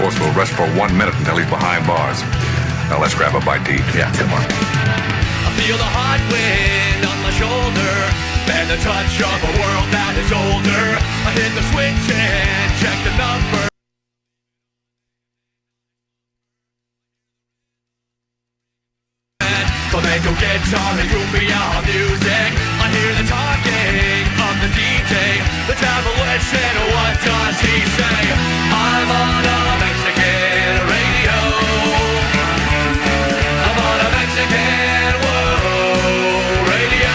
Force will rest for 1 minute until he's behind bars. Now let's grab a bite to eat. Yeah, come on. I feel the hot wind on my shoulder and the touch of a world that is older. I hit the switch and check the number. Flamenco guitar and cumbia music. I hear the talking of the DJ. The travelation, what does he say? I'm on a Mexican radio. I'm on a Mexican radio.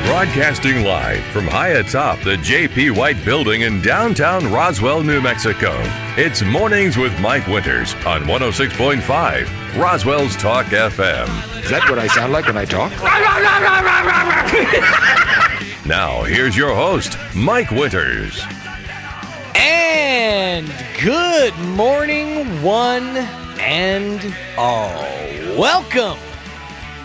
Broadcasting live from high atop the J.P. White Building in downtown Roswell, New Mexico. It's Mornings with Mike Winters on 106.5 Roswell's Talk FM. Is that what I sound like when I talk? Now, here's your host, Mike Winters. And good morning, one and all. Welcome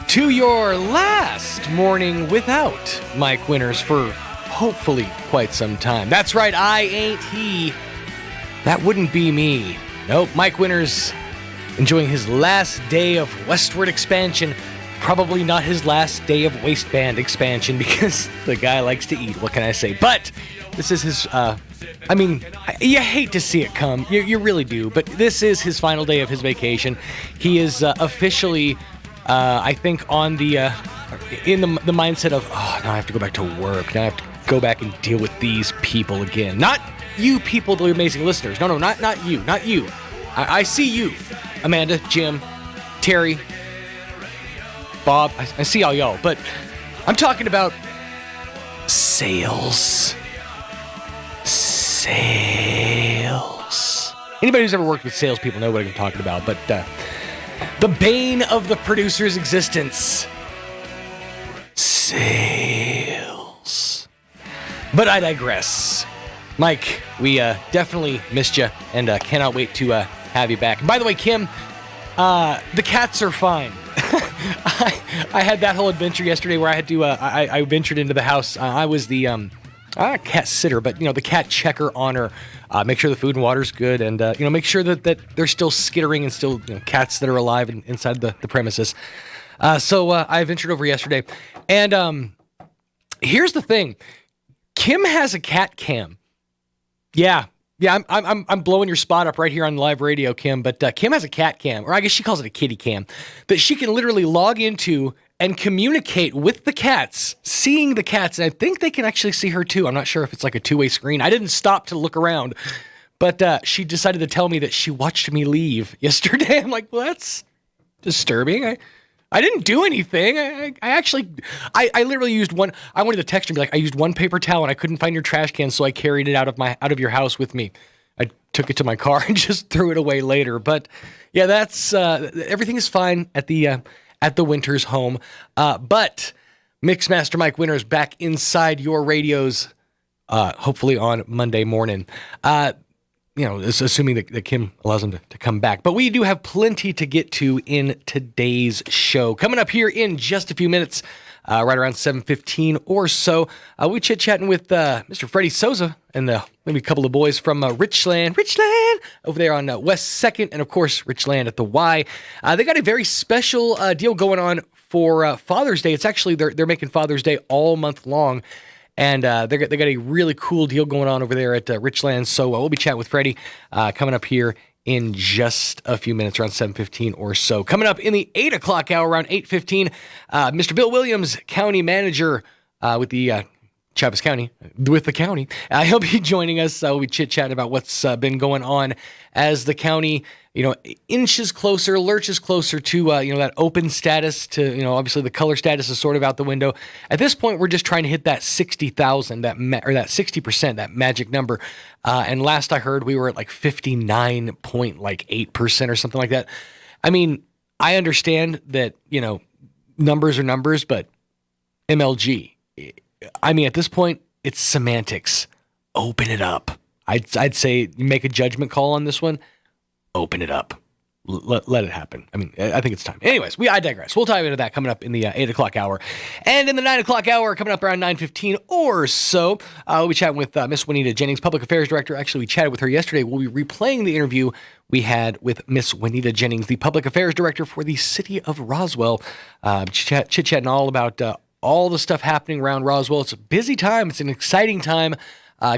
to your last morning without Mike Winters for hopefully quite some time. That's right, I ain't he. That wouldn't be me. Nope, Mike Winters enjoying his last day of westward expansion. Probably not his last day of waistband expansion because the guy likes to eat. What can I say? But this is his, you hate to see it come. You really do. But this is his final day of his vacation. He is officially, I think, on the, in the mindset of, oh, now I have to go back to work. Now I have to go back and deal with these people again. Not you people, the amazing listeners. No, not you. Not you. I see you. Amanda, Jim, Terry, Bob. I see all y'all. But I'm talking about sales. Sales. Anybody who's ever worked with salespeople know what I'm talking about. But the bane of the producer's existence. Sales. But I digress. Mike, we definitely missed you and cannot wait to have you back. And by the way, Kim, the cats are fine. I had that whole adventure yesterday where I had to, I ventured into the house. I was the cat sitter, but, the cat checker on her. Make sure the food and water's good and, make sure that they're still skittering and still cats that are alive inside the premises. So I ventured over yesterday. And here's the thing. Kim has a cat cam. Yeah, I'm blowing your spot up right here on live radio, Kim. But Kim has a cat cam, or I guess she calls it a kitty cam, that she can literally log into and communicate with the cats, seeing the cats. And I think they can actually see her too. I'm not sure if it's like a two-way screen. I didn't stop to look around, but she decided to tell me that she watched me leave yesterday. I'm like, well, that's disturbing. I didn't do anything. I literally used one. I wanted to text her and be like, I used one paper towel and I couldn't find your trash can, so I carried it out of your house with me. I took it to my car and just threw it away later. But yeah, that's everything is fine at the Winters home. But Mixmaster Mike Winters back inside your radios, hopefully on Monday morning. Assuming that Kim allows him to come back. But we do have plenty to get to in today's show. Coming up here in just a few minutes, right around 7:15 or so, we chit-chatting with Mr. Freddie Souza and maybe a couple of boys from Richland, over there on West 2nd, and of course, Richland at the Y. They got a very special deal going on for Father's Day. It's actually, they're making Father's Day all month long. And they got a really cool deal going on over there at Richland. So we'll be chatting with Freddie coming up here in just a few minutes, around 7:15 or so. Coming up in the 8 o'clock hour, around 8:15, Mr. Bill Williams, county manager with the Chaves County, with the county. He'll be joining us. We'll be chit-chatting about what's been going on as the county, inches closer, lurches closer to, that open status to, obviously the color status is sort of out the window. At this point, we're just trying to hit that 60,000, that 60%, that magic number. And last I heard, we were at like 59.8% or something like that. I mean, I understand that, numbers are numbers, but MLG, at this point, it's semantics. Open it up. I'd say you make a judgment call on this one. Open it up. let it happen. I mean, I think it's time. Anyways, I digress. We'll dive into that coming up in the 8 o'clock hour. And in the 9 o'clock hour, coming up around 9:15 or so, we'll be chatting with Miss Juanita Jennings, Public Affairs Director. Actually, we chatted with her yesterday. We'll be replaying the interview we had with Miss Juanita Jennings, the Public Affairs Director for the city of Roswell. Chit-chatting all about all the stuff happening around Roswell. It's a busy time. It's an exciting time.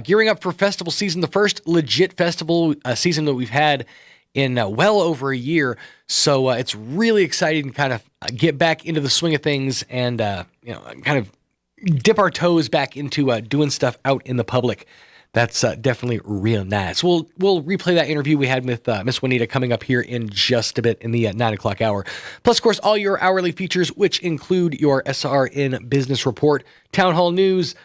Gearing up for festival season, the first legit festival season that we've had in well over a year. So it's really exciting to kind of get back into the swing of things and kind of dip our toes back into doing stuff out in the public. That's definitely real nice. We'll replay that interview we had with Miss Juanita coming up here in just a bit in the 9 o'clock hour. Plus, of course, all your hourly features, which include your SRN Business Report, Town Hall News,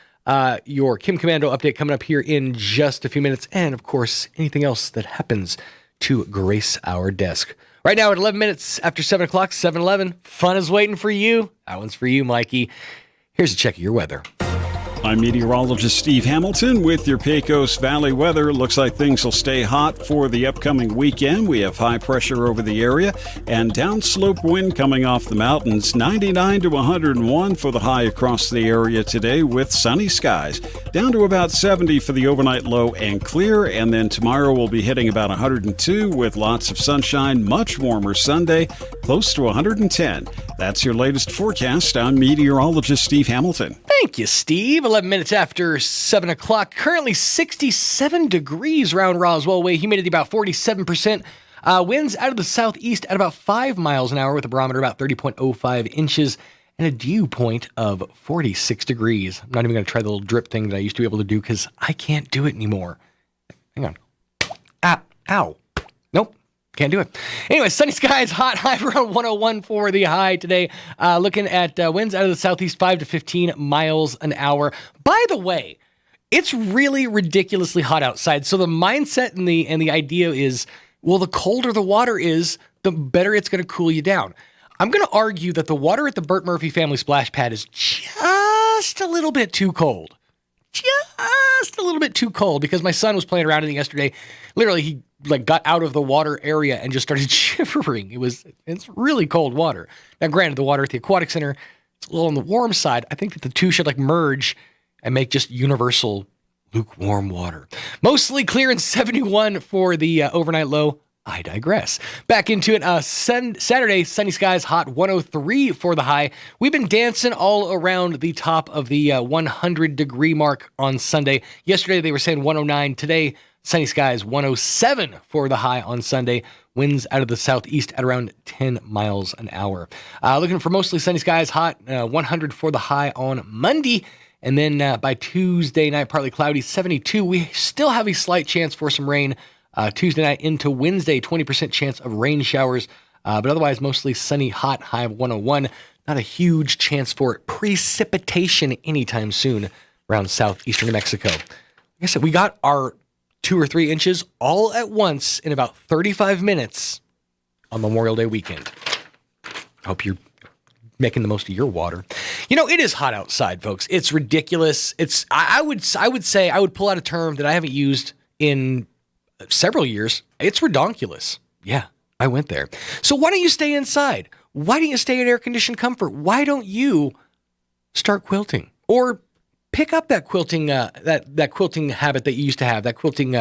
your Kim Commando update coming up here in just a few minutes, and, of course, anything else that happens to grace our desk. Right now at 11 minutes after 7 o'clock, 7:11, fun is waiting for you. That one's for you, Mikey. Here's a check of your weather. I'm meteorologist Steve Hamilton with your Pecos Valley weather. Looks like things will stay hot for the upcoming weekend. We have high pressure over the area and downslope wind coming off the mountains. 99 to 101 for the high across the area today with sunny skies. Down to about 70 for the overnight low and clear. And then tomorrow we'll be hitting about 102 with lots of sunshine. Much warmer Sunday, close to 110. That's your latest forecast. I'm meteorologist Steve Hamilton. Thank you, Steve. 11 minutes after 7 o'clock. Currently 67 degrees around Roswell Way. Humidity about 47%. Winds out of the southeast at about 5 miles an hour with a barometer about 30.05 inches and a dew point of 46 degrees. I'm not even going to try the little drip thing that I used to be able to do because I can't do it anymore. Hang on. Ow. Nope. Can't do it. Anyway, sunny skies, hot, high around 101 for the high today. Looking at winds out of the southeast, 5 to 15 miles an hour. By the way, it's really ridiculously hot outside. So the mindset and the idea is, well, the colder the water is, the better it's going to cool you down. I'm going to argue that the water at the Burt Murphy Family Splash Pad is just a little bit too cold. Just a little bit too cold because my son was playing around in it yesterday. Literally, he got out of the water area and just started shivering. It's really cold water. Now, granted, the water at the Aquatic Center, it's a little on the warm side. I think that the two should merge and make just universal lukewarm water. Mostly clear and 71 for the overnight low. I digress. Back into it. Saturday, sunny skies, hot 103 for the high. We've been dancing all around the top of the 100 degree mark on Sunday. Yesterday, they were saying 109. Today, sunny skies, 107 for the high on Sunday. Winds out of the southeast at around 10 miles an hour. Looking for mostly sunny skies, hot 100 for the high on Monday. And then by Tuesday night, partly cloudy, 72. We still have a slight chance for some rain. Tuesday night into Wednesday, 20% chance of rain showers. But otherwise, mostly sunny, hot, high of 101. Not a huge chance for precipitation anytime soon around southeastern New Mexico. Like I said, we got our 2 or 3 inches all at once in about 35 minutes on Memorial Day weekend. I hope you're making the most of your water. It is hot outside, folks. It's ridiculous. I would say I would pull out a term that I haven't used in several years. It's redonkulous. Yeah, I went there. So why don't you stay inside? Why don't you stay in air-conditioned comfort? Why don't you start quilting? Or pick up that quilting that quilting habit that you used to have, that quilting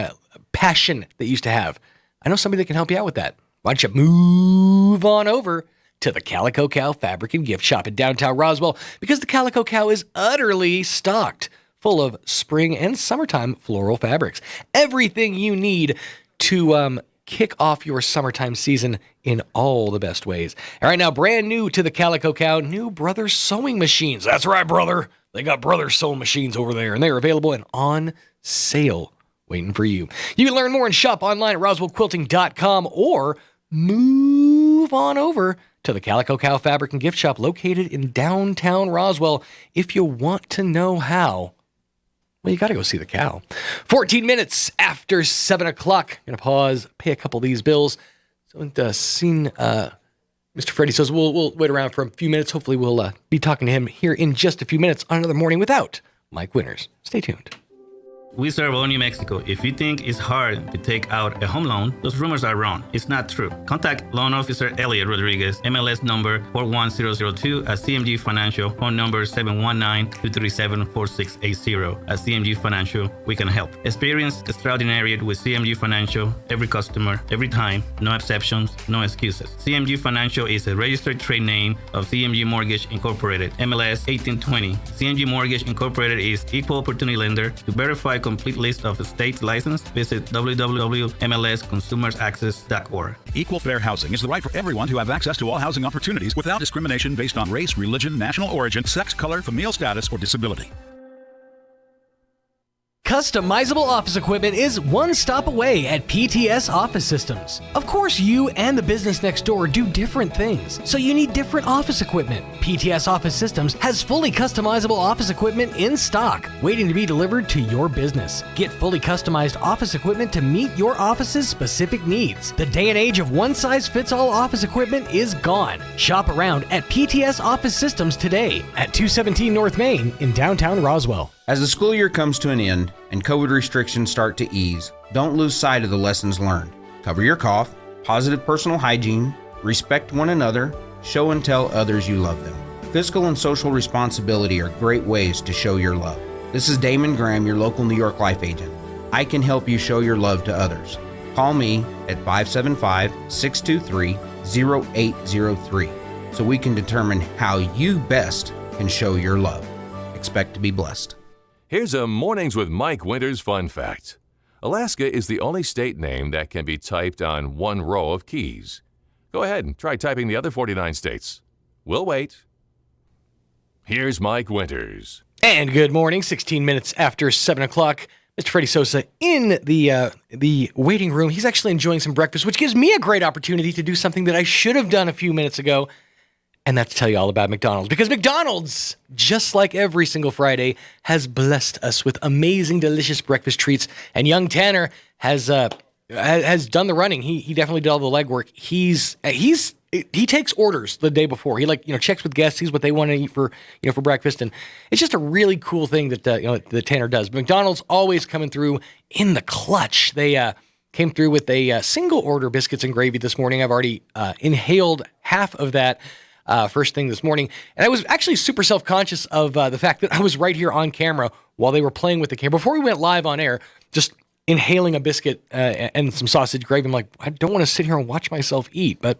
passion that you used to have. I know somebody that can help you out with that. Why don't you move on over to the Calico Cow Fabric and Gift Shop in downtown Roswell, because the Calico Cow is utterly stocked, full of spring and summertime floral fabrics. Everything you need to kick off your summertime season in all the best ways. And right now, brand new to the Calico Cow, new Brothers sewing machines. That's right, brother. They got Brothers sewing machines over there, and they're available and on sale waiting for you. You can learn more and shop online at roswellquilting.com or move on over to the Calico Cow Fabric and Gift Shop located in downtown Roswell. If you want to know how, well, you got to go see the cow. 14 minutes after 7 o'clock. Going to pause, pay a couple of these bills. So seen Mr. Freddie says we'll wait around for a few minutes. Hopefully we'll be talking to him here in just a few minutes on another Morning Without Mike Winters. Stay tuned. We serve all New Mexico. If you think it's hard to take out a home loan, those rumors are wrong. It's not true. Contact Loan Officer Elliot Rodriguez, MLS number 41002 at CMG Financial, phone number 719-237-4680. At CMG Financial, we can help. Experience extraordinary with CMG Financial, every customer, every time, no exceptions, no excuses. CMG Financial is a registered trade name of CMG Mortgage Incorporated, MLS 1820. CMG Mortgage Incorporated is equal opportunity lender. To verify complete list of the state's license, visit www.mlsconsumersaccess.org. Equal fair housing is the right for everyone to have access to all housing opportunities without discrimination based on race, religion, national origin, sex, color, familial status, or disability. Customizable office equipment is one stop away at PTS Office Systems. Of course, you and the business next door do different things, so you need different office equipment. PTS Office Systems has fully customizable office equipment in stock, waiting to be delivered to your business. Get fully customized office equipment to meet your office's specific needs. The day and age of one-size-fits-all office equipment is gone. Shop around at PTS Office Systems today at 217 North Main in downtown Roswell. As the school year comes to an end and COVID restrictions start to ease, don't lose sight of the lessons learned. Cover your cough, positive personal hygiene, respect one another, show and tell others you love them. Fiscal and social responsibility are great ways to show your love. This is Damon Graham, your local New York Life agent. I can help you show your love to others. Call me at 575-623-0803 so we can determine how you best can show your love. Expect to be blessed. Here's a Mornings with Mike Winters fun fact. Alaska is the only state name that can be typed on one row of keys. Go ahead and try typing the other 49 states. We'll wait. Here's Mike Winters. And good morning, 16 minutes after 7 o'clock. Mr. Freddie Sosa in the waiting room. He's actually enjoying some breakfast, which gives me a great opportunity to do something that I should have done a few minutes ago, and that's tell you all about McDonald's. Because McDonald's, just like every single Friday, has blessed us with amazing, delicious breakfast treats. And young Tanner has done the running. He definitely did all the legwork. He takes orders the day before. He checks with guests, sees what they want to eat for breakfast, and it's just a really cool thing that that Tanner does. McDonald's always coming through in the clutch. They came through with a single order biscuits and gravy this morning. I've already inhaled half of that. First thing this morning. And I was actually super self-conscious of the fact that I was right here on camera while they were playing with the camera. Before we went live on air, just inhaling a biscuit and some sausage gravy. I'm like, I don't want to sit here and watch myself eat. But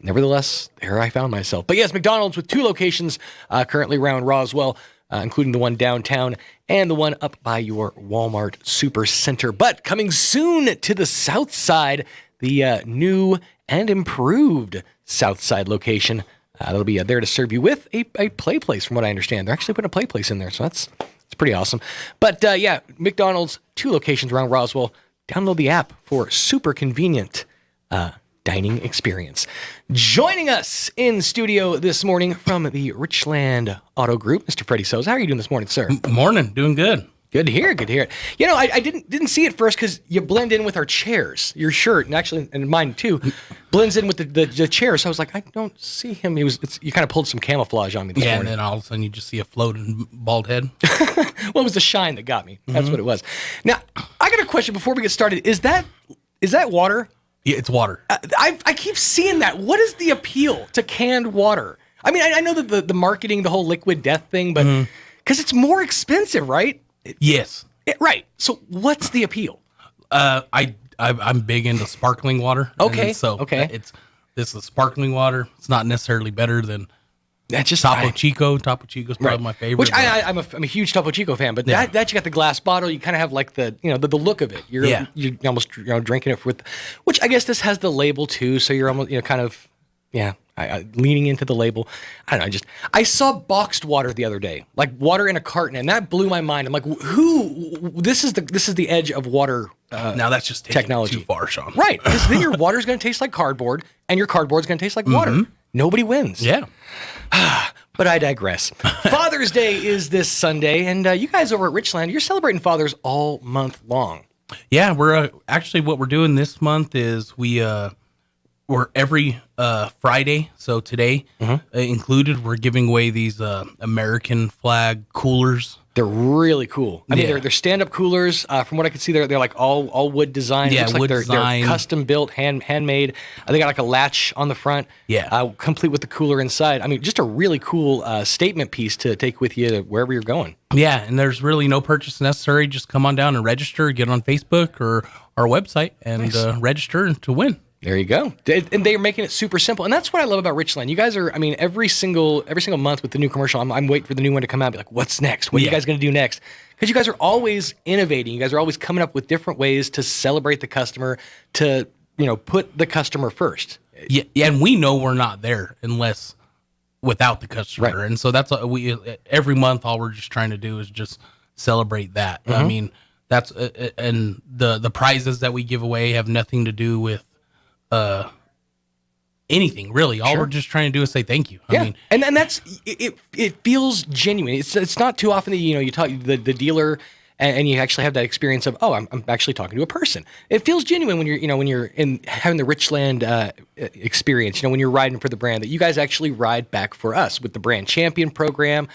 nevertheless, there I found myself. But yes, McDonald's with 2 locations currently around Roswell, including the one downtown and the one up by your Walmart Super Center. But coming soon to the south side, the new and improved south side location. That'll be there to serve you with a play place, from what I understand. They're actually putting a play place in there, so it's pretty awesome. But yeah, McDonald's, 2 locations around Roswell. Download the app for super convenient dining experience. Joining us in studio this morning from the Richland Auto Group, Mr. Freddie Sosa. How are you doing this morning, sir? Morning, doing good. Good to hear. Good to hear it. You know, I didn't see it first because you blend in with our chairs. Your shirt, and actually, and mine too, blends in with the chair. So I was like, I don't see him. You kind of pulled some camouflage on me this morning. And then all of a sudden you just see a floating bald head. Well, it was the shine that got me. That's what it was. Now, I got a question before we get started. Is that water? Yeah, it's water. I keep seeing that. What is the appeal to canned water? I mean, I know that the marketing, the whole liquid death thing, but because it's more expensive, right? Yes. Right. So what's the appeal? I'm big into sparkling water. Okay. This is sparkling water. It's not necessarily better than that's just Topo Chico. Topo Chico is probably my favorite. Which I'm a huge Topo Chico fan, but that you got the glass bottle, you kind of have like the the look of it. You're almost drinking it with, which I guess this has the label too, so you're almost kind of leaning into the label. I don't know. I saw boxed water the other day, like water in a carton, and that blew my mind. I'm like, this is the edge of water. Now that's just technology too far, Sean. Right? Because then your water's going to taste like cardboard, and your cardboard's going to taste like water. Nobody wins. Yeah. But I digress. Father's Day is this Sunday, and you guys over at Richland, you're celebrating fathers all month long. Yeah, we're actually what we're doing this month is we're every Friday. So today included, we're giving away these American flag coolers. They're really cool. I mean, Yeah. they're stand-up coolers. From what I can see, they're like all wood design. Yeah, It looks wood like they're design. custom built, handmade. They got like a latch on the front. Yeah. Complete with the cooler inside. I mean, just a really cool statement piece to take with you to wherever you're going. Yeah, and there's really no purchase necessary. Just come on down and register, get on Facebook or our website and register to win. There you go. And they're making it super simple. And that's what I love about Richland. You guys are, I mean, every single month with the new commercial, I'm waiting for the new one to come out. Be like, what's next? What are you guys going to do next? Because you guys are always innovating. You guys are always coming up with different ways to celebrate the customer, to, put the customer first. Yeah, and we know we're not there unless without the customer. Right. And so that's every month, all we're just trying to do is just celebrate that. I mean, that's, and the prizes that we give away have nothing to do with, anything really. All we're just trying to do is say thank you. I mean, and that's it feels genuine. It's not too often that you talk the dealer and you actually have that experience of, oh, I'm actually talking to a person. It feels genuine when you're in having the Richland experience. When you're riding for the brand, that you guys actually ride back for us with the brand champion program.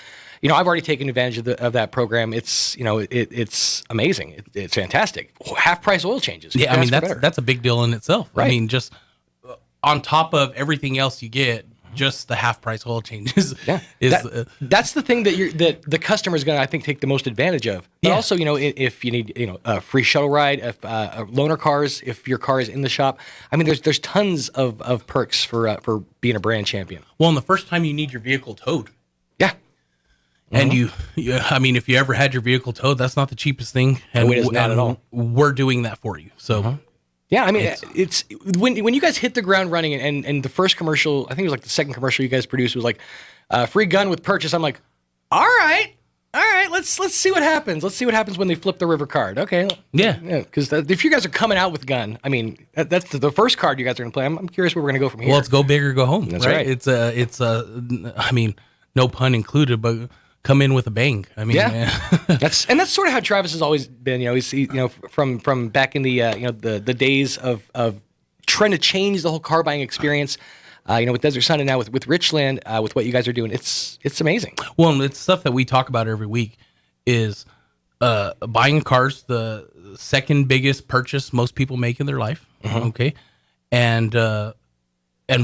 I've already taken advantage of that program. It's it's amazing. It's fantastic. Half price oil changes. yeah, I mean that's a big deal in itself. Right. I mean, just on top of everything else you get, just the half price oil changes. Yeah, that's the thing that the customer is going to, I think, take the most advantage of. But also, if you need, a free shuttle ride, if loaner cars, if your car is in the shop, I mean, there's tons of perks for being a brand champion. Well, and the first time you need your vehicle towed. Yeah. And I mean, if you ever had your vehicle towed, that's not the cheapest thing. And it is not at all. We're doing that for you. So. Yeah, I mean, it's when you guys hit the ground running, and the first commercial, I think it was like the second commercial you guys produced was like, free gun with purchase. I'm like, all right, let's see what happens. Let's see what happens when they flip the river card. Okay, Yeah. because if you guys are coming out with gun, I mean, that's the first card you guys are going to play. I'm curious where we're going to go from here. Well, it's go big or go home. That's right. It's I mean, no pun included, but come in with a bang. I mean, that's sort of how Travis has always been. He's from back in the the days of trying to change the whole car buying experience. With Desert Sun and now with Richland, with what you guys are doing, it's amazing. Well, and it's stuff that we talk about every week. Is buying cars the second biggest purchase most people make in their life. Okay, and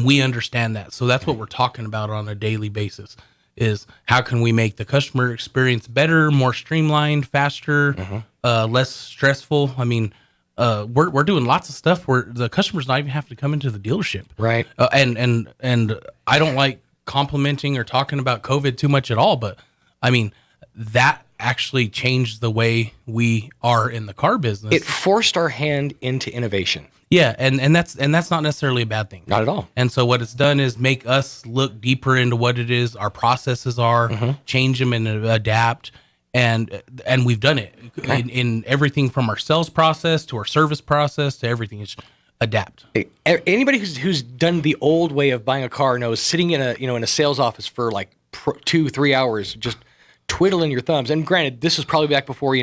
we understand that. So that's what we're talking about on a daily basis. Is how can we make the customer experience better, more streamlined, faster, less stressful? I mean, we're doing lots of stuff where the customer's not even have to come into the dealership, right? And I don't like complimenting or talking about COVID too much at all, but I mean that actually changed the way we are in the car business. It forced our hand into innovation. Yeah, and that's not necessarily a bad thing. Not at all. And so what it's done is make us look deeper into what it is our processes are, change them and adapt, and we've done it in everything from our sales process to our service process to everything. It's adapt. Anybody who's done the old way of buying a car knows sitting in a sales office for like 2-3 hours just twiddling your thumbs. And granted, this is probably back before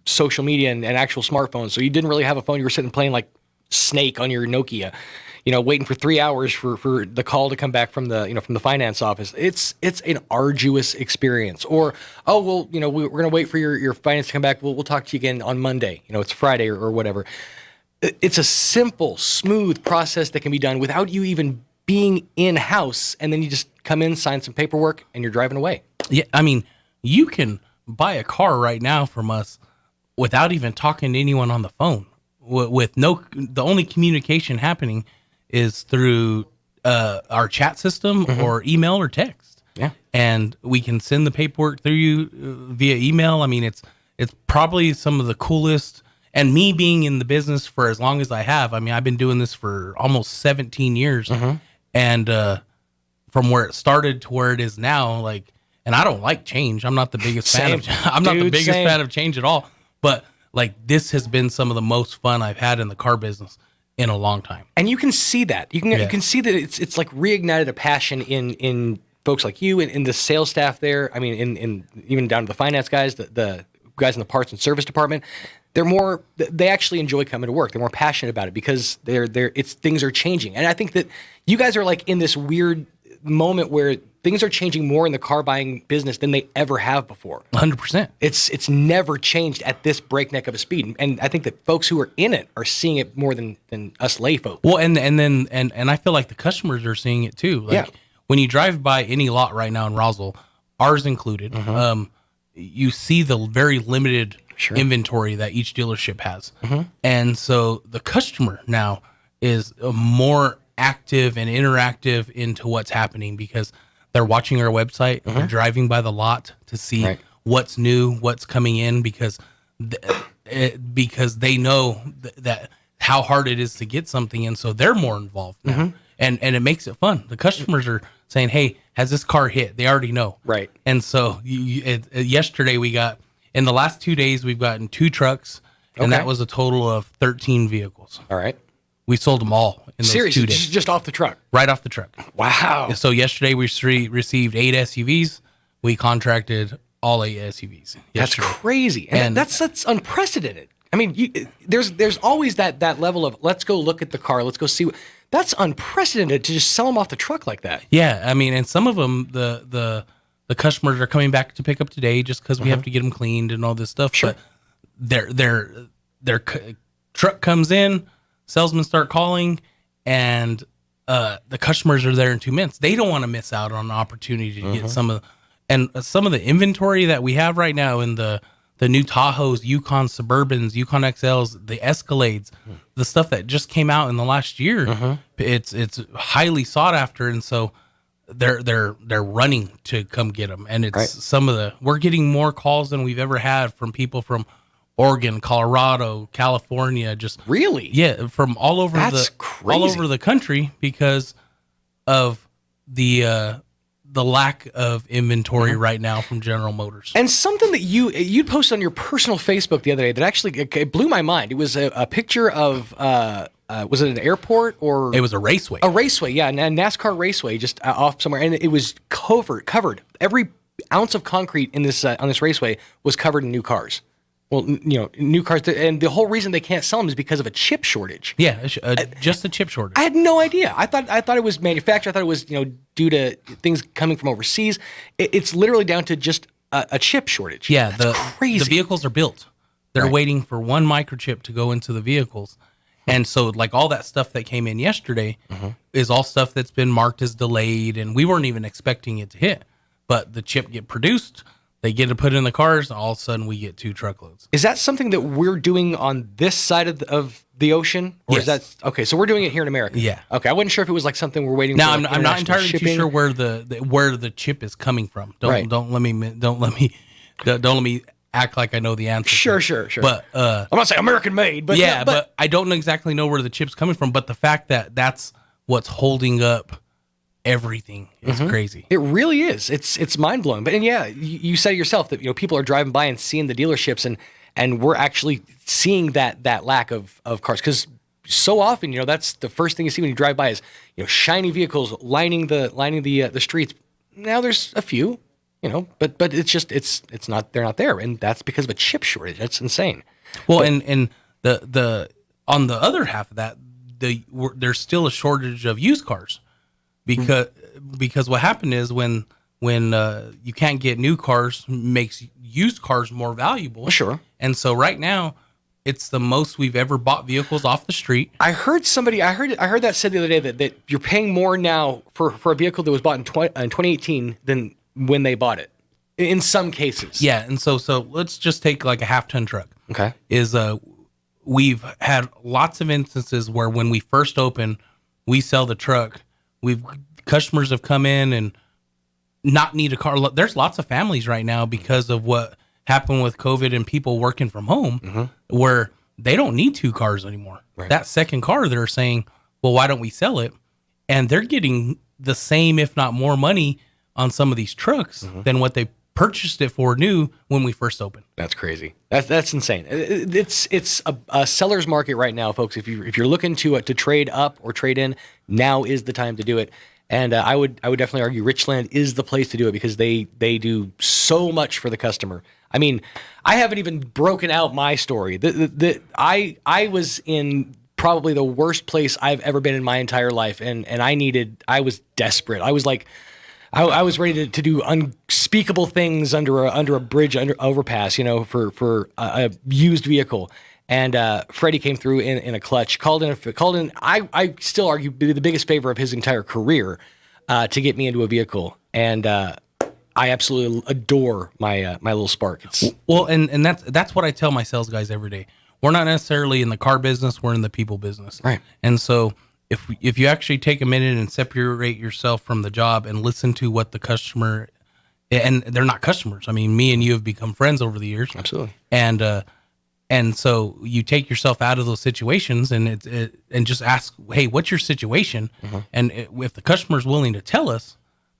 social media and actual smartphones, so you didn't really have a phone. You were sitting playing like Snake on your Nokia, waiting for 3 hours for the call to come back from the from the finance office. It's an arduous experience. Or we're gonna wait for your finance to come back. We'll talk to you again on Monday. It's Friday or whatever. It's a simple, smooth process that can be done without you even being in house, and then you just come in, sign some paperwork, and you're driving away. Yeah, I mean, you can buy a car right now from us without even talking to anyone on the phone. The only communication happening is through our chat system or email or text. Yeah. And we can send the paperwork through you via email. I mean, it's probably some of the coolest, and me being in the business for as long as I have, I mean, I've been doing this for almost 17 years and from where it started to where it is now, and I don't like change. I'm not the biggest fan of change at all, but this has been some of the most fun I've had in the car business in a long time. And you can see that. You can see that it's like reignited a passion in folks like you and in the sales staff there. I mean, in even down to the finance guys, the guys in the parts and service department. They actually enjoy coming to work. They're more passionate about it because things are changing. And I think that you guys are in this weird moment where things are changing more in the car buying business than they ever have before. 100%. It's never changed at this breakneck of a speed, and I think that folks who are in it are seeing it more than us lay folk. Well, and I feel like the customers are seeing it too. Like when you drive by any lot right now in Roswell, ours included, you see the very limited inventory that each dealership has, and so the customer now is more active and interactive into what's happening because they're watching our website, they're driving by the lot to see what's new, what's coming in, because they know that how hard it is to get something, and so they're more involved now, and it makes it fun. The customers are saying, "Hey, has this car hit?" They already know, right? And so yesterday we got, in the last 2 days, we've gotten 2 trucks, and that was a total of 13 vehicles. All right. We sold them all in those 2 days. Just off the truck? Right off the truck. Wow. So yesterday we received 8 SUVs. We contracted all 8 SUVs yesterday. That's crazy. And that's unprecedented. I mean, there's always that level of, let's go look at the car, let's go see. That's unprecedented to just sell them off the truck like that. Yeah, I mean, and some of them, the customers are coming back to pick up today just because we have to get them cleaned and all this stuff. Sure. But their truck comes in, salesmen start calling, and the customers are there in 2 minutes. They don't want to miss out on an opportunity to get some of the inventory that we have right now in the new Tahoes, Yukon Suburbans, Yukon XLs, the Escalades, the stuff that just came out in the last year. It's highly sought after, and so they're running to come get them. And it's we're getting more calls than we've ever had from people from Oregon, Colorado, California, just really, from all over all over the country because of the lack of inventory right now from General Motors. And something that you posted on your personal Facebook the other day that actually it blew my mind. It was a picture of was it an airport or it was a raceway? A raceway, yeah, a NASCAR raceway just off somewhere, and it was covered. Every ounce of concrete in this on this raceway was covered in new cars. Well, new cars, and the whole reason they can't sell them is because of a chip shortage. Yeah, just a chip shortage. I had no idea. I thought it was manufactured. I thought it was due to things coming from overseas. It's literally down to just a chip shortage. Yeah, that's crazy. The vehicles are built. They're waiting for one microchip to go into the vehicles, and so like all that stuff that came in yesterday is all stuff that's been marked as delayed, and we weren't even expecting it to hit, but the chip get produced. They get to put in the cars, and all of a sudden we get 2 truckloads. Is that something that we're doing on this side of the ocean? Or is that okay? So we're doing it here in America. Yeah. Okay. I wasn't sure if it was like something we're waiting. Now for. I'm not entirely too sure where the chip is coming from. Don't let me act like I know the answer. Sure. But I'm not saying American made, but but I don't exactly know where the chip's coming from. But the fact that that's what's holding up everything is crazy. It really is. It's mind blowing. But you said yourself that people are driving by and seeing the dealerships, and we're actually seeing that lack of cars, because so often that's the first thing you see when you drive by is shiny vehicles lining the streets. Now there's a few, but it's just it's not, they're not there, and that's because of a chip shortage. That's insane. Well, and the on the other half of that, there's still a shortage of used cars. Because what happened is when you can't get new cars, makes used cars more valuable. Well, sure. And so right now, it's the most we've ever bought vehicles off the street. I heard that said the other day that you're paying more now for a vehicle that was bought in 2018 than when they bought it. In some cases. Yeah, and so let's just take like a half-ton truck. Okay. We've had lots of instances where when we first open, we sell the truck. Customers have come in and not need a car. There's lots of families right now because of what happened with COVID and people working from home, where they don't need 2 cars anymore. Right. That second car, they're saying, well, why don't we sell it? And they're getting the same, if not more money on some of these trucks than what they purchased it for new when we first opened. That's crazy. That's insane. It's a seller's market right now, folks. If you're looking to trade up or trade in, now is the time to do it. And I would definitely argue Richland is the place to do it because they do so much for the customer. I mean, I haven't even broken out my story. I was in probably the worst place I've ever been in my entire life, and I was desperate. I was like, I was ready to do unspeakable things under a bridge, under overpass, for a used vehicle. And Freddie came through in a clutch, called in. I still argue the biggest favor of his entire career to get me into a vehicle. And I absolutely adore my little Spark. And that's what I tell my sales guys every day. We're not necessarily in the car business; we're in the people business. Right. And so if you actually take a minute and separate yourself from the job and listen to what the customer, and they're not customers. I mean, me and you have become friends over the years. Absolutely. And so you take yourself out of those situations and and just ask, hey, what's your situation? And if the customer is willing to tell us,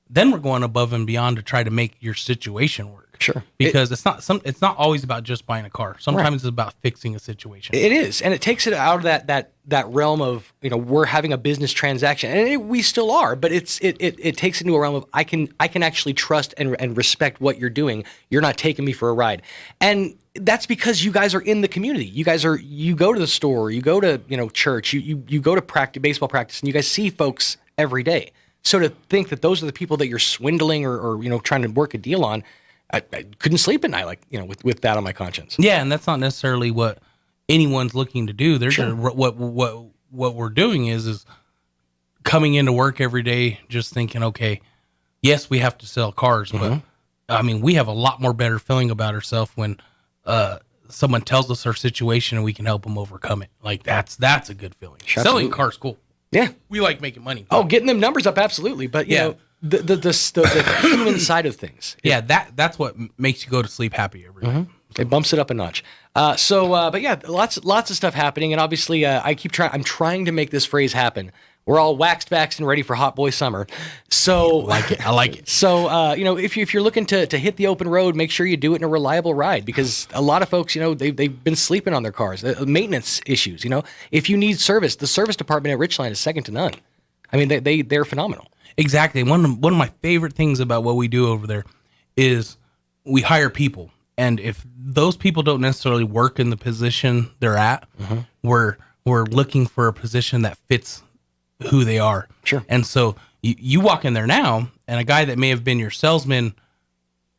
then we're going above and beyond to try to make your situation work. Sure. Because it's not always about just buying a car. Sometimes it's about fixing a situation. It is, and it takes it out of that realm of we're having a business transaction, and we still are, but it takes it into a realm of I can actually trust and respect what you're doing. You're not taking me for a ride, and that's because you guys are in the community. You go to the store, you go to church, you go to baseball practice, and you guys see folks every day. So to think that those are the people that you're swindling or trying to work a deal on. I couldn't sleep at night, with that on my conscience. Yeah, and that's not necessarily what anyone's looking to do. They're Sure. what we're doing is coming into work every day, just thinking, okay, yes, we have to sell cars, but I mean, we have a lot more better feeling about ourselves when someone tells us our situation and we can help them overcome it. Like that's a good feeling. Sure, Selling absolutely. cars, cool. Yeah, we like making money. Oh, getting them numbers up, absolutely. But you know, the human side of things. Yeah, that's what makes you go to sleep happy every day. It bumps it up a notch. But yeah, lots of stuff happening, and obviously, I'm trying to make this phrase happen. We're all waxed, vaxxed, and ready for hot boy summer. So I like it. So if you're looking to hit the open road, make sure you do it in a reliable ride, because a lot of folks, they've been sleeping on their cars. Maintenance issues. If you need service, the service department at Richland is second to none. I mean, they're phenomenal. Exactly. One of my favorite things about what we do over there is we hire people. And if those people don't necessarily work in the position they're at, we're looking for a position that fits who they are. Sure. And so you walk in there now, and a guy that may have been your salesman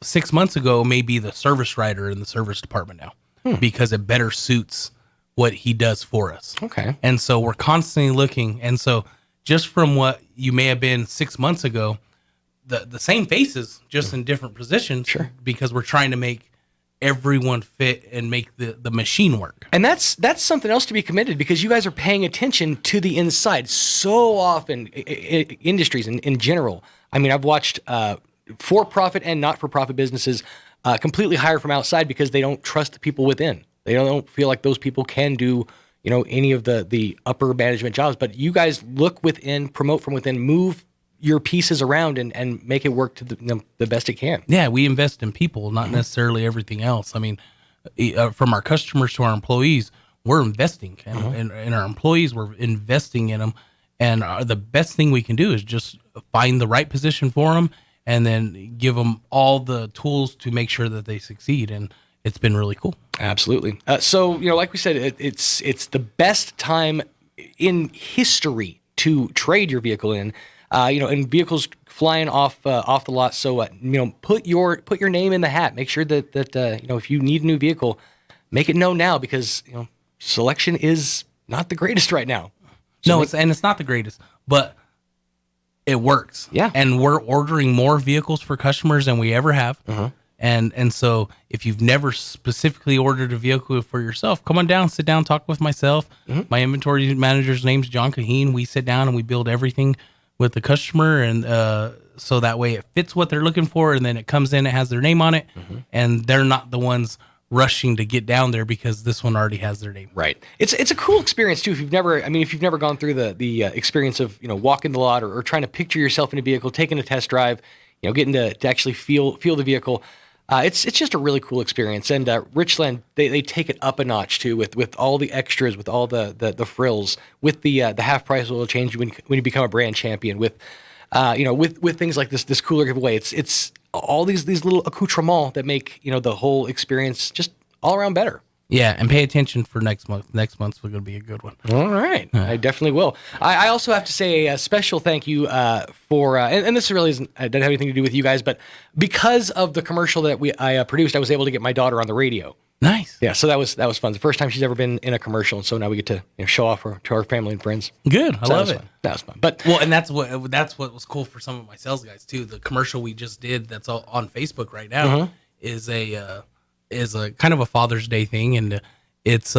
6 months ago may be the service writer in the service department now, because it better suits what he does for us. Okay. And so we're constantly looking. And so just from what you may have been 6 months ago, the same faces, just in different positions. Sure. Because we're trying to make everyone fit and make the machine work. And that's something else to be commended, because you guys are paying attention to the inside. So often, industries in general, I mean, I've watched for-profit and not-for-profit businesses completely hire from outside because they don't trust the people within. They don't feel like those people can do any of the upper management jobs. But you guys look within, promote from within, move your pieces around and make it work to the best it can. Yeah, we invest in people, not necessarily everything else. I mean, from our customers to our employees, we're investing. And our employees, we're investing in them. And the best thing we can do is just find the right position for them and then give them all the tools to make sure that they succeed. And it's been really cool. Absolutely. So, like we said, it's the best time in history to trade your vehicle in. And vehicles flying off the lot. So, put your name in the hat. Make sure that if you need a new vehicle, make it known now, because selection is not the greatest right now. So it's not the greatest, but it works. Yeah. And we're ordering more vehicles for customers than we ever have. And so if you've never specifically ordered a vehicle for yourself, come on down, sit down, talk with myself. My inventory manager's name's John Kaheen. We sit down and we build everything with the customer, and so that way it fits what they're looking for, and then it comes in, it has their name on it, and they're not the ones rushing to get down there because this one already has their name. Right. It's a cool experience too. If you've never gone through the experience of walking the lot or trying to picture yourself in a vehicle, taking a test drive, getting to actually feel the vehicle. It's just a really cool experience. And Richland, they take it up a notch too, with all the extras, with all the frills, with the half price oil change when you become a brand champion, with with things like this cooler giveaway. It's all these little accoutrements that make the whole experience just all around better. Yeah, and pay attention for next month. Next month's going to be a good one. All right. I definitely will. I also have to say a special thank you for, and this really doesn't have anything to do with you guys, but because of the commercial that I produced, I was able to get my daughter on the radio. Nice. Yeah, so that was fun. It's the first time she's ever been in a commercial, and so now we get to show off to our family and friends. Good. I love it. Fun. That was fun. But and that's what was cool for some of my sales guys too. The commercial we just did that's all on Facebook right now is a kind of a Father's Day thing, and it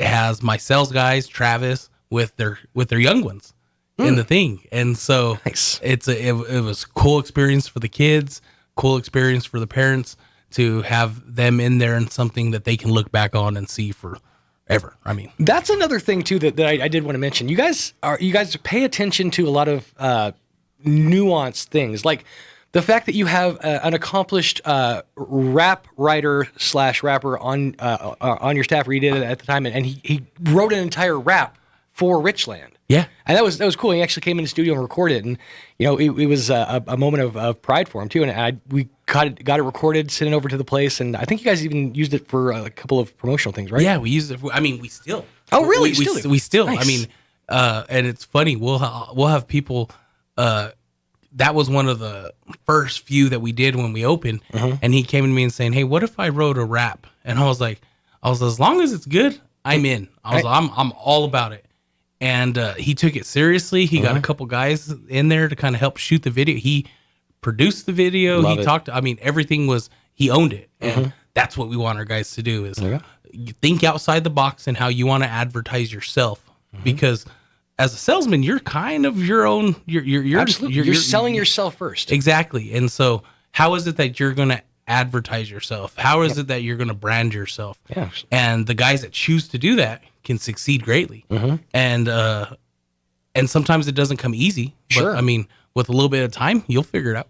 has my sales guys, Travis, with their young ones in the thing, and so nice. it was a cool experience for the kids, cool experience for the parents to have them in there and something that they can look back on and see forever. I mean, that's another thing too that I did want to mention. You guys pay attention to a lot of nuanced things, like the fact that you have an accomplished rap writer / rapper on your staff, or you did it at the time, and he wrote an entire rap for Richland. Yeah, and that was cool. He actually came in the studio and recorded, and it was a moment of pride for him too. And we got it recorded, sent it over to the place, and I think you guys even used it for a couple of promotional things, right? Yeah, we used it. We still. Oh, really? We still. Nice. I mean, and it's funny. We'll have people. That was one of the first few that we did when we opened, and he came to me and saying, "Hey, what if I wrote a rap?" And I was as long as it's good, I'm in. I'm all about it. And he took it seriously. He got a couple guys in there to kind of help shoot the video. He produced the video. He talked. Everything was. He owned it, and that's what we want our guys to do: is you think outside the box and how you want to advertise yourself. Because as a salesman, you're kind of your own. You're absolutely. You're selling yourself first. Exactly. And so, how is it that you're going to advertise yourself? How is it that you're going to brand yourself? Yeah. And the guys that choose to do that can succeed greatly. And sometimes it doesn't come easy. Sure. But, with a little bit of time, you'll figure it out.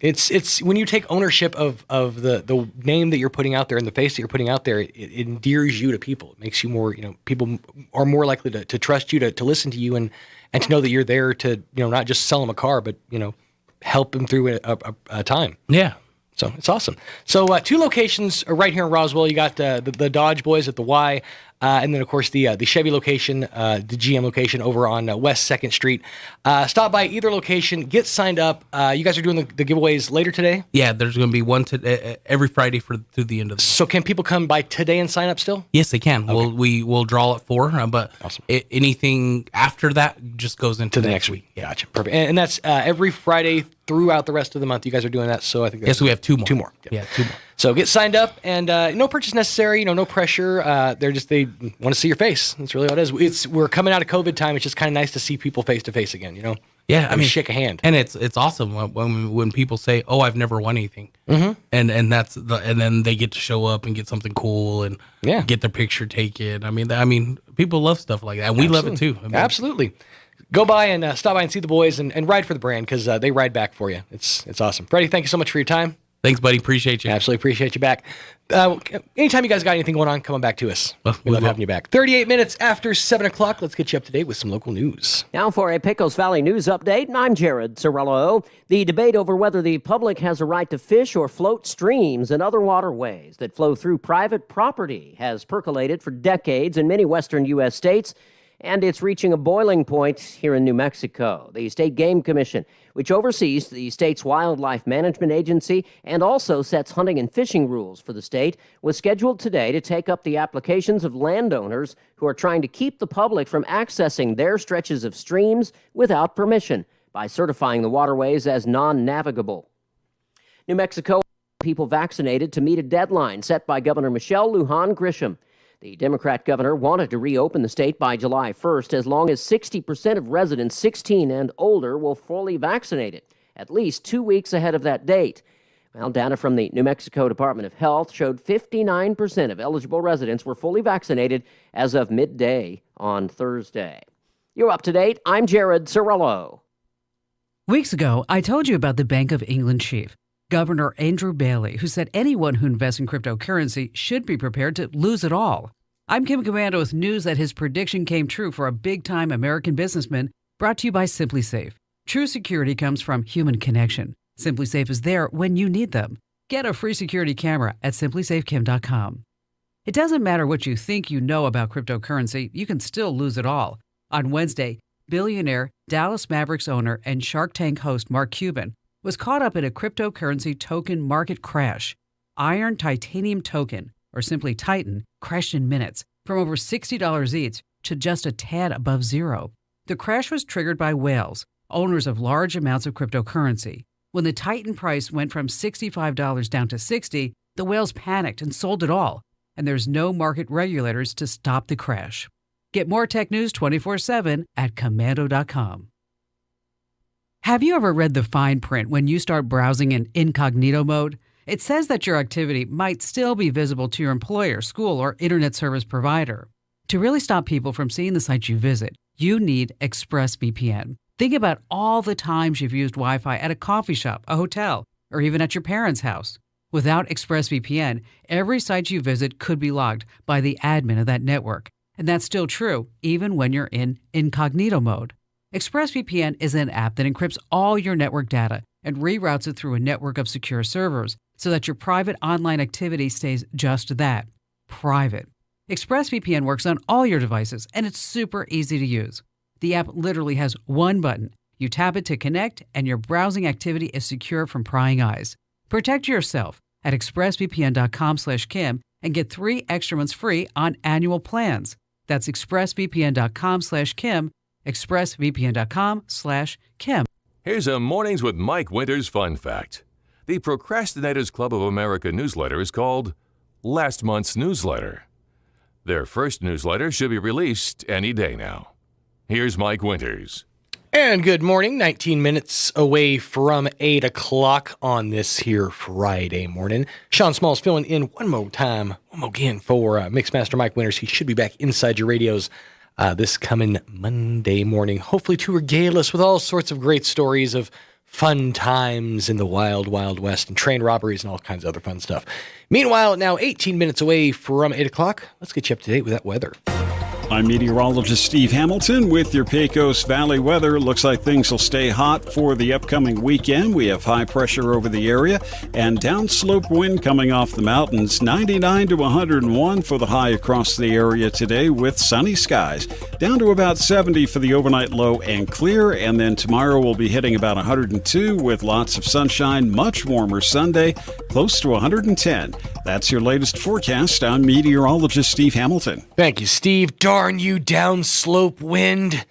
It's when you take ownership of the name that you're putting out there and the face that you're putting out there, it endears you to people. It makes you more, people are more likely to trust you, to listen to you, and to know that you're there to, not just sell them a car, but, help them through a time. Yeah. So it's awesome. So 2 locations right here in Roswell. You got the Dodge boys at the Y, and then of course the Chevy location, the GM location over on West 2nd Street. Stop by either location, get signed up. You guys are doing the giveaways later today? Yeah, there's going to be one every Friday through the end of the month. So can people come by today and sign up still? Yes, they can. Okay. We'll draw at 4, but awesome. Anything after that just goes into the next week. Yeah. Gotcha. Perfect. And that's every Friday throughout the rest of the month. You guys are doing that. So I think we have 2 more. 2 more. Yep. Yeah, 2 more. So get signed up, and no purchase necessary. No pressure. They want to see your face. That's really what it is. We're coming out of COVID time. It's just kind of nice to see people face to face again. Yeah, shake a hand. And it's awesome when people say, "Oh, I've never won anything," and then they get to show up and get something cool and get their picture taken. People love stuff like that, and we love it too. Absolutely. Go by and stop by and see the boys and ride for the brand, because they ride back for you. It's awesome. Freddie, thank you so much for your time. Thanks, buddy. Appreciate you. Absolutely appreciate you back. Anytime you guys got anything going on, come on back to us. We love having you back. 38 minutes after 7 o'clock. Let's get you up to date with some local news. Now for a Pecos Valley news update, I'm Jared Cirillo. The debate over whether the public has a right to fish or float streams and other waterways that flow through private property has percolated for decades in many western U.S. states, and it's reaching a boiling point here in New Mexico. The State Game Commission, which oversees the state's wildlife management agency and also sets hunting and fishing rules for the state, was scheduled today to take up the applications of landowners who are trying to keep the public from accessing their stretches of streams without permission by certifying the waterways as non-navigable. New Mexico people vaccinated to meet a deadline set by Governor Michelle Lujan Grisham. The Democrat governor wanted to reopen the state by July 1st as long as 60% of residents 16 and older will fully vaccinated, at least 2 weeks ahead of that date. Well, data from the New Mexico Department of Health showed 59% of eligible residents were fully vaccinated as of midday on Thursday. You're up to date. I'm Jared Cirillo. Weeks ago, I told you about the Bank of England chief, Governor Andrew Bailey, who said anyone who invests in cryptocurrency should be prepared to lose it all. I'm Kim Commando with news that his prediction came true for a big-time American businessman, brought to you by SimpliSafe. True security comes from human connection. SimpliSafe is there when you need them. Get a free security camera at simplysafekim.com. It doesn't matter what you think you know about cryptocurrency, you can still lose it all. On Wednesday, billionaire, Dallas Mavericks owner, and Shark Tank host Mark Cuban was caught up in a cryptocurrency token market crash. Iron Titanium token, or simply Titan, crashed in minutes from over $60 each to just a tad above zero. The crash was triggered by whales, owners of large amounts of cryptocurrency. When the Titan price went from $65 down to $60, the whales panicked and sold it all, and there's no market regulators to stop the crash. Get more tech news 24/7 at commando.com. Have you ever read the fine print when you start browsing in incognito mode? It says that your activity might still be visible to your employer, school, or internet service provider. To really stop people from seeing the sites you visit, you need ExpressVPN. Think about all the times you've used Wi-Fi at a coffee shop, a hotel, or even at your parents' house. Without ExpressVPN, every site you visit could be logged by the admin of that network. And that's still true, even when you're in incognito mode. ExpressVPN is an app that encrypts all your network data and reroutes it through a network of secure servers so that your private online activity stays just that, private. ExpressVPN works on all your devices, and it's super easy to use. The app literally has one button. You tap it to connect, and your browsing activity is secure from prying eyes. Protect yourself at expressvpn.com/Kim and get 3 extra months free on annual plans. That's expressvpn.com/Kim, expressvpn.com/Kim. Here's a Mornings with Mike Winters fun fact. The Procrastinators Club of America newsletter is called Last Month's Newsletter. Their first newsletter should be released any day now. Here's Mike Winters. And good morning, 19 minutes away from 8 o'clock on this here Friday morning. Sean Small's filling in one more again for Mixmaster Mike Winters. He should be back inside your radios this coming Monday morning, hopefully to regale us with all sorts of great stories of fun times in the wild, wild west and train robberies and all kinds of other fun stuff. Meanwhile, now 18 minutes away from 8 o'clock, let's get you up to date with that weather. I'm meteorologist Steve Hamilton with your Pecos Valley weather. Looks like things will stay hot for the upcoming weekend. We have high pressure over the area and downslope wind coming off the mountains. 99 to 101 for the high across the area today with sunny skies. Down to about 70 for the overnight low and clear. And then tomorrow we'll be hitting about 102 with lots of sunshine. Much warmer Sunday, close to 110. That's your latest forecast. I'm meteorologist Steve Hamilton. Thank you, Steve. Darn you, downslope wind.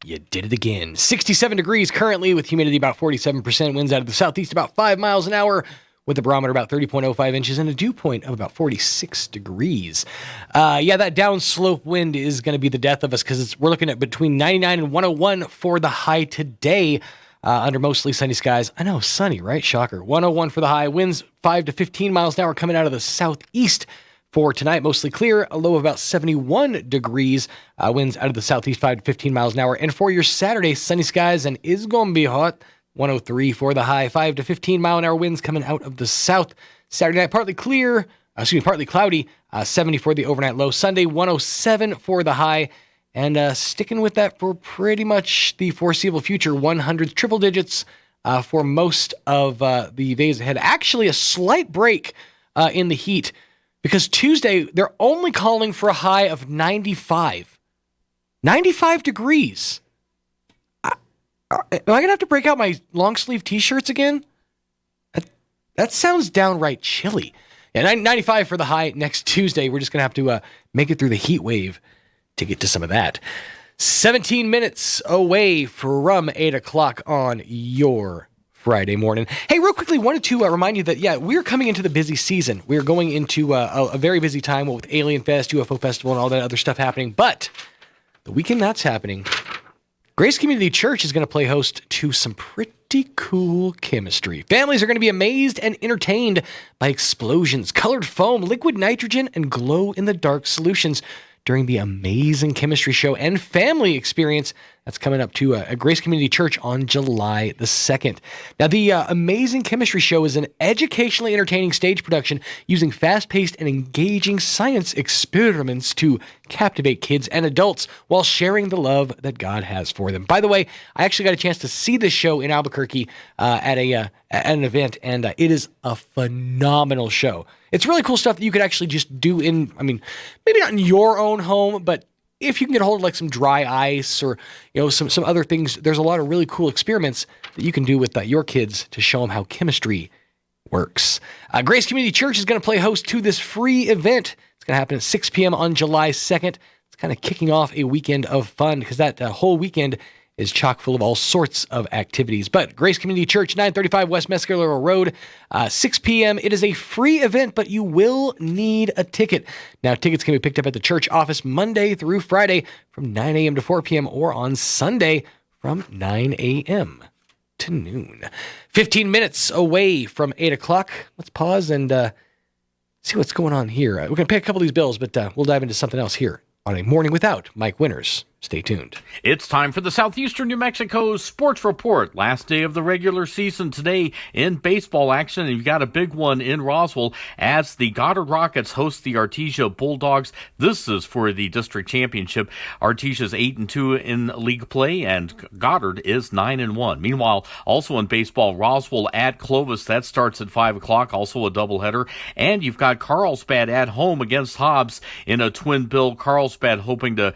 You did it again. 67 degrees currently with humidity about 47%. Winds out of the southeast about 5 miles an hour with a barometer about 30.05 inches and a dew point of about 46 degrees. That downslope wind is going to be the death of us because we're looking at between 99 and 101 for the high today. Under mostly sunny skies. I know, sunny, right? Shocker. 101 for the high. Winds 5 to 15 miles an hour coming out of the southeast for tonight. Mostly clear. A low of about 71 degrees. Winds out of the southeast 5 to 15 miles an hour. And for your Saturday, sunny skies and is going to be hot. 103 for the high. 5 to 15 mile an hour winds coming out of the south. Saturday night, partly cloudy. 70 for the overnight low. Sunday, 107 for the high. And sticking with that for pretty much the foreseeable future, 100 triple digits for most of the days ahead. Actually, a slight break in the heat because Tuesday, they're only calling for a high of 95. 95 degrees. Am I going to have to break out my long sleeve t-shirts again? That sounds downright chilly. Yeah, 95 for the high next Tuesday. We're just going to have to make it through the heat wave to get to some of that. 17 minutes away from 8 o'clock on your Friday morning. Hey, real quickly, wanted to remind you that, we're coming into the busy season. We're going into a very busy time with Alien Fest, UFO Festival, and all that other stuff happening. But the weekend that's happening, Grace Community Church is going to play host to some pretty cool chemistry. Families are going to be amazed and entertained by explosions, colored foam, liquid nitrogen, and glow-in-the-dark solutions during the amazing chemistry show and family experience That's coming up to Grace Community Church on July the 2nd. Now, the Amazing Chemistry Show is an educationally entertaining stage production using fast-paced and engaging science experiments to captivate kids and adults while sharing the love that God has for them. By the way, I actually got a chance to see this show in Albuquerque at an event, and it is a phenomenal show. It's really cool stuff that you could actually just do in, maybe not in your own home, but if you can get a hold of like some dry ice or, some other things, there's a lot of really cool experiments that you can do with your kids to show them how chemistry works. Grace Community Church is going to play host to this free event. It's going to happen at 6 p.m. on July 2nd. It's kind of kicking off a weekend of fun because that whole weekend is chock full of all sorts of activities. But Grace Community Church, 935 West Mescalero Road, 6 p.m. It is a free event, but you will need a ticket. Now, tickets can be picked up at the church office Monday through Friday from 9 a.m. to 4 p.m. or on Sunday from 9 a.m. to noon. 15 minutes away from 8 o'clock. Let's pause and see what's going on here. We're going to pay a couple of these bills, but we'll dive into something else here on A Morning Without Mike Winters. Stay tuned. It's time for the Southeastern New Mexico Sports Report. Last day of the regular season today in baseball action, and you've got a big one in Roswell as the Goddard Rockets host the Artesia Bulldogs. This is for the district championship. Artesia's 8-2 in league play, and Goddard is 9-1. Meanwhile, also in baseball, Roswell at Clovis. That starts at 5 o'clock, also a doubleheader. And you've got Carlsbad at home against Hobbs in a twin bill. Carlsbad hoping to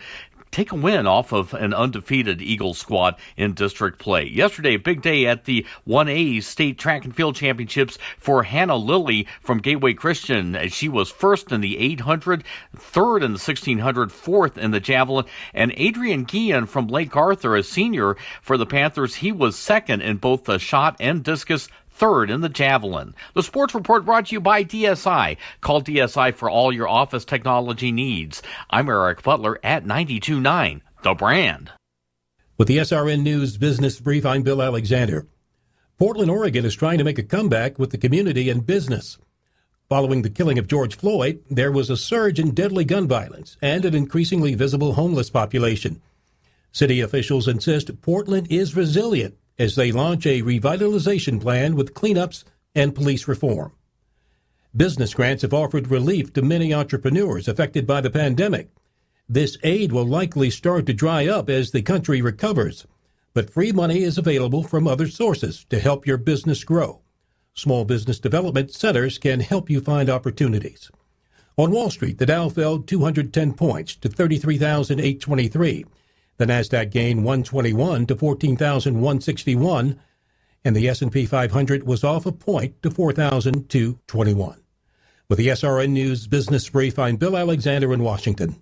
take a win off of an undefeated Eagles squad in district play. Yesterday, a big day at the 1A State Track and Field Championships for Hannah Lilly from Gateway Christian. She was first in the 800, third in the 1600, fourth in the javelin. And Adrian Guillen from Lake Arthur, a senior for the Panthers, he was second in both the shot and discus, third in the javelin. The Sports Report brought to you by DSI. Call DSI for all your office technology needs. I'm Eric Butler at 92.9 The Brand. With the SRN News Business Brief, I'm Bill Alexander. Portland, Oregon is trying to make a comeback with the community and business. Following the killing of George Floyd, there was a surge in deadly gun violence and an increasingly visible homeless population. City officials insist Portland is resilient as they launch a revitalization plan with cleanups and police reform. Business grants have offered relief to many entrepreneurs affected by the pandemic. This aid will likely start to dry up as the country recovers, but free money is available from other sources to help your business grow. Small business development centers can help you find opportunities. On Wall Street, the Dow fell 210 points to 33,823. The Nasdaq gained 121 to 14,161, and the S&P 500 was off a point to 4,221. With the SRN News Business Brief, I'm Bill Alexander in Washington.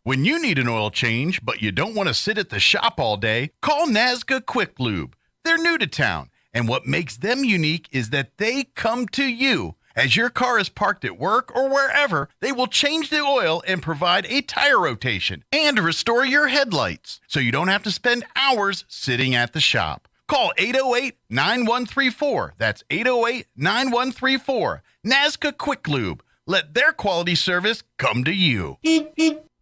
When you need an oil change, but you don't want to sit at the shop all day, call Nazca Quick Lube. They're new to town, and what makes them unique is that they come to you. As your car is parked at work or wherever, they will change the oil and provide a tire rotation and restore your headlights, so you don't have to spend hours sitting at the shop. Call 808-9134. That's 808-9134. Nazca Quick Lube. Let their quality service come to you.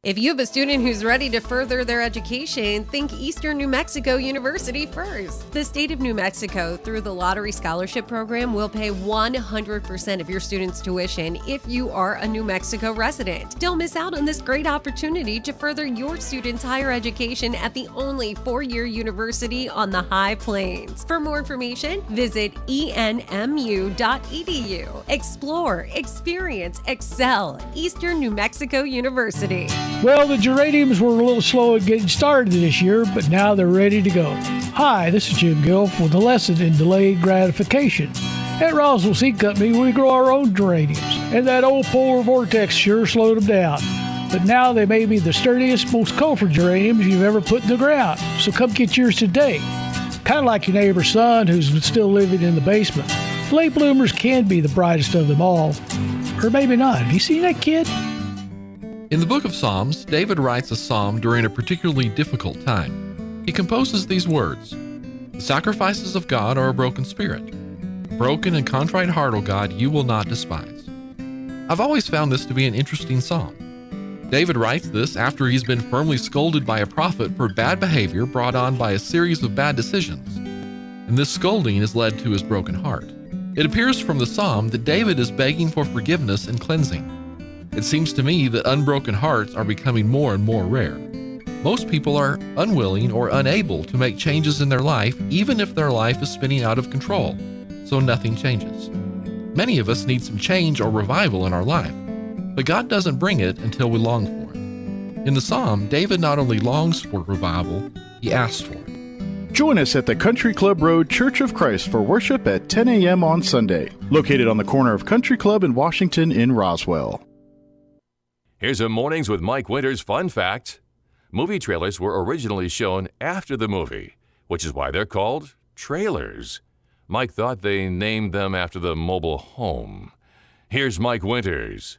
If you have a student who's ready to further their education, think Eastern New Mexico University first. The state of New Mexico, through the Lottery Scholarship Program, will pay 100% of your student's tuition if you are a New Mexico resident. Don't miss out on this great opportunity to further your student's higher education at the only four-year university on the High Plains. For more information, visit enmu.edu. Explore, experience, excel. Eastern New Mexico University. Well, the geraniums were a little slow at getting started this year, but now they're ready to go. Hi, this is Jim Gill with a lesson in delayed gratification. At Roswell Seed Company, we grow our own geraniums, and that old polar vortex sure slowed them down. But now they may be the sturdiest, most colorful geraniums you've ever put in the ground, so come get yours today. Kind of like your neighbor's son who's still living in the basement. Late bloomers can be the brightest of them all, or maybe not. Have you seen that kid? In the book of Psalms, David writes a psalm during a particularly difficult time. He composes these words: "The sacrifices of God are a broken spirit. Broken and contrite heart, O God, you will not despise." I've always found this to be an interesting psalm. David writes this after he's been firmly scolded by a prophet for bad behavior brought on by a series of bad decisions. And this scolding has led to his broken heart. It appears from the psalm that David is begging for forgiveness and cleansing. It seems to me that unbroken hearts are becoming more and more rare. Most people are unwilling or unable to make changes in their life, even if their life is spinning out of control, so nothing changes. Many of us need some change or revival in our life, but God doesn't bring it until we long for it. In the psalm, David not only longs for revival, he asks for it. Join us at the Country Club Road Church of Christ for worship at 10 a.m. on Sunday, located on the corner of Country Club and Washington in Roswell. Here's a Mornings with Mike Winters fun fact. Movie trailers were originally shown after the movie, which is why they're called trailers. Mike thought they named them after the mobile home. Here's Mike Winters.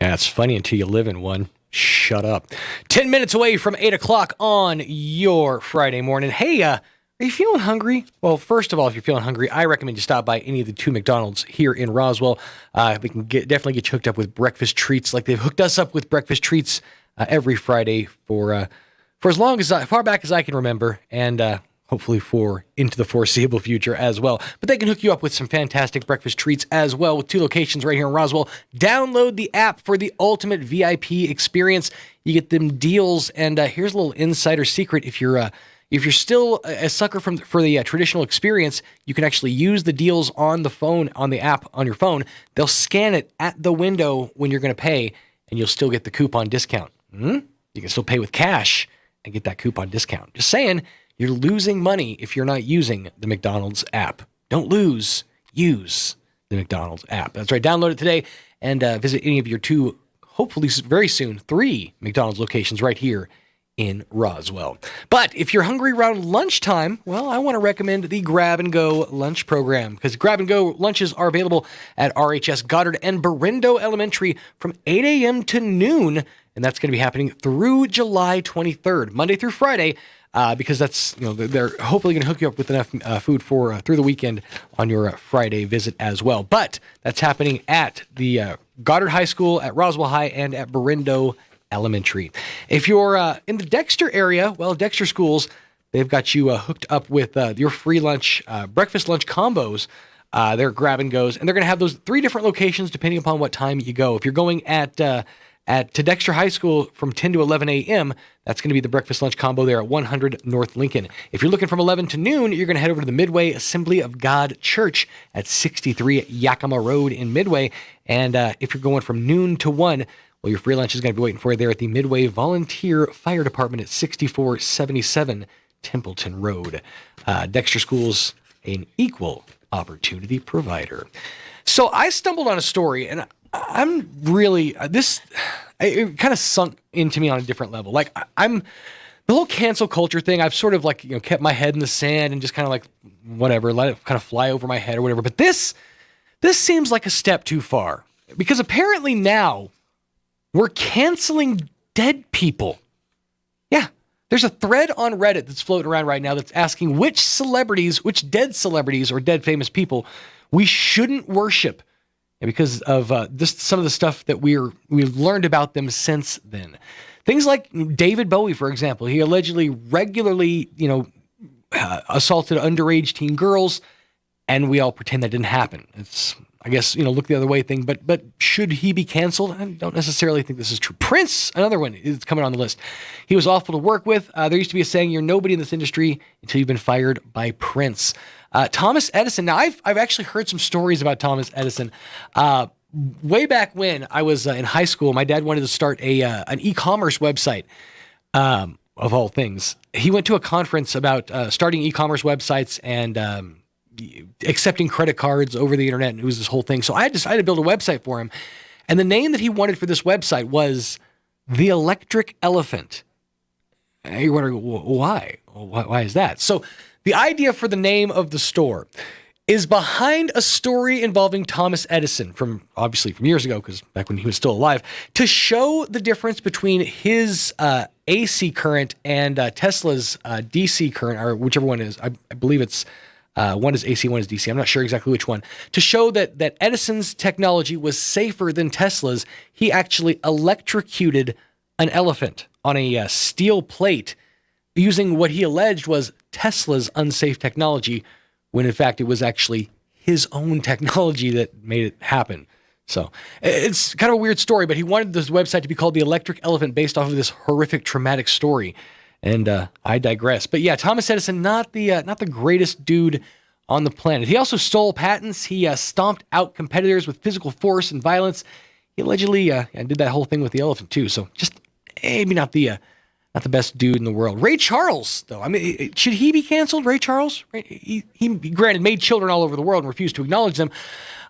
Yeah, it's funny until you live in one. Shut up. 10 minutes away from 8 o'clock on your Friday morning. Hey, are you feeling hungry? Well, first of all, if you're feeling hungry, I recommend you stop by any of the 2 McDonald's here in Roswell. They can definitely get you hooked up with breakfast treats, like they've hooked us up with breakfast treats every Friday for as far back as I can remember, and hopefully for into the foreseeable future as well. But they can hook you up with some fantastic breakfast treats as well, with 2 locations right here in Roswell. Download the app for the ultimate VIP experience. You get them deals, and here's a little insider secret. If you're still a sucker for the traditional experience, you can actually use the deals on the phone, on the app on your phone. They'll scan it at the window when you're going to pay, and you'll still get the coupon discount. You can still pay with cash and get that coupon discount. Just saying, you're losing money if you're not using the McDonald's app. Don't lose. Use the McDonald's app. That's right. Download it today and visit any of your 2, hopefully very soon, 3 McDonald's locations right here in Roswell. But if you're hungry around lunchtime, well, I want to recommend the Grab and Go lunch program, because Grab and Go lunches are available at RHS Goddard and Berindo Elementary from 8 a.m. to noon, and that's going to be happening through July 23rd, Monday through Friday, because that's, they're hopefully going to hook you up with enough food for through the weekend on your Friday visit as well. But that's happening at the Goddard High School, at Roswell High, and at Berindo Elementary. If you're in the Dexter area, well, Dexter Schools, they've got you hooked up with your free lunch, breakfast lunch combos. They're grab and goes, and they're going to have those 3 different locations depending upon what time you go. If you're going to Dexter High School from 10 to 11 a.m., that's going to be the breakfast lunch combo there at 100 North Lincoln. If you're looking from 11 to noon, you're going to head over to the Midway Assembly of God Church at 63 Yakima Road in Midway. And if you're going from noon to 1, well, your free lunch is going to be waiting for you there at the Midway Volunteer Fire Department at 6477 Templeton Road. Dexter Schools, an equal opportunity provider. So I stumbled on a story, and I'm really, it kind of sunk into me on a different level. Like, the whole cancel culture thing, I've sort of kept my head in the sand and just kind of whatever, let it kind of fly over my head or whatever. But this seems like a step too far, because apparently now we're canceling dead people. Yeah. There's a thread on Reddit that's floating around right now that's asking which dead celebrities or dead famous people we shouldn't worship, and because of some of the stuff that we've learned about them since then. Things like David Bowie, for example. He allegedly regularly, assaulted underage teen girls, and we all pretend that didn't happen. It's, I guess, look the other way thing, but should he be canceled? I don't necessarily think this is true. Prince, another one, is coming on the list. He was awful to work with. There used to be a saying, you're nobody in this industry until you've been fired by Prince. Thomas Edison. Now, I've actually heard some stories about Thomas Edison. Way back when I was in high school, my dad wanted to start an e-commerce website, of all things. He went to a conference about starting e-commerce websites and accepting credit cards over the internet, and it was this whole thing. So I had to build a website for him, and the name that he wanted for this website was The Electric Elephant. And you're wondering, why? Why is that? So the idea for the name of the store is behind a story involving Thomas Edison from years ago, because back when he was still alive, to show the difference between his AC current and Tesla's DC current, or whichever one is. I believe it's one is AC, one is DC. I'm not sure exactly which one. To show that Edison's technology was safer than Tesla's, he actually electrocuted an elephant on a steel plate using what he alleged was Tesla's unsafe technology, when in fact it was actually his own technology that made it happen. So it's kind of a weird story, but he wanted this website to be called The Electric Elephant based off of this horrific, traumatic story. And I digress. But yeah, Thomas Edison, not the greatest dude on the planet. He also stole patents. He stomped out competitors with physical force and violence. He allegedly did that whole thing with the elephant too. So just maybe not the best dude in the world. Ray Charles, though, I mean, should he be canceled? Ray Charles? He granted made children all over the world and refused to acknowledge them.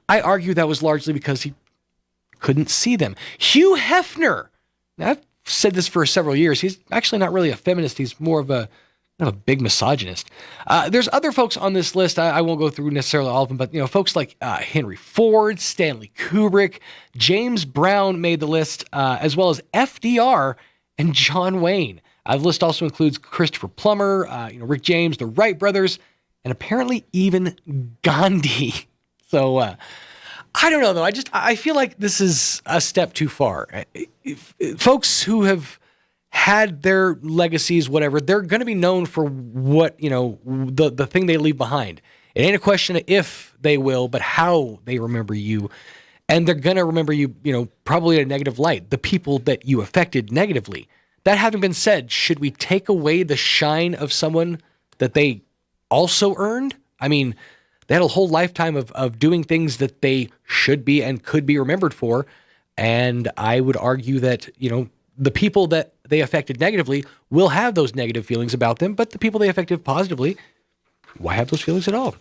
I argue that was largely because he couldn't see them. Hugh Hefner. Now, I've said this for several years. He's actually not really a feminist. He's more of a big misogynist. There's other folks on this list. I won't go through necessarily all of them, but folks like Henry Ford, Stanley Kubrick, James Brown made the list, as well as FDR and John Wayne. The list also includes Christopher Plummer, Rick James, the Wright brothers, and apparently even Gandhi. So I don't know, though. I feel like this is a step too far. Folks who have had their legacies, whatever, they're going to be known for what, the thing they leave behind. It ain't a question of if they will, but how they remember you. And they're going to remember you, probably in a negative light, the people that you affected negatively. That having been said, should we take away the shine of someone that they also earned? I mean, they had a whole lifetime of doing things that they should be and could be remembered for. And I would argue that, the people that they affected negatively will have those negative feelings about them, but the people they affected positively, why have those feelings at all?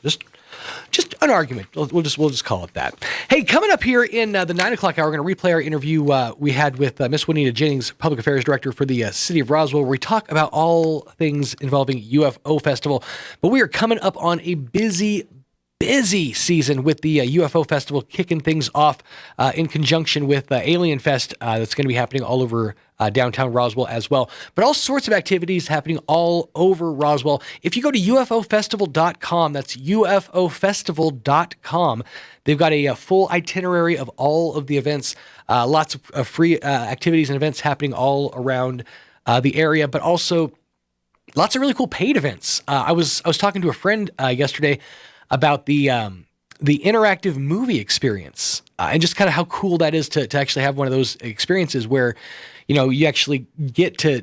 Just an argument. We'll just call it that. Hey, coming up here in the 9 o'clock hour, we're going to replay our interview we had with Miss Juanita Jennings, Public Affairs Director for the City of Roswell, where we talk about all things involving UFO Festival. But we are coming up on a busy season with the UFO Festival kicking things off in conjunction with Alien Fest that's going to be happening all over downtown Roswell as well. But all sorts of activities happening all over Roswell. If you go to ufofestival.com, that's ufofestival.com, they've got a full itinerary of all of the events, lots of free activities and events happening all around the area, but also lots of really cool paid events. I was talking to a friend yesterday about the interactive movie experience and just kind of how cool that is to actually have one of those experiences where, you actually get to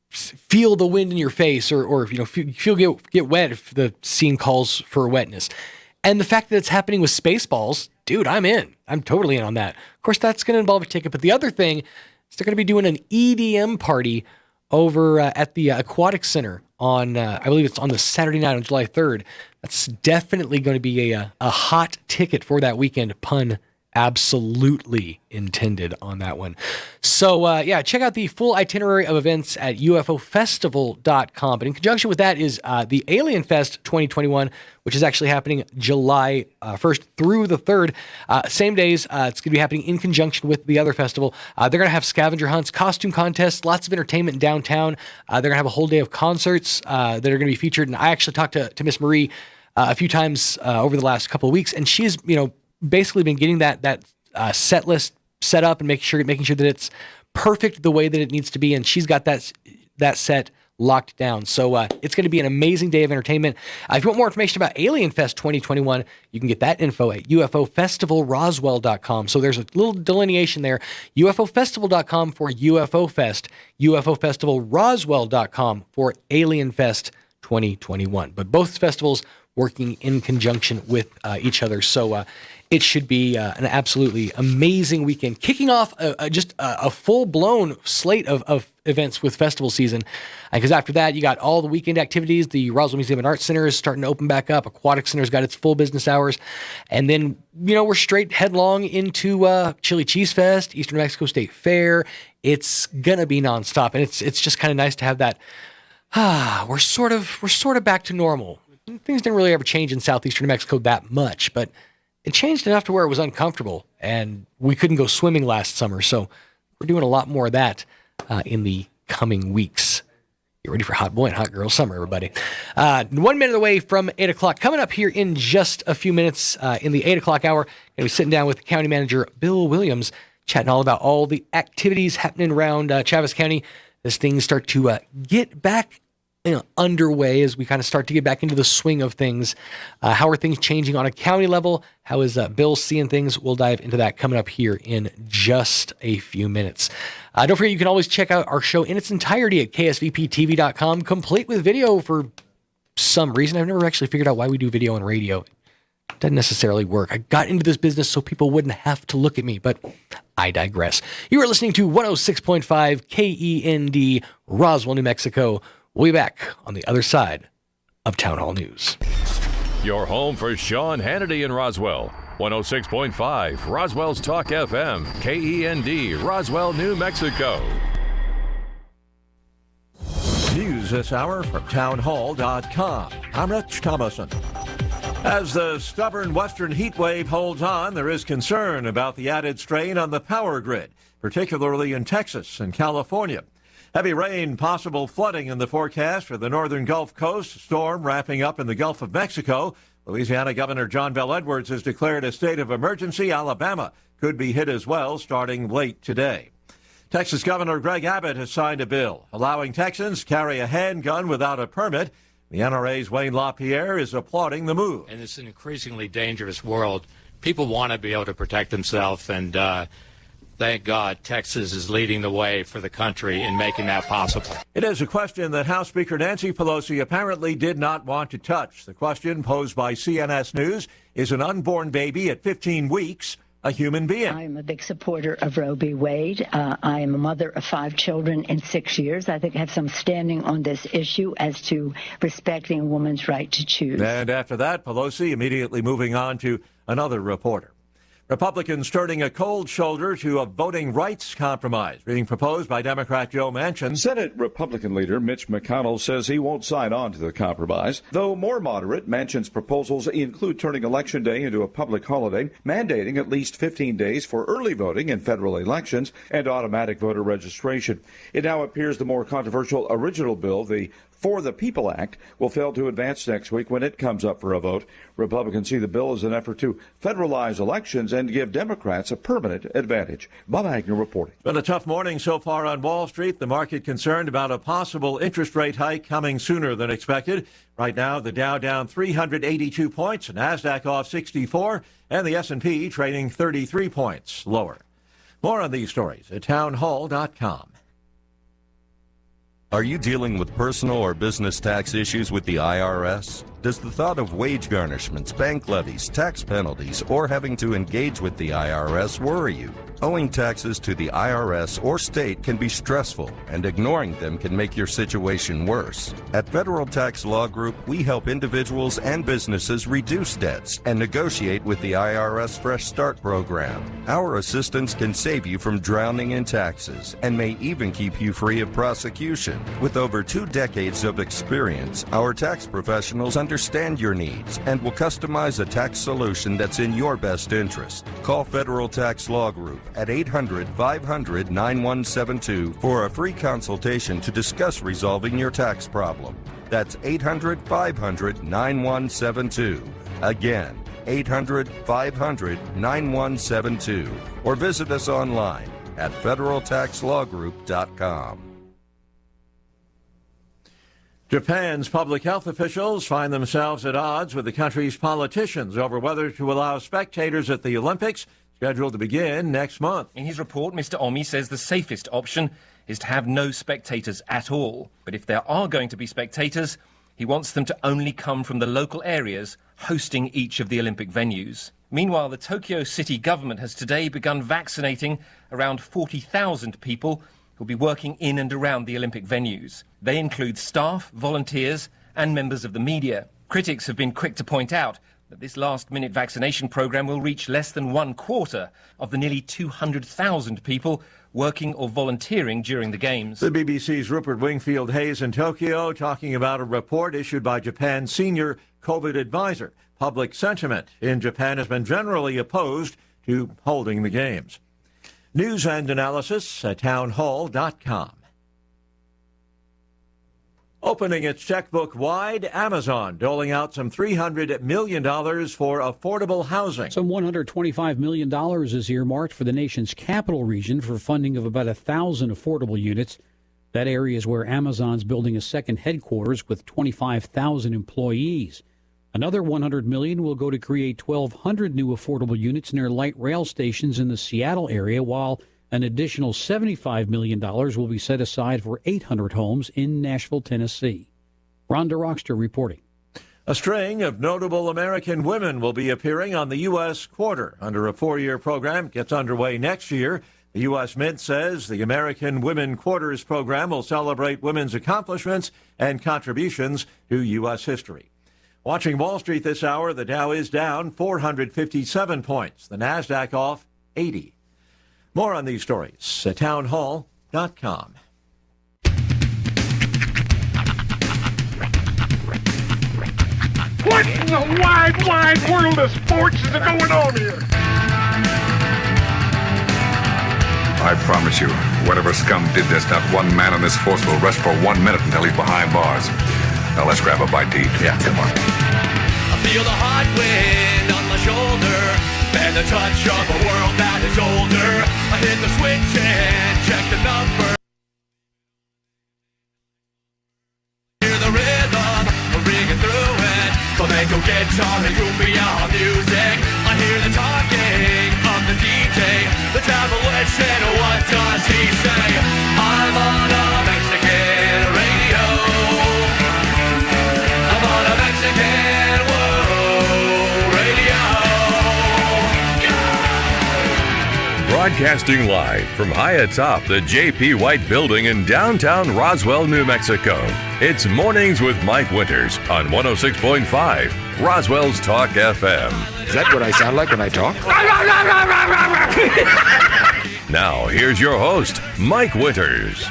feel the wind in your face or get wet if the scene calls for wetness. And the fact that it's happening with Spaceballs, dude, I'm in. I'm totally in on that. Of course, that's going to involve a ticket. But the other thing is they're going to be doing an EDM party over at the Aquatic Center on, I believe it's on the Saturday night on July 3rd. That's definitely going to be a hot ticket for that weekend, pun absolutely intended on that one. So, check out the full itinerary of events at ufofestival.com. But in conjunction with that is the Alien Fest 2021, which is actually happening July 1st through the 3rd. Same days, it's going to be happening in conjunction with the other festival. They're going to have scavenger hunts, costume contests, lots of entertainment in downtown. They're going to have a whole day of concerts that are going to be featured. And I actually talked to Miss Marie a few times over the last couple of weeks, and she's, basically been getting that set list set up and making sure that it's perfect the way that it needs to be, and she's got that set locked down. So it's going to be an amazing day of entertainment. If you want more information about Alien Fest 2021, you can get that info at ufofestivalroswell.com. So there's a little delineation there. ufofestival.com for UFO Fest, ufofestivalroswell.com for Alien Fest 2021. But both festivals working in conjunction with each other. So it should be an absolutely amazing weekend, kicking off just a full-blown slate of events with festival season. Because after that, you got all the weekend activities. The Roswell Museum and Art Center is starting to open back up. Aquatic Center's got its full business hours. And then, we're straight headlong into Chili Cheese Fest, Eastern New Mexico State Fair. It's going to be nonstop. And it's just kind of nice to have that. We're sort of back to normal. Things didn't really ever change in southeastern New Mexico that much, but it changed enough to where it was uncomfortable, and we couldn't go swimming last summer. So we're doing a lot more of that in the coming weeks. Get ready for hot boy and hot girl summer, everybody. 1 minute away from 8 o'clock. Coming up here in just a few minutes in the 8 o'clock hour, going to be sitting down with County Manager Bill Williams, chatting all about all the activities happening around Travis County as things start to get back underway, as we kind of start to get back into the swing of things. How are things changing on a county level? How is Bill seeing things? We'll dive into that coming up here in just a few minutes. Don't forget, you can always check out our show in its entirety at ksvptv.com, complete with video. For some reason, I've never actually figured out why we do video on radio. It doesn't necessarily work. I got into this business so people wouldn't have to look at me, but I digress. You are listening to 106.5 KEND, Roswell, New Mexico. We'll be back on the other side of Town Hall News. Your home for Sean Hannity in Roswell. 106.5 Roswell's Talk FM, KEND, Roswell, New Mexico. News this hour from townhall.com. I'm Rich Thomason. As the stubborn western heat wave holds on, there is concern about the added strain on the power grid, particularly in Texas and California. Heavy rain, possible flooding in the forecast for the northern Gulf Coast, storm wrapping up in the Gulf of Mexico. Louisiana Governor John Bel Edwards has declared a state of emergency. Alabama could be hit as well starting late today. Texas Governor Greg Abbott has signed a bill allowing Texans to carry a handgun without a permit. The NRA's Wayne LaPierre is applauding the move. And it's an increasingly dangerous world. People want to be able to protect themselves, and thank God Texas is leading the way for the country in making that possible. It is a question that House Speaker Nancy Pelosi apparently did not want to touch. The question posed by CNS News: is an unborn baby at 15 weeks a human being? I am a big supporter of Roe v. Wade. I am a mother of 5 children in 6 years. I think I have some standing on this issue as to respecting a woman's right to choose. And after that, Pelosi immediately moving on to another reporter. Republicans turning a cold shoulder to a voting rights compromise being proposed by Democrat Joe Manchin. Senate Republican leader Mitch McConnell says he won't sign on to the compromise. Though more moderate, Manchin's proposals include turning Election Day into a public holiday, mandating at least 15 days for early voting in federal elections, and automatic voter registration. It now appears the more controversial original bill, the For the People Act, will fail to advance next week when it comes up for a vote. Republicans see the bill as an effort to federalize elections and give Democrats a permanent advantage. Bob Agnew reporting. Been a tough morning so far on Wall Street. The market concerned about a possible interest rate hike coming sooner than expected. Right now, the Dow down 382 points, NASDAQ off 64, and the S&P trading 33 points lower. More on these stories at townhall.com. Are you dealing with personal or business tax issues with the IRS? Does the thought of wage garnishments, bank levies, tax penalties, or having to engage with the IRS worry you? Owing taxes to the IRS or state can be stressful, and ignoring them can make your situation worse. At Federal Tax Law Group, we help individuals and businesses reduce debts and negotiate with the IRS Fresh Start program. Our assistance can save you from drowning in taxes and may even keep you free of prosecution. With over 2 decades of experience, our tax professionals understand your needs and will customize a tax solution that's in your best interest. Call Federal Tax Law Group at 800-500-9172 for a free consultation to discuss resolving your tax problem. That's 800-500-9172. Again, 800-500-9172. Or visit us online at federaltaxlawgroup.com. Japan's public health officials find themselves at odds with the country's politicians over whether to allow spectators at the Olympics, scheduled to begin next month. In his report, Mr. Omi says the safest option is to have no spectators at all. But if there are going to be spectators, he wants them to only come from the local areas hosting each of the Olympic venues. Meanwhile, the Tokyo city government has today begun vaccinating around 40,000 people who'll be working in and around the Olympic venues. They include staff, volunteers, and members of the media. Critics have been quick to point out that this last-minute vaccination program will reach less than 1/4 of the nearly 200,000 people working or volunteering during the Games. The BBC's Rupert Wingfield Hayes in Tokyo talking about a report issued by Japan's senior COVID advisor. Public sentiment in Japan has been generally opposed to holding the Games. News and analysis at townhall.com. Opening its checkbook wide, Amazon doling out some $300 million for affordable housing. Some $125 million is earmarked for the nation's capital region for funding of about 1,000 affordable units. That area is where Amazon's building a second headquarters with 25,000 employees. Another $100 million will go to create 1,200 new affordable units near light rail stations in the Seattle area, while an additional $75 million will be set aside for 800 homes in Nashville, Tennessee. Rhonda Rockster reporting. A string of notable American women will be appearing on the U.S. Quarter under a 4-year program. It gets underway next year. The U.S. Mint says the American Women Quarters program will celebrate women's accomplishments and contributions to U.S. history. Watching Wall Street this hour, the Dow is down 457 points. The Nasdaq off 80. More on these stories at townhall.com. What in the wide, wide world of sports is going on here? I promise you, whatever scum did this, not one man on this force will rest for 1 minute until he's behind bars. Now let's grab a bite to eat. Yeah, come on. I feel the hot wind on my shoulder and the touch of a world that is older. I hit the switch and check the number. Hear the rhythm ringing through it. Flamenco guitar and cumbia music. I hear the talking of the DJ. The travel listen, what does he say? I'm on a Mexican radio. I'm on a Mexican radio. Broadcasting live from high atop the J.P. White Building in downtown Roswell, New Mexico. It's Mornings with Mike Winters on 106.5 Roswell's Talk FM. Is that what I sound like when I talk? Now, here's your host, Mike Winters.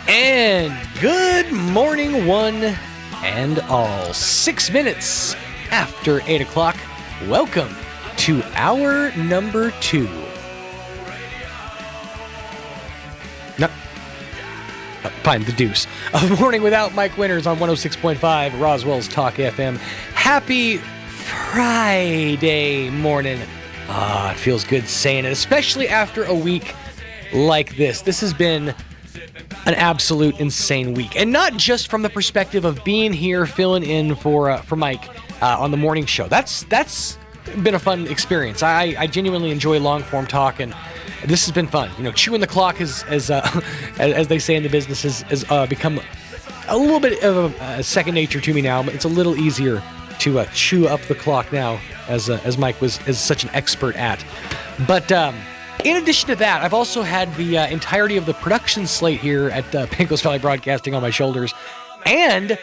And good morning, one and all. 6 minutes after 8 o'clock. Welcome to hour number 2. Fine, the deuce. A morning without Mike Winters on 106.5 Roswell's Talk FM. Happy Friday morning. It feels good saying it, especially after a week like this. This has been an absolute insane week, and not just from the perspective of being here filling in for Mike on the morning show. That's been a fun experience. I genuinely enjoy long form talk, and this has been fun. You know, chewing the clock as they say in the business has become a little bit of a second nature to me now. But it's a little easier to chew up the clock now, as Mike is such an expert at. But in addition to that, I've also had the entirety of the production slate here at Pecos Valley Broadcasting on my shoulders, and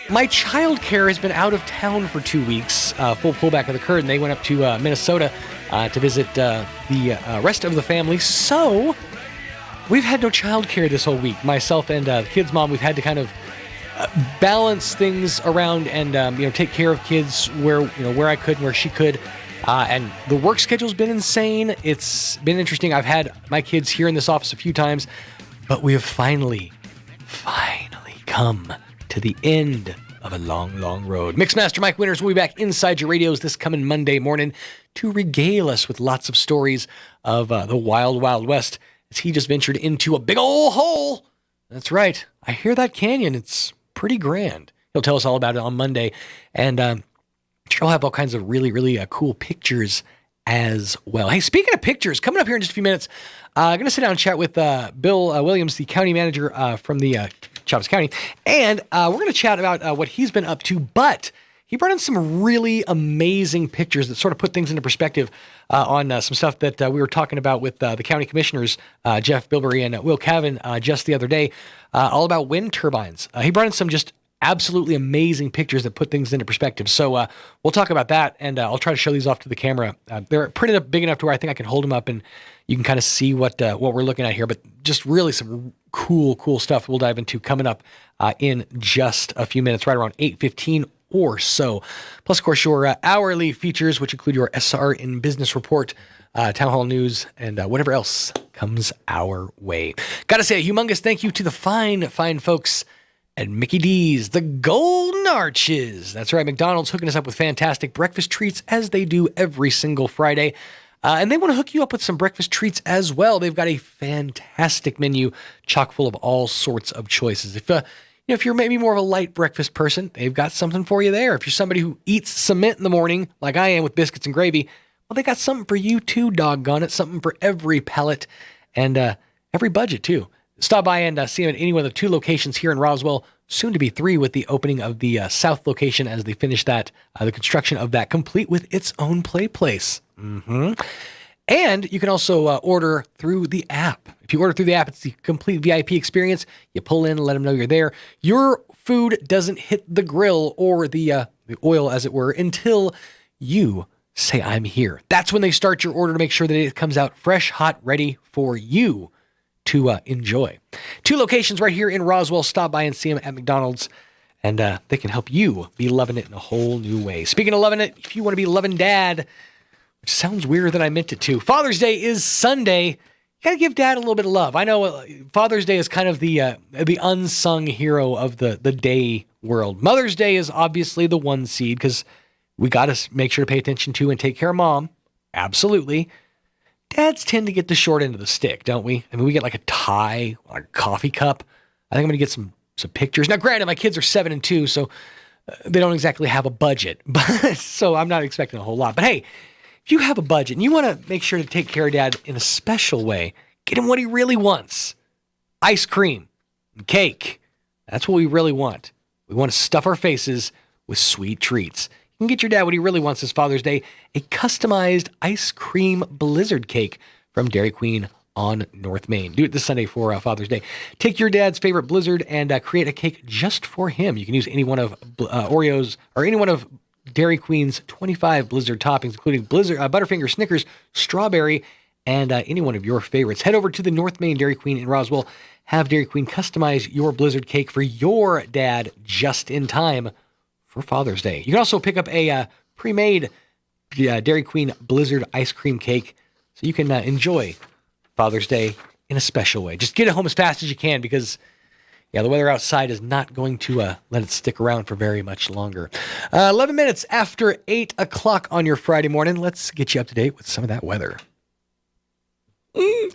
my childcare has been out of town for 2 weeks. Full pullback of the curtain. They went up to Minnesota to visit the rest of the family. So we've had no childcare this whole week. Myself and the kids' mom, we've had to kind of balance things around and take care of kids where I could and where she could. And the work schedule's been insane. It's been interesting. I've had my kids here in this office a few times, but we have finally come to the end of a long, long road. Mixmaster Mike Winters will be back inside your radios this coming Monday morning to regale us with lots of stories of the wild, wild west as he just ventured into a big old hole. That's right. I hear that canyon. It's pretty grand. He'll tell us all about it on Monday. And I'll have all kinds of really, really cool pictures as well. Hey, speaking of pictures, coming up here in just a few minutes, I'm going to sit down and chat with Bill Williams, the county manager from the Chavez County, and we're going to chat about what he's been up to, but he brought in some really amazing pictures that sort of put things into perspective on some stuff that we were talking about with the county commissioners, Jeff Bilberry and Will Cavan, just the other day, all about wind turbines. He brought in some just absolutely amazing pictures that put things into perspective. So we'll talk about that, and I'll try to show these off to the camera. They're printed up big enough to where I think I can hold them up, and you can kind of see what we're looking at here. But just really some cool stuff we'll dive into coming up in just a few minutes, right around 8:15 or so. Plus, of course, your hourly features, which include your SR in Business Report, Town Hall News, and whatever else comes our way. Got to say a humongous thank you to the fine folks And Mickey D's, the Golden Arches. That's right, McDonald's hooking us up with fantastic breakfast treats as they do every single Friday. And they want to hook you up with some breakfast treats as well. They've got a fantastic menu chock full of all sorts of choices. If you're maybe more of a light breakfast person, they've got something for you there. If you're somebody who eats cement in the morning, like I am with biscuits and gravy, well, they got something for you too, doggone it. Something for every palate and every budget too. Stop by and see them at any one of the 2 locations here in Roswell, soon to be 3 with the opening of the south location as they finish that, the construction of that, complete with its own play place. And you can also order through the app. If you order through the app, it's the complete VIP experience. You pull in and let them know you're there. Your food doesn't hit the grill or the oil, as it were, until you say, I'm here. That's when they start your order to make sure that it comes out fresh, hot, ready for you to enjoy. 2 locations right here in Roswell. Stop by and see them at McDonald's, and they can help you be loving it in a whole new way. Speaking of loving it, if you want to be loving dad, which sounds weirder than I meant it to, Father's Day is Sunday. You got to give dad a little bit of love. I know Father's Day is kind of the unsung hero of the day world. Mother's Day is obviously the one seed because we got to make sure to pay attention to and take care of mom. Absolutely. Dads tend to get the short end of the stick, don't we? I mean, we get like a tie, like a coffee cup. I think I'm going to get some pictures. Now, granted, my kids are 7 and 2, so they don't exactly have a budget, but so I'm not expecting a whole lot. But hey, if you have a budget and you want to make sure to take care of dad in a special way, get him what he really wants. Ice cream and cake. That's what we really want. We want to stuff our faces with sweet treats. You can get your dad what he really wants this Father's Day, a customized ice cream blizzard cake from Dairy Queen on North Main. Do it this Sunday for Father's Day. Take your dad's favorite blizzard and create a cake just for him. You can use any one of Oreos or any one of Dairy Queen's 25 blizzard toppings, including blizzard, Butterfinger, Snickers, strawberry, and any one of your favorites. Head over to the North Main Dairy Queen in Roswell. Have Dairy Queen customize your blizzard cake for your dad just in time for Father's Day. You can also pick up a pre-made Dairy Queen Blizzard ice cream cake so you can enjoy Father's Day in a special way. Just get it home as fast as you can because, the weather outside is not going to let it stick around for very much longer. 11 minutes after 8 o'clock on your Friday morning, let's get you up to date with some of that weather.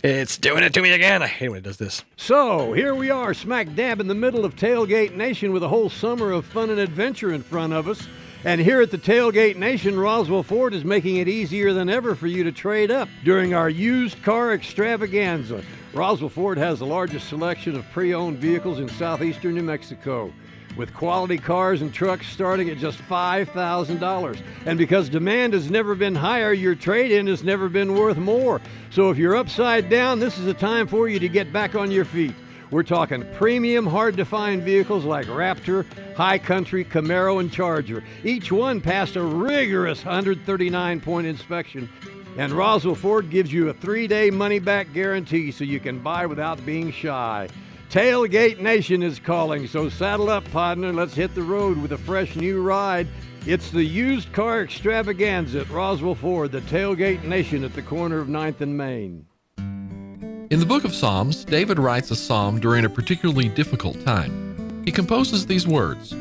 It's doing it to me again. I hate when it does this. So, here we are, smack dab in the middle of Tailgate Nation with a whole summer of fun and adventure in front of us. And here at the Tailgate Nation, Roswell Ford is making it easier than ever for you to trade up during our used car extravaganza. Roswell Ford has the largest selection of pre-owned vehicles in southeastern New Mexico, with quality cars and trucks starting at just $5,000. And because demand has never been higher, your trade-in has never been worth more. So if you're upside down, this is the time for you to get back on your feet. We're talking premium, hard-to-find vehicles like Raptor, High Country, Camaro, and Charger. Each one passed a rigorous 139-point inspection. And Roswell Ford gives you a 3-day money-back guarantee so you can buy without being shy. Tailgate Nation is calling, so saddle up, partner. Let's hit the road with a fresh new ride. It's the used car extravaganza at Roswell Ford, the Tailgate Nation at the corner of 9th and Main. In the book of Psalms, David writes a psalm during a particularly difficult time. He composes these words: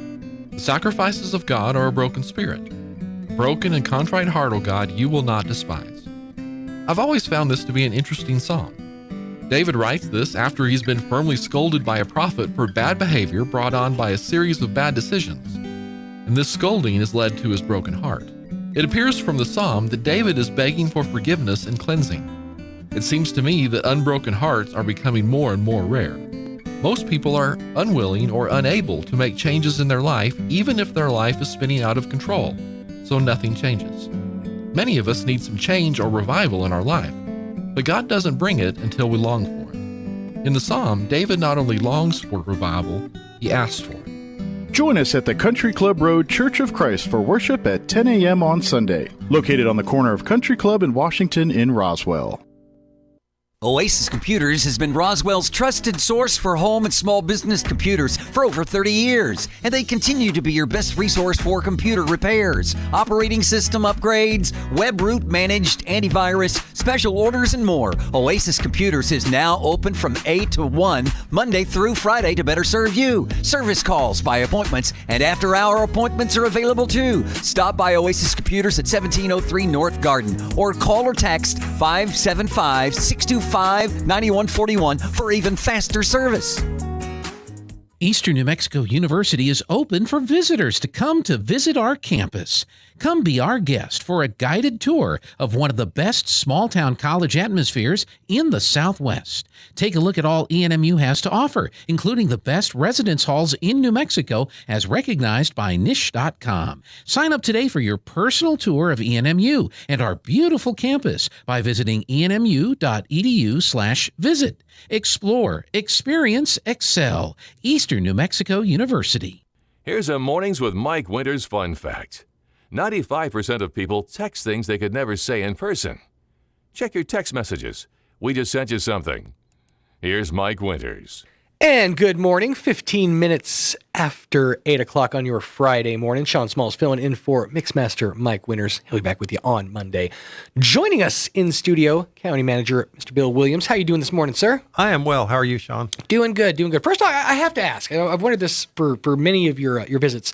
"The sacrifices of God are a broken spirit. A broken and contrite heart, O God, you will not despise." I've always found this to be an interesting psalm. David writes this after he's been firmly scolded by a prophet for bad behavior brought on by a series of bad decisions. And this scolding has led to his broken heart. It appears from the psalm that David is begging for forgiveness and cleansing. It seems to me that unbroken hearts are becoming more and more rare. Most people are unwilling or unable to make changes in their life, even if their life is spinning out of control, so nothing changes. Many of us need some change or revival in our life, but God doesn't bring it until we long for it. In the psalm, David not only longs for revival, he asks for it. Join us at the Country Club Road Church of Christ for worship at 10 a.m. on Sunday, located on the corner of Country Club and Washington in Roswell. Oasis Computers has been Roswell's trusted source for home and small business computers for over 30 years, and they continue to be your best resource for computer repairs, operating system upgrades, web root managed, antivirus, special orders, and more. Oasis Computers is now open from 8 to 1, Monday through Friday to better serve you. Service calls by appointments and after-hour appointments are available too. Stop by Oasis Computers at 1703 North Garden or call or text 575-625-9141 for even faster service. Eastern New Mexico University is open for visitors to come to visit our campus. Come be our guest for a guided tour of one of the best small-town college atmospheres in the Southwest. Take a look at all ENMU has to offer, including the best residence halls in New Mexico as recognized by Niche.com. Sign up today for your personal tour of ENMU and our beautiful campus by visiting enmu.edu/visit. Explore, experience, excel. Eastern New Mexico University. Here's a Mornings with Mike Winters fun fact. 95% of people text things they could never say in person. Check your text messages. We just sent you something. Here's Mike Winters. And good morning, 15 minutes after 8 o'clock on your Friday morning. Sean Smalls filling in for Mixmaster Mike Winters. He'll be back with you on Monday. Joining us in studio, County Manager Mr. Bill Williams. How are you doing this morning, sir? I am well. How are you, Sean? Doing good, doing good. First, I have to ask. I've wondered this for many of your visits.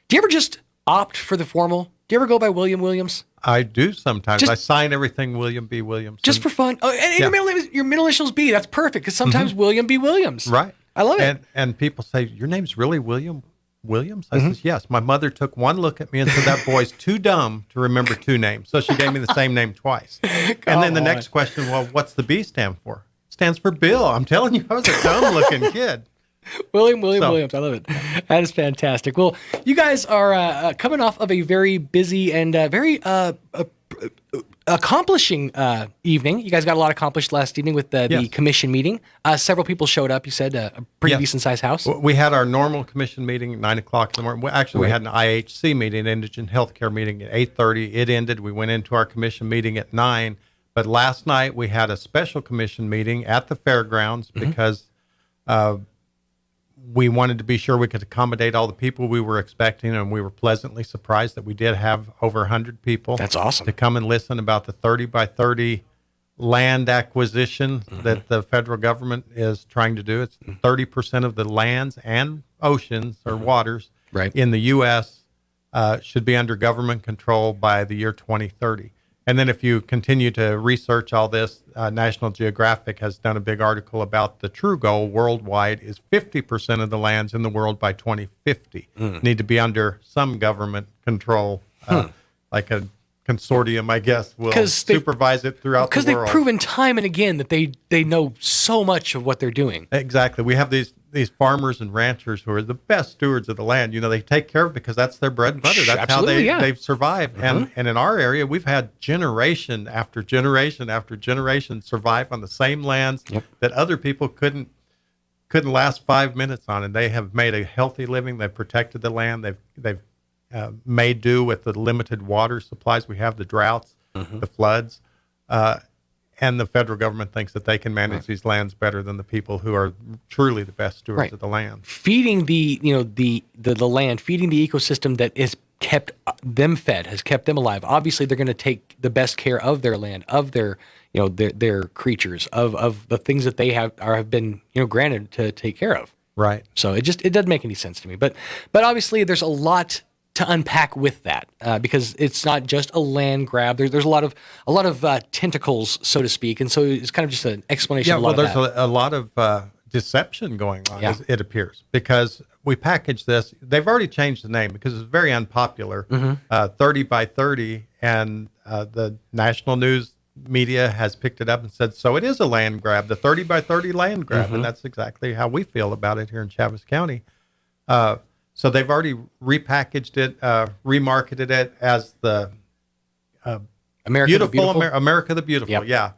Do you ever just opt for the formal? Do you ever go by William Williams? I do sometimes. I sign everything William B. Williams. Just for fun. Oh, and yeah. your middle initials B. That's perfect because sometimes William B. Williams. Right. I love it. And people say, your name's really William Williams? I says, yes. My mother took one look at me and said, that boy's too dumb to remember two names. So she gave me the same name twice. And then the next question, well, what's the B stand for? It stands for Bill. I'm telling you, I was a dumb-looking kid. William Williams. I love it. That is fantastic. Well, you guys are coming off of a very busy and very accomplishing evening. You guys got a lot accomplished last evening with the commission meeting. Several people showed up. You said a pretty decent sized house. We had our normal commission meeting at 9 o'clock in the morning. We had an IHC meeting, an indigent healthcare meeting at 8:30. It ended. We went into our commission meeting at 9. But last night we had a special commission meeting at the fairgrounds because we wanted to be sure we could accommodate all the people we were expecting, and we were pleasantly surprised that we did have over 100 people. That's awesome. To come and listen about the 30 by 30 land acquisition that the federal government is trying to do. It's 30% of the lands and oceans or waters in the U.S. Should be under government control by the year 2030. And then if you continue to research all this, National Geographic has done a big article about the true goal worldwide is 50% of the lands in the world by 2050 need to be under some government control, like a consortium, I guess, will supervise it throughout the world. Because they've proven time and again that they know so much of what they're doing. Exactly. We have these farmers and ranchers who are the best stewards of the land. You know, they take care of it because that's their bread and butter. That's how they've survived. And in our area, we've had generation after generation after generation survive on the same lands that other people couldn't last 5 minutes on. And they have made a healthy living. They've protected the land. They've made do with the limited water supplies we have, the droughts, the floods. And the federal government thinks that they can manage these lands better than the people who are truly the best stewards of the land. Feeding the land, feeding the ecosystem that has kept them fed, has kept them alive. Obviously, they're going to take the best care of their land, of their their creatures, of the things that they have been granted to take care of. Right. So it doesn't make any sense to me. But obviously, there's a lot to unpack with that because it's not just a land grab. There's a lot of tentacles, so to speak, and so it's kind of just an explanation. Yeah, there's a lot of deception going on. It appears, because we package this. They've already changed the name because it's very unpopular. 30 by 30, and the national news media has picked it up and said, so it is a land grab, the 30 by 30 land grab, and that's exactly how we feel about it here in Chaves County. So they've already repackaged it, remarketed it as the America the Beautiful. America the Beautiful. Yeah.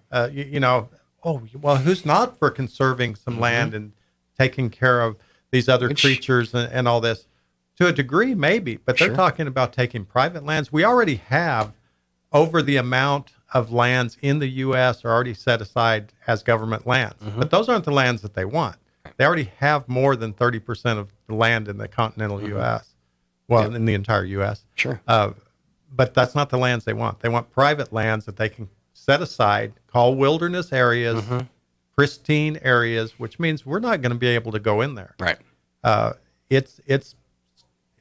Who's not for conserving some land and taking care of these other creatures and all this? To a degree, maybe, but they're talking about taking private lands. We already have over the amount of lands in the U.S. are already set aside as government lands. But those aren't the lands that they want. They already have more than 30% of the land in the continental U.S., well, in the entire U.S. Sure. But that's not the lands they want. They want private lands that they can set aside, call wilderness areas, pristine areas, which means we're not going to be able to go in there. Right.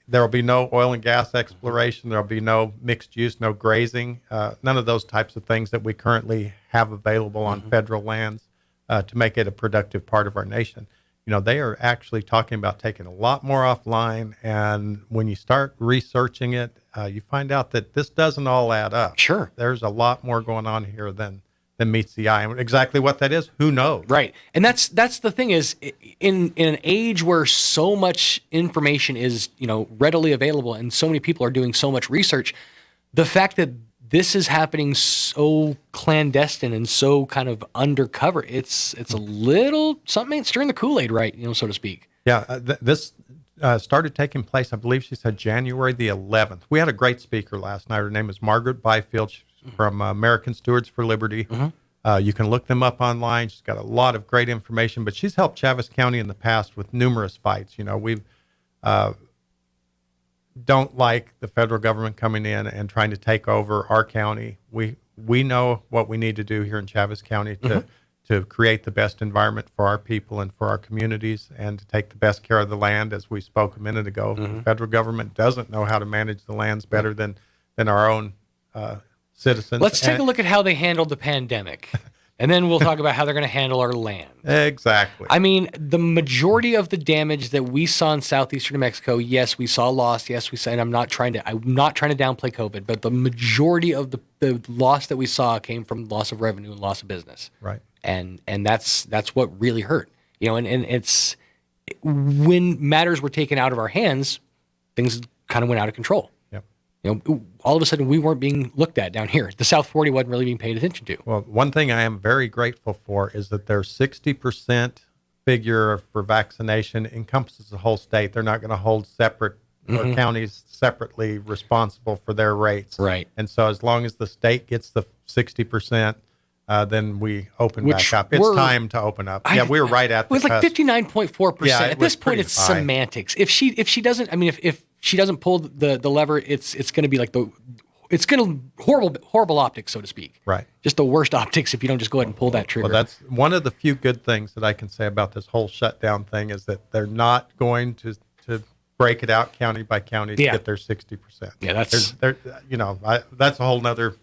There will be no oil and gas exploration. There will be no mixed use, no grazing, none of those types of things that we currently have available on federal lands to make it a productive part of our nation. You know, they are actually talking about taking a lot more offline. And when you start researching it, you find out that this doesn't all add up. Sure. There's a lot more going on here than meets the eye. And exactly what that is, who knows? Right. And that's the thing is, in an age where so much information is, readily available and so many people are doing so much research, the fact that this is happening so clandestine and so kind of undercover, it's a little, something ain't stirring the Kool-Aid right, so to speak. Yeah, this started taking place, I believe she said January the 11th. We had a great speaker last night. Her name is Margaret Byfield. She's from American Stewards for Liberty. You can look them up online. She's got a lot of great information, but she's helped Chaves County in the past with numerous fights. We've don't like the federal government coming in and trying to take over our county. We know what we need to do here in Chaves County to create the best environment for our people and for our communities and to take the best care of the land, as we spoke a minute ago. The federal government doesn't know how to manage the lands better than our own citizens. Let's take a look at how they handled the pandemic, and then we'll talk about how they're going to handle our land. Exactly. I mean, the majority of the damage that we saw in southeastern New Mexico, yes, we saw loss. Yes, we saw, and I'm not trying to downplay COVID, but the majority of the loss that we saw came from loss of revenue and loss of business. Right. And that's what really hurt. And it's when matters were taken out of our hands, things kind of went out of control. All of a sudden we weren't being looked at down here. The South 40 wasn't really being paid attention to. Well, one thing I am very grateful for is that their 60% figure for vaccination encompasses the whole state. They're not going to hold separate or counties separately responsible for their rates. Right. And so as long as the state gets the 60%, then we open back up. It's time to open up. We're right at the cusp. It was like 59.4%. At this point, it's high. Semantics. If she doesn't, if she doesn't pull the lever, it's going to be like horrible optics, so to speak. Right. Just the worst optics if you don't just go ahead and pull that trigger. Well, that's one of the few good things that I can say about this whole shutdown thing is that they're not going to break it out county by county to get their 60%. Yeah, that's that's a whole nother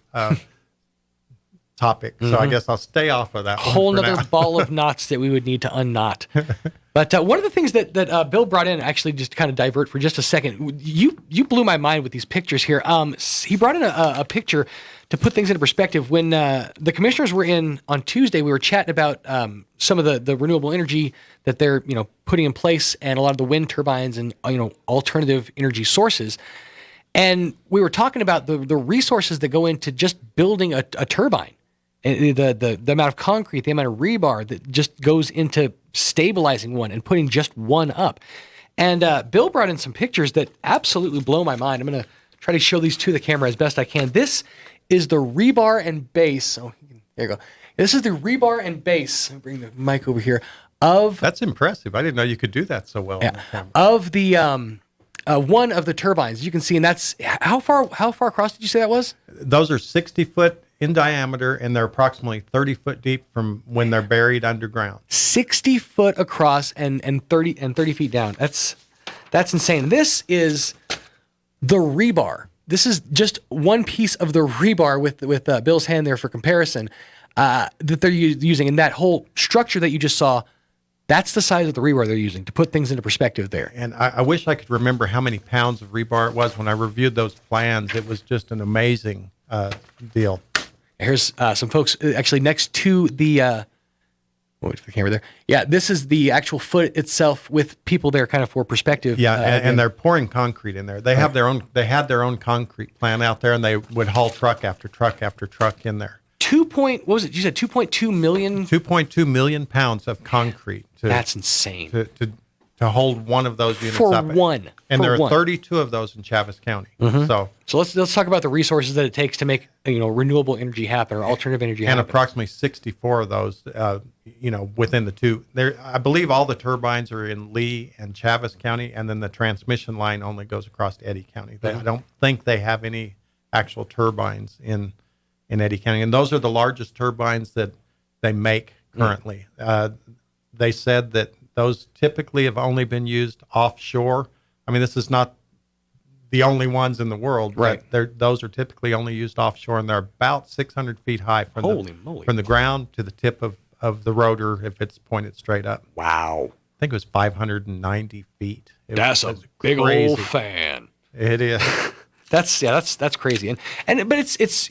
topic. So I guess I'll stay off of that. Whole nother ball of knots that we would need to unknot. But one of the things that Bill brought in, actually, just to kind of divert for just a second, you blew my mind with these pictures here. He brought in a picture to put things into perspective. When the commissioners were in on Tuesday, we were chatting about some of the renewable energy that they're putting in place, and a lot of the wind turbines and alternative energy sources. And we were talking about the resources that go into just building a turbine. The amount of concrete, the amount of rebar that just goes into stabilizing one and putting just one up. And Bill brought in some pictures that absolutely blow my mind. I'm going to try to show these to the camera as best I can. This is the rebar and base. Oh, there you go. This is the rebar and base. I'll bring the mic over here. That's impressive. I didn't know you could do that so well. Yeah, of the one of the turbines. You can see, and that's how far across did you say that was? Those are 60 foot in diameter, and they're approximately 30 foot deep from when they're buried underground. 60 foot across and 30 feet down. That's insane. This is the rebar. This is just one piece of the rebar with Bill's hand there for comparison that they're using, and that whole structure that you just saw. That's the size of the rebar they're using to put things into perspective there. And I wish I could remember how many pounds of rebar it was when I reviewed those plans. It was just an amazing deal. Here's some folks actually next to the wait for the camera there. Yeah, this is the actual foot itself with people there kind of for perspective. Yeah, and they're pouring concrete in there. They have their own. They had their own concrete plant out there, and they would haul truck after truck after truck in there. What was it? You said 2.2 million? 2.2 million pounds of concrete. That's insane. To to hold one of those units For up. one. And For there are one. 32 of those in Chaves County. Mhm. So let's talk about the resources that it takes to make renewable energy happen or alternative energy and happen. approximately 64 of those, within the two. There, I believe all the turbines are in Lee and Chaves County, and then the transmission line only goes across to Eddy County. I don't think they have any actual turbines in Eddy County, and those are the largest turbines that they make currently. They said that those typically have only been used offshore. I mean, this is not the only ones in the world, right? Those are typically only used offshore, and they're about 600 feet high from the ground to the tip of the rotor if it's pointed straight up. Wow! I think it was 590 feet. That's a big old fan. It is. That's crazy, but it's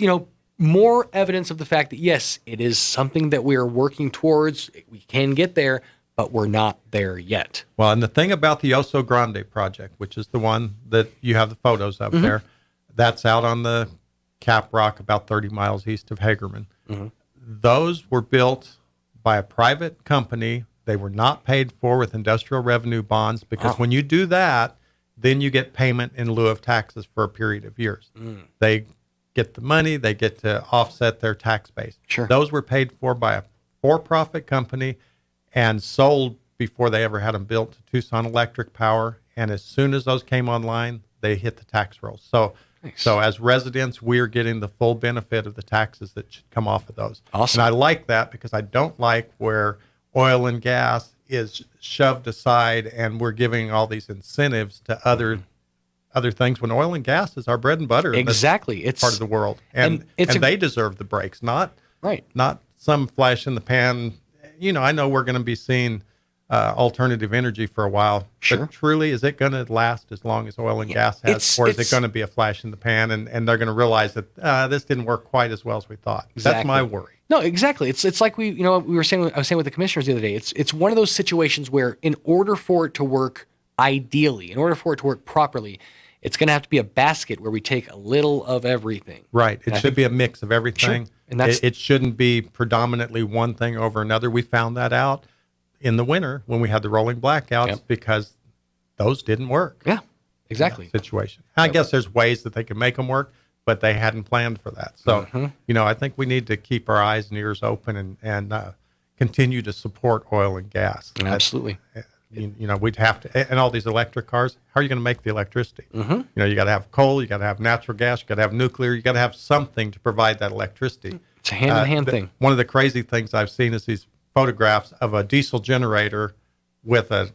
more evidence of the fact that yes, it is something that we are working towards. We can get there, but we're not there yet. Well, and the thing about the Oso Grande project, which is the one that you have the photos of there, that's out on the Cap Rock about 30 miles east of Hagerman. Those were built by a private company. They were not paid for with industrial revenue bonds because when you do that, then you get payment in lieu of taxes for a period of years. They get the money, they get to offset their tax base. Sure. Those were paid for by a for-profit company and sold before they ever had them built to Tucson Electric Power. And as soon as those came online, they hit the tax rolls. So as residents, we're getting the full benefit of the taxes that should come off of those. Awesome. And I like that because I don't like where oil and gas is shoved aside and we're giving all these incentives to other things when oil and gas is our bread and butter. Exactly. It's part of the world. And they deserve the breaks, not some flash in the pan. I know we're going to be seeing alternative energy for a while. Sure. But truly, is it going to last as long as oil and gas has? Or is it going to be a flash in the pan and they're going to realize that this didn't work quite as well as we thought? Exactly. That's my worry. No, exactly. It's like I was saying with the commissioners the other day. It's one of those situations where in order for it to work ideally, in order for it to work properly, it's going to have to be a basket where we take a little of everything. Right. It should be a mix of everything. Sure. And it shouldn't be predominantly one thing over another. We found that out in the winter when we had the rolling blackouts because those didn't work. Yeah, exactly. Situation. I guess there's ways that they can make them work, but they hadn't planned for that. So, I think we need to keep our eyes and ears open and continue to support oil and gas. Absolutely. We'd have to, and all these electric cars, how are you going to make the electricity? You got to have coal, you got to have natural gas, you got to have nuclear, you got to have something to provide that electricity. It's a hand-in-hand thing. One of the crazy things I've seen is these photographs of a diesel generator with a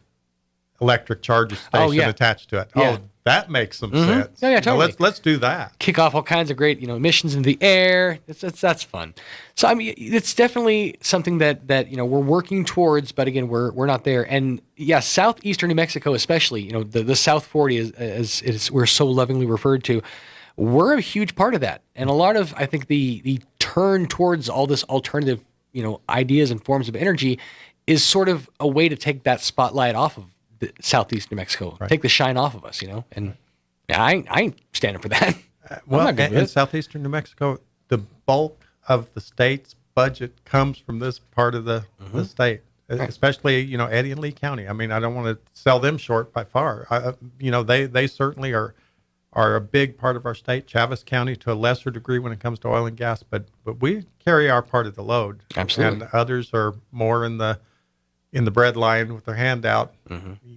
electric charging station attached to it. Yeah. Oh, that makes some sense. Yeah, totally. Let's do that. Kick off all kinds of great, emissions in the air. That's fun. So I mean, it's definitely something that we're working towards, but again, we're not there. And yeah, southeastern New Mexico, especially, the South 40 as we're so lovingly referred to. We're a huge part of that, and a lot of I think the turn towards all this alternative, ideas and forms of energy, is sort of a way to take that spotlight off of the southeast New Mexico, take the shine off of us, and I ain't standing for that. In southeastern New Mexico, the bulk of the state's budget comes from this part of the state, especially Eddy and Lee County. I mean, I don't want to sell them short by far. They certainly are a big part of our state. Chaves County to a lesser degree when it comes to oil and gas, but we carry our part of the load. Absolutely. And others are more in the bread line with their hand out,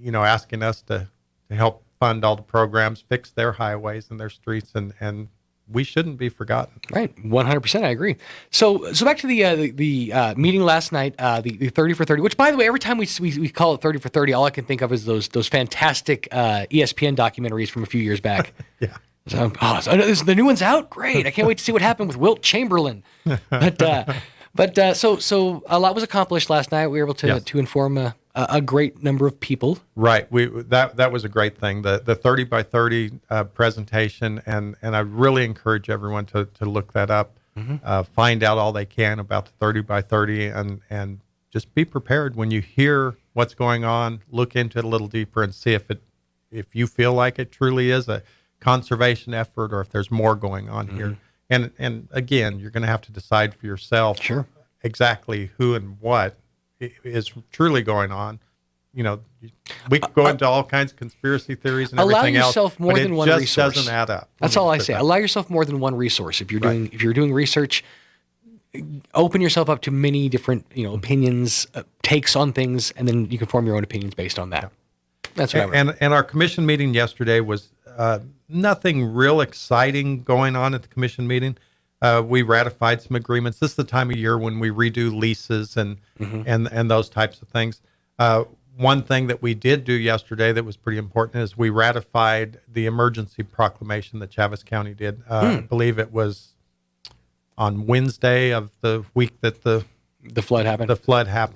asking us to help fund all the programs, fix their highways and their streets, and we shouldn't be forgotten. Right, 100%. I agree. So back to the meeting last night, the 30 for 30. Which, by the way, every time we call it 30 for 30, all I can think of is those fantastic ESPN documentaries from a few years back. Yeah. So the new one's out. Great! I can't wait to see what happened with Wilt Chamberlain. But so a lot was accomplished last night. We were able to inform a great number of people. Right. That was a great thing. The 30 by 30 presentation, and I really encourage everyone to look that up. Find out all they can about the 30 by 30, and just be prepared when you hear what's going on. Look into it a little deeper and see if you feel like it truly is a conservation effort, or if there's more going on here. And again, you're going to have to decide for yourself exactly who and what is truly going on. We could go into all kinds of conspiracy theories and allow everything else. yourself more than one resource. It just doesn't add up. That's all I say. Allow yourself more than one resource. If you're doing research, open yourself up to many different opinions, takes on things, and then you can form your own opinions based on that. That's what I would. And our commission meeting yesterday was nothing real exciting going on at the commission meeting. We ratified some agreements. This is the time of year when we redo leases and those types of things. One thing that we did do yesterday that was pretty important is we ratified the emergency proclamation that Chaves County did. I believe it was on Wednesday of the week that the flood happened.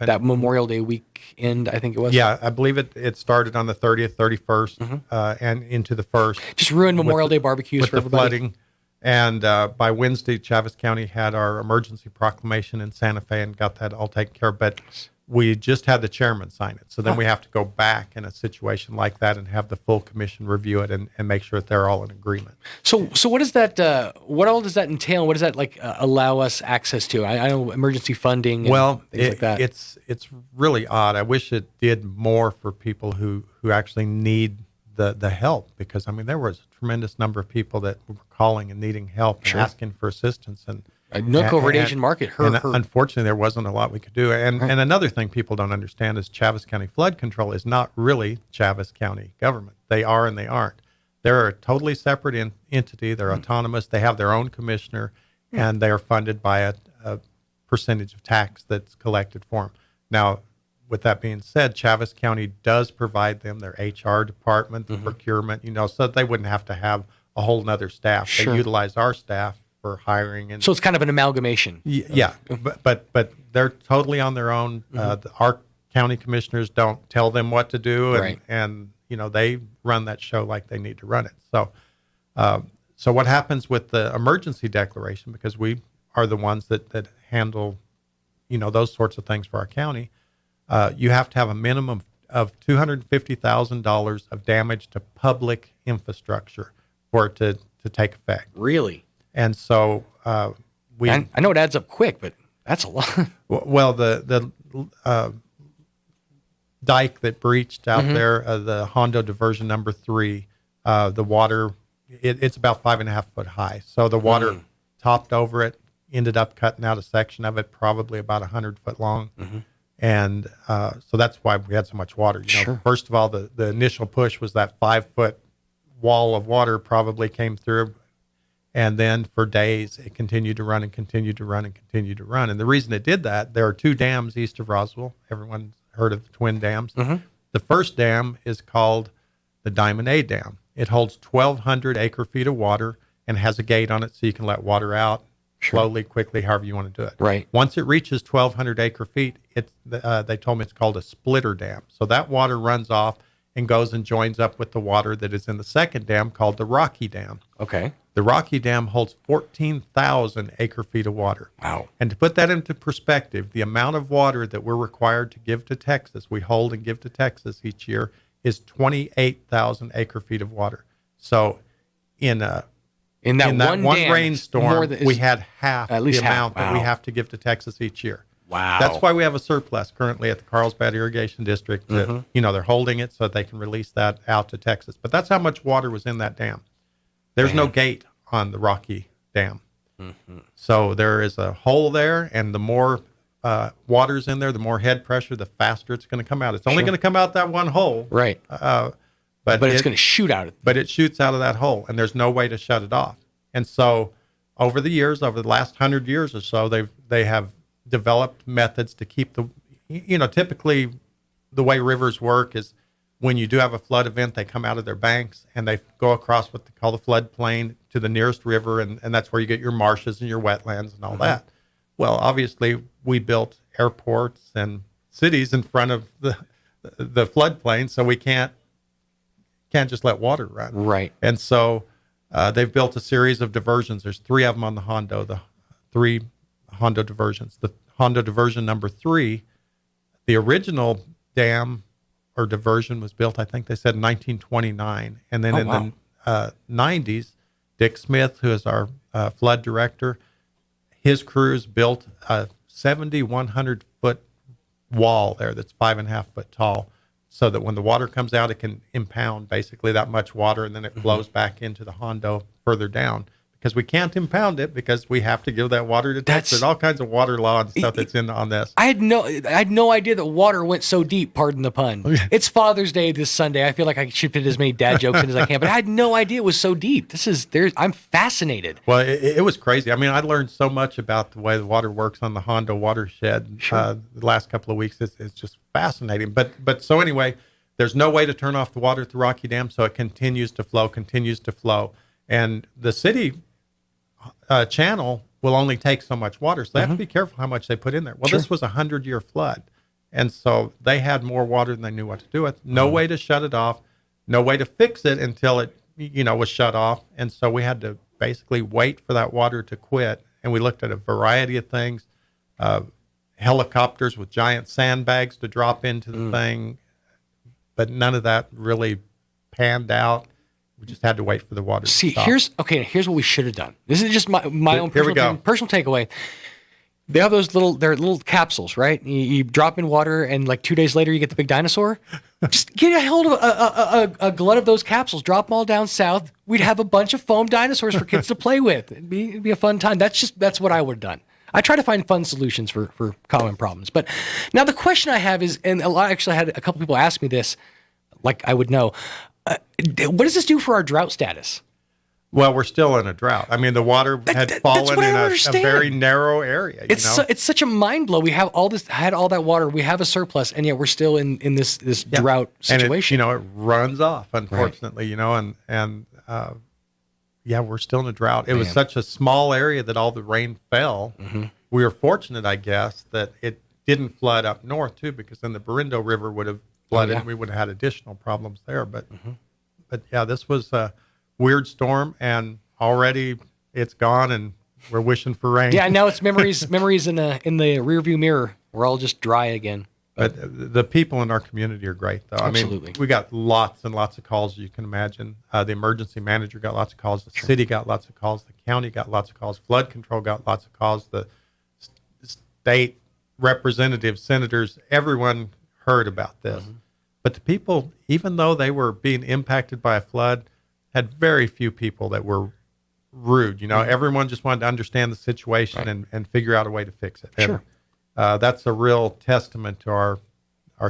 That Memorial Day weekend, I think it was. Yeah, I believe it started on the 30th, 31st, and into the 1st. Just ruined Memorial Day barbecues for everybody. Flooding. And by Wednesday, Chaves County had our emergency proclamation in Santa Fe and got that all taken care of. But we just had the chairman sign it. So then we have to go back in a situation like that and have the full commission review it and make sure that they're all in agreement. So what is that? What all does that entail? What does that allow us access to? I know emergency funding. And things like that. It's really odd. I wish it did more for people who actually need the help, because there was a tremendous number of people that were calling and needing help and asking for assistance, and over Asian market. Unfortunately, there wasn't a lot we could do. And another thing people don't understand is Chaves County Flood Control is not really Chaves County government. They are and they aren't. They're a totally separate entity. They're autonomous. They have their own commissioner, and they are funded by a percentage of tax that's collected for them. Now, with that being said, Chaves County does provide them their HR department, the procurement, so that they wouldn't have to have a whole nother staff. Sure. They utilize our staff for hiring. And so it's kind of an amalgamation. Yeah, but they're totally on their own. Our county commissioners don't tell them what to do, and they run that show like they need to run it. So what happens with the emergency declaration, because we are the ones that handle those sorts of things for our county, you have to have a minimum of $250,000 of damage to public infrastructure for it to take effect. Really? And so I know it adds up quick, but that's a lot. Well, the dike that breached out there, the Hondo Diversion number 3, the water, it's about 5.5 foot high. So the water topped over it, ended up cutting out a section of it, probably about 100 foot long. And so that's why we had so much water. First of all, the initial push was that 5 foot wall of water probably came through. And then for days, it continued to run and continued to run and continued to run. And the reason it did that, there are 2 dams east of Roswell. Everyone's heard of the twin dams. The first dam is called the Diamond A Dam. It holds 1,200 acre feet of water and has a gate on it so you can let water out slowly, quickly, however you want to do it. Right. Once it reaches 1,200 acre feet, they told me it's called a splitter dam. So that water runs off and goes and joins up with the water that is in the second dam called the Rocky Dam. Okay. The Rocky Dam holds 14,000 acre feet of water. Wow. And to put that into perspective, the amount of water that we're required to give to Texas, we hold and give to Texas each year, is 28,000 acre feet of water. So in that one rainstorm, we had half the amount that we have to give to Texas each year. Wow. That's why we have a surplus currently at the Carlsbad Irrigation District. They're holding it so that they can release that out to Texas. But that's how much water was in that dam. There's no gate on the Rocky Dam. So there is a hole there, and the more water's in there, the more head pressure, the faster it's going to come out. It's only going to come out that one hole. Right. But it's going to shoot out. But it shoots out of that hole, and there's no way to shut it off. And so over the last 100 years or so, they have developed methods to keep typically the way rivers work is when you do have a flood event, they come out of their banks and they go across what they call the floodplain to the nearest river, and that's where you get your marshes and your wetlands and all that. Well, obviously, we built airports and cities in front of the floodplain, so we can't just let water run. Right. And so they've built a series of diversions. There's 3 of them on the Hondo, the 3 Hondo diversions. The Hondo diversion number 3, the original dam or diversion was built, I think they said in 1929. And then the 90s, Dick Smith, who is our flood director, his crews built a 7,100 foot wall there that's 5.5 foot tall. so that when the water comes out, it can impound basically that much water, and then it flows back into the Hondo further down. Because we can't impound it because we have to give that water to Texas. There's all kinds of water law and stuff that's in on this. I had no idea that water went so deep. Pardon the pun. It's Father's Day this Sunday. I feel like I should fit as many dad jokes in as I can, but I had no idea it was so deep. I'm fascinated. Well, it was crazy. I mean, I learned so much about the way the water works on the Hondo watershed the last couple of weeks. It's just fascinating. But so anyway, there's no way to turn off the water at the Rocky Dam, so it continues to flow, and the city channel will only take so much water, so they have to be careful how much they put in there. Well, this was a 100-year flood, and so they had more water than they knew what to do with. No way to shut it off, no way to fix it until it was shut off, and so we had to basically wait for that water to quit. And we looked at a variety of things, helicopters with giant sandbags to drop into the thing, but none of that really panned out. We just had to wait for the water to stop. Here's what we should have done. This is just my own personal takeaway. They have they're little capsules, right? You drop in water, and like 2 days later, you get the big dinosaur. Just get a hold of a glut of those capsules, drop them all down south. We'd have a bunch of foam dinosaurs for kids to play with. It'd be a fun time. That's what I would have done. I try to find fun solutions for common problems. But now the question I have is, and I actually had a couple people ask me this, like I would know. What does this do for our drought status? Well, we're still in a drought. I mean, the water had fallen in a very narrow area. It's such a mind blow. We have all that water. We have a surplus, and yet we're still in this drought situation. And it runs off, unfortunately. And we're still in a drought. It was such a small area that all the rain fell. We were fortunate, I guess, that it didn't flood up north too, because then the Barindo River would have flooded, and we would have had additional problems there. But this was a weird storm, and already it's gone, and we're wishing for rain. Yeah, now it's memories in the rearview mirror. We're all just dry again. But the people in our community are great, though. Absolutely. I mean, we got lots and lots of calls, you can imagine. The emergency manager got lots of calls. The city got lots of calls. The county got lots of calls. Flood control got lots of calls. The state representatives, senators, everyone heard about this. But the people, even though they were being impacted by a flood, had very few people that were rude. Everyone just wanted to understand the situation and figure out a way to fix it. Sure. And, that's a real testament to our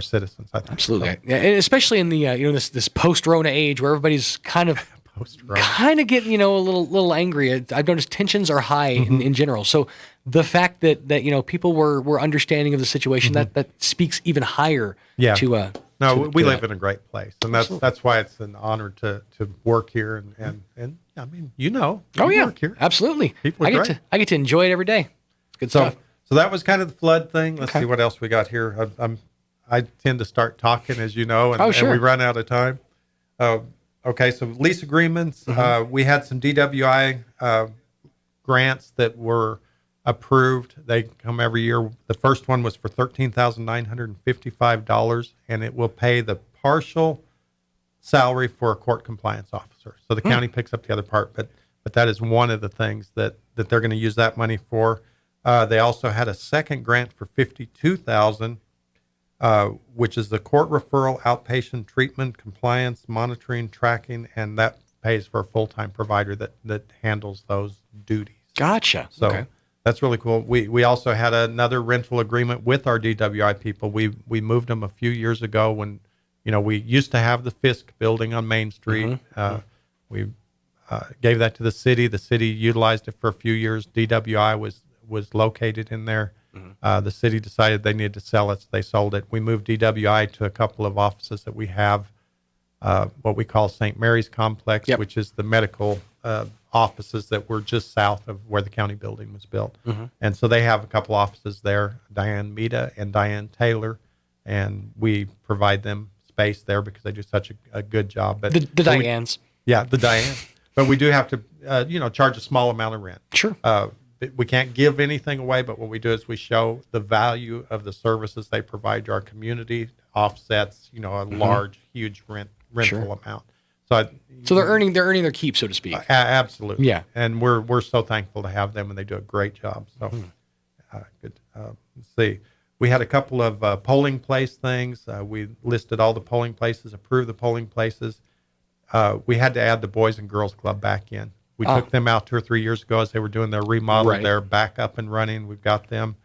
citizens, I think. Absolutely. So. Yeah, and especially in the this post-Rona age where everybody's kind of getting a little angry. I've noticed tensions are high in general. So the fact that people were understanding of the situation, that speaks even higher to we live in a great place, and that's why it's an honor to work here and I mean, work here. Absolutely. People are great. I get to enjoy it every day. It's good stuff. So that was kind of the flood thing. Let's see what else we got here. I tend to start talking, as you know, and we run out of time. Okay, so lease agreements. We had some DWI grants that were approved. They come every year. The first one was for $13,955, and it will pay the partial salary for a court compliance officer. So the county picks up the other part, but that is one of the things that they're going to use that money for. They also had a second grant for $52,000, which is the court referral, outpatient treatment, compliance, monitoring, tracking, and that pays for a full-time provider that handles those duties. Gotcha. So that's really cool. We also had another rental agreement with our DWI people. We moved them a few years ago when, we used to have the Fisk building on Main Street. We gave that to the city. The city utilized it for a few years. DWI was located in there. The city decided they needed to sell it, so they sold it. We moved DWI to a couple of offices that we have, what we call St. Mary's Complex, which is the medical offices that were just south of where the county building was built. And so they have a couple offices there, Diane Mita and Diane Taylor, and we provide them space there because they do such a good job. But the Dianes. The Dianes. But we do have to, charge a small amount of rent. Sure. We can't give anything away, but what we do is we show the value of the services they provide to our community, offsets, a large, huge rental amount. So they're earning their keep, so to speak. Absolutely. Yeah. And we're so thankful to have them, and they do a great job. So good. Let's see. We had a couple of polling place things. We listed all the polling places, approved the polling places. We had to add the Boys and Girls Club back in. We took them out 2 or 3 years ago as they were doing their remodel. Right. They're back up and running. We've got them.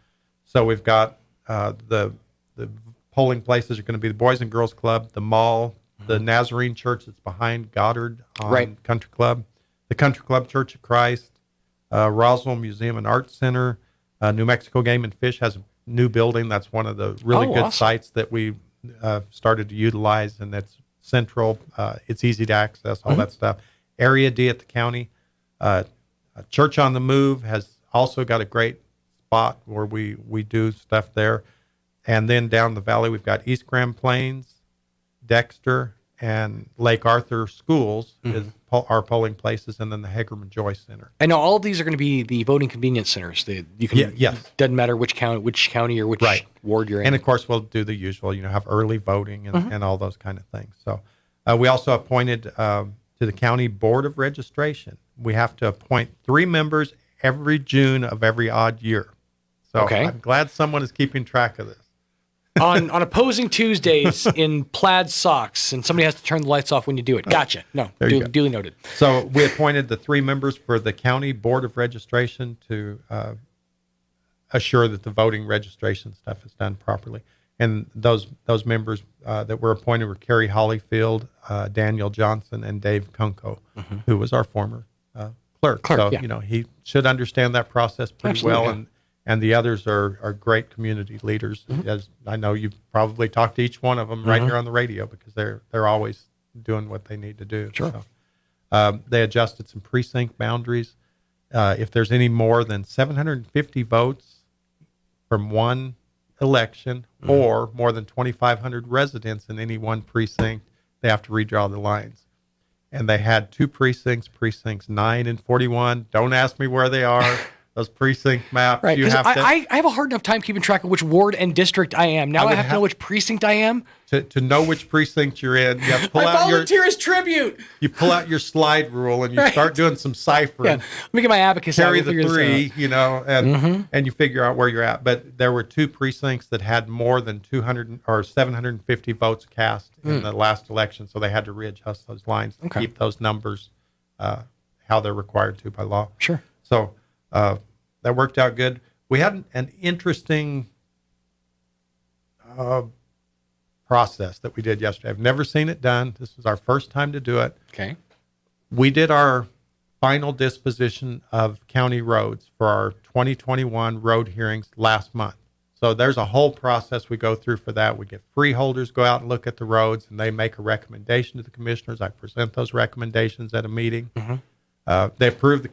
So we've got the polling places are going to be the Boys and Girls Club, the mall, the Nazarene Church that's behind Goddard on Country Club, the Country Club Church of Christ, Roswell Museum and Art Center, New Mexico Game and Fish has a new building. That's one of the really good sites that we started to utilize, and that's central. It's easy to access, all that stuff. Area D at the county. Church on the Move has also got a great spot where we do stuff there. And then down the valley, we've got East Grand Plains, Dexter, and Lake Arthur schools is our polling places, and then the Hagerman Joy Center. I know all of these are going to be the voting convenience centers. You can, doesn't matter which county or which ward you're in. And of course, we'll do the usual, have early voting and all those kind of things. So we also appointed to the county board of registration. We have to appoint 3 members every June of every odd year. So I'm glad someone is keeping track of this. on opposing Tuesdays in plaid socks, and somebody has to turn the lights off when you do it. Gotcha. No, duly noted. So we appointed the 3 members for the county board of registration to assure that the voting registration stuff is done properly. And those members that were appointed were Kerry Hollyfield, Daniel Johnson, and Dave Kunko, who was our former clerk. So he should understand that process pretty well. And the others are great community leaders. As I know, you've probably talked to each one of them right here on the radio, because they're always doing what they need to do. Sure. So, they adjusted some precinct boundaries. If there's any more than 750 votes from one election or more than 2,500 residents in any one precinct, they have to redraw the lines. And they had 2 precincts 9 and 41. Don't ask me where they are. Those precinct maps. Right, because I have a hard enough time keeping track of which ward and district I am. Now I have to know which precinct I am. To know which precinct you're in, you have to pull out volunteer as tribute. You pull out your slide rule and you start doing some ciphering. Yeah. Let me get my abacus out. Carry the 3, and you figure out where you're at. But there were 2 precincts that had more than 200 or 750 votes cast in the last election, so they had to readjust those lines to keep those numbers how they're required to by law. Sure. So that worked out good. We had an interesting process that we did yesterday. I've never seen it done. This was our first time to do it. Okay. We did our final disposition of county roads for our 2021 road hearings last month. So there's a whole process we go through for that. We get freeholders go out and look at the roads, and they make a recommendation to the commissioners. I present those recommendations at a meeting. They approve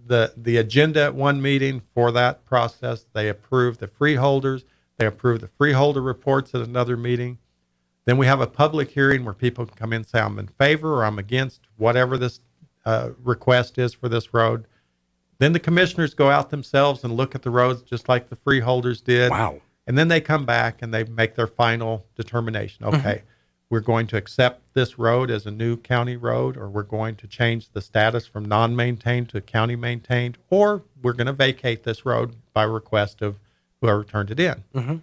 the agenda at one meeting for that process. They approve the freeholders. They approve the freeholder reports at another meeting. Then we have a public hearing where people can come in and say, I'm in favor or I'm against whatever this request is for this road. Then the commissioners go out themselves and look at the roads just like the freeholders did. Wow. And then they come back and they make their final determination. Okay, we're going to accept this road as a new county road, or we're going to change the status from non-maintained to county maintained, or we're going to vacate this road by request of whoever turned it in.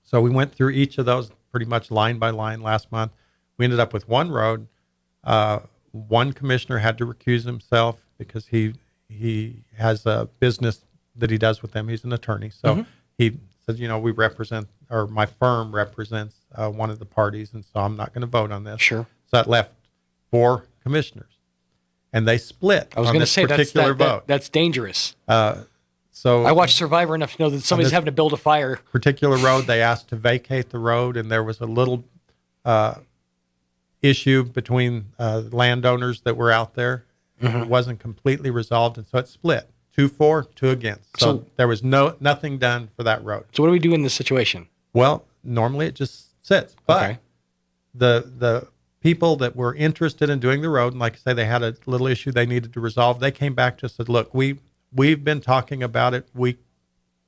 So we went through each of those pretty much line by line last month. We ended up with one road. One commissioner had to recuse himself because he has a business that he does with them. He's an attorney. So he said, we represent, or my firm represents one of the parties, and so I'm not going to vote on this. Sure. So that left 4 commissioners, and they split. I was going to say that's dangerous. So I watched Survivor enough to know that somebody's having to build a fire. Particular road, they asked to vacate the road, and there was a little issue between landowners that were out there. It wasn't completely resolved, and so it split. 2 for, 2 against. So there was nothing done for that road. So what do we do in this situation? Well, normally it just sits. But the people that were interested in doing the road, and like I say, they had a little issue they needed to resolve, they came back to us and said, look, we've been talking about it. We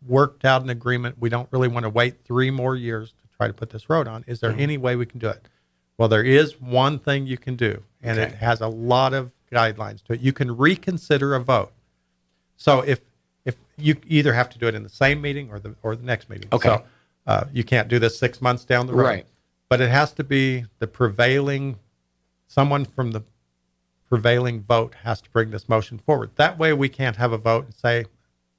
worked out an agreement. We don't really want to wait 3 more years to try to put this road on. Is there any way we can do it? Well, there is one thing you can do, and it has a lot of guidelines to it. You can reconsider a vote. So if you either have to do it in the same meeting or the next meeting. Okay. you can't do this 6 months down the road. Right. But it has to be someone from the prevailing vote has to bring this motion forward. That way we can't have a vote and say,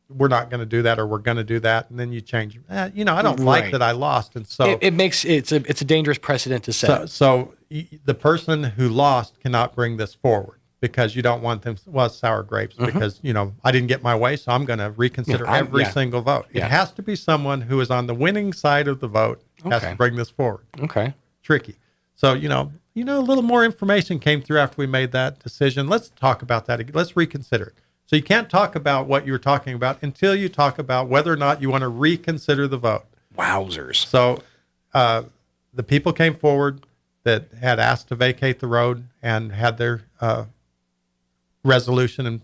we're not going to do that, or we're going to do that, and then you change. I don't like that I lost, and so it's a dangerous precedent to set. So the person who lost cannot bring this forward because you don't want them. Well, it's sour grapes because I didn't get my way, so I'm going to reconsider every single vote. It has to be someone who is on the winning side of the vote has to bring this forward. Okay, tricky. So a little more information came through after we made that decision. Let's talk about that again. Let's reconsider it. So you can't talk about what you were talking about until you talk about whether or not you want to reconsider the vote. Wowzers. So the people came forward that had asked to vacate the road and had their resolution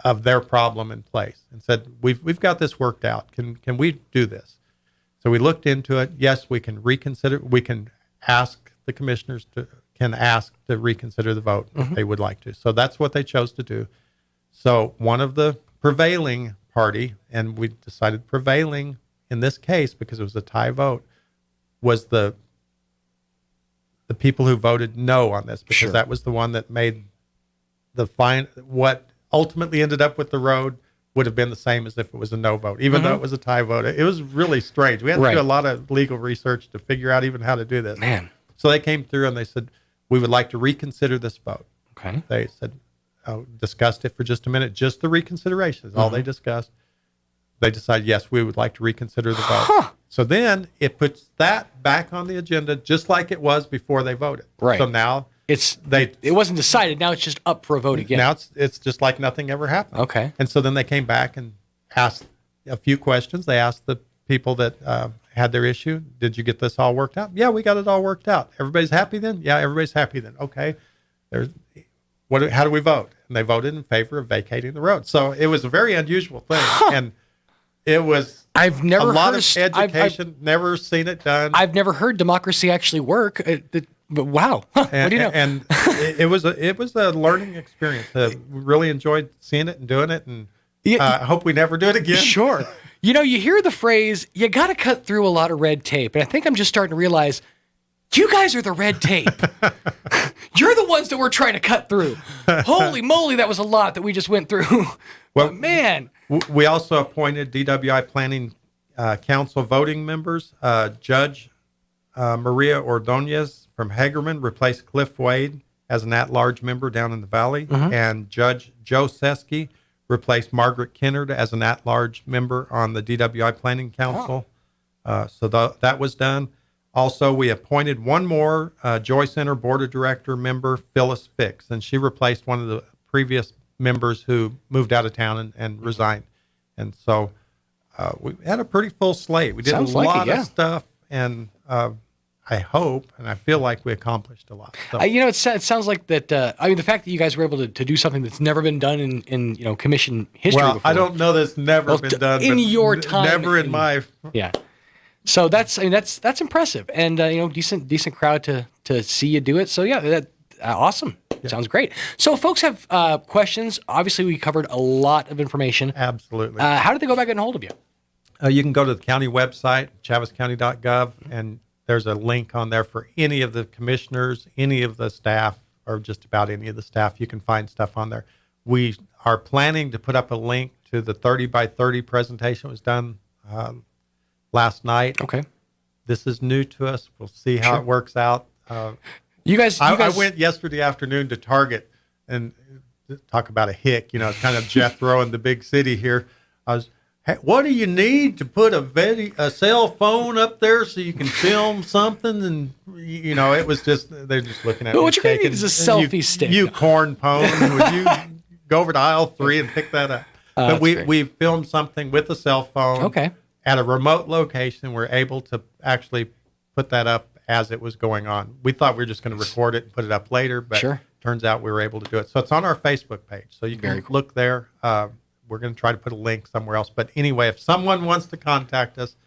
of their problem in place and said, we've got this worked out. Can we do this? So we looked into it. Yes, we can reconsider. We can ask the commissioners to reconsider the vote if they would like to. So that's what they chose to do. So one of the prevailing party, and we decided prevailing in this case because it was a tie vote, was the people who voted no on this, because that was the one that made what ultimately ended up with the road would have been the same as if it was a no vote, even though it was a tie vote. It was really strange. We had to do a lot of legal research to figure out even how to do this. Man. So they came through and they said, we would like to reconsider this vote. Okay. They said, discussed it for just a minute, just the reconsideration is all they discussed. They decided, yes, we would like to reconsider the vote. So then it puts that back on the agenda just like it was before they voted. Right. So now it wasn't decided. Now it's just up for a vote again. Now it's just like nothing ever happened. Okay. And so then they came back and asked a few questions. They asked the people that had their issue, did you get this all worked out? Yeah, we got it all worked out. Everybody's happy then? Yeah, everybody's happy then. Okay. How do we vote? And they voted in favor of vacating the road. So it was a very unusual thing. And it was I've never a lot heard of education, never seen it done. I've never heard democracy actually work. But wow. What do you know? And it was a learning experience. We really enjoyed seeing it and doing it. And I hope we never do it again. Sure. You hear the phrase, you got to cut through a lot of red tape. And I think I'm just starting to realize you guys are the red tape. You're the ones that we're trying to cut through. Holy moly, that was a lot that we just went through. Well, man. We also appointed DWI Planning Council voting members. Judge Maria Ordonez from Hagerman replaced Cliff Wade as an at-large member down in the Valley. And Judge Joe Seski replaced Margaret Kennard as an at-large member on the DWI Planning Council. So that was done. Also, we appointed one more Joy Center Board of Director member, Phyllis Fix, and she replaced one of the previous members who moved out of town and resigned. And so we had a pretty full slate. We did a lot of stuff, and I hope and I feel like we accomplished a lot. So. It sounds like that. The fact that you guys were able to do something that's never been done in commission history before. I don't know that's never been done in your time. Never in my. Yeah. So that's impressive, and decent crowd to see you do it. So yeah, awesome. Yeah. Sounds great. So if folks have questions, obviously we covered a lot of information. Absolutely. How did they go back and get a hold of you? You can go to the county website, chaviscounty.gov, and there's a link on there for any of the commissioners, any of the staff, or just about any of the staff. You can find stuff on there. We are planning to put up a link to the 30 by 30 presentation that was done last night. Okay. This is new to us. We'll see how it works out. You guys, I went yesterday afternoon to Target and talk about a hick, it's kind of Jethro in the big city here. Hey, what do you need to put a cell phone up there so you can film something? And it was just, they're just looking at me. What you're going to need is a selfie stick. You corn pone, would you go over to aisle 3 and pick that up? But we filmed something with a cell phone. Okay. At a remote location. We're able to actually put that up as it was going on. We thought we were just going to record it and put it up later, but turns out we were able to do it. So it's on our Facebook page. So you can look there. We're going to try to put a link somewhere else. But anyway, if someone wants to contact us,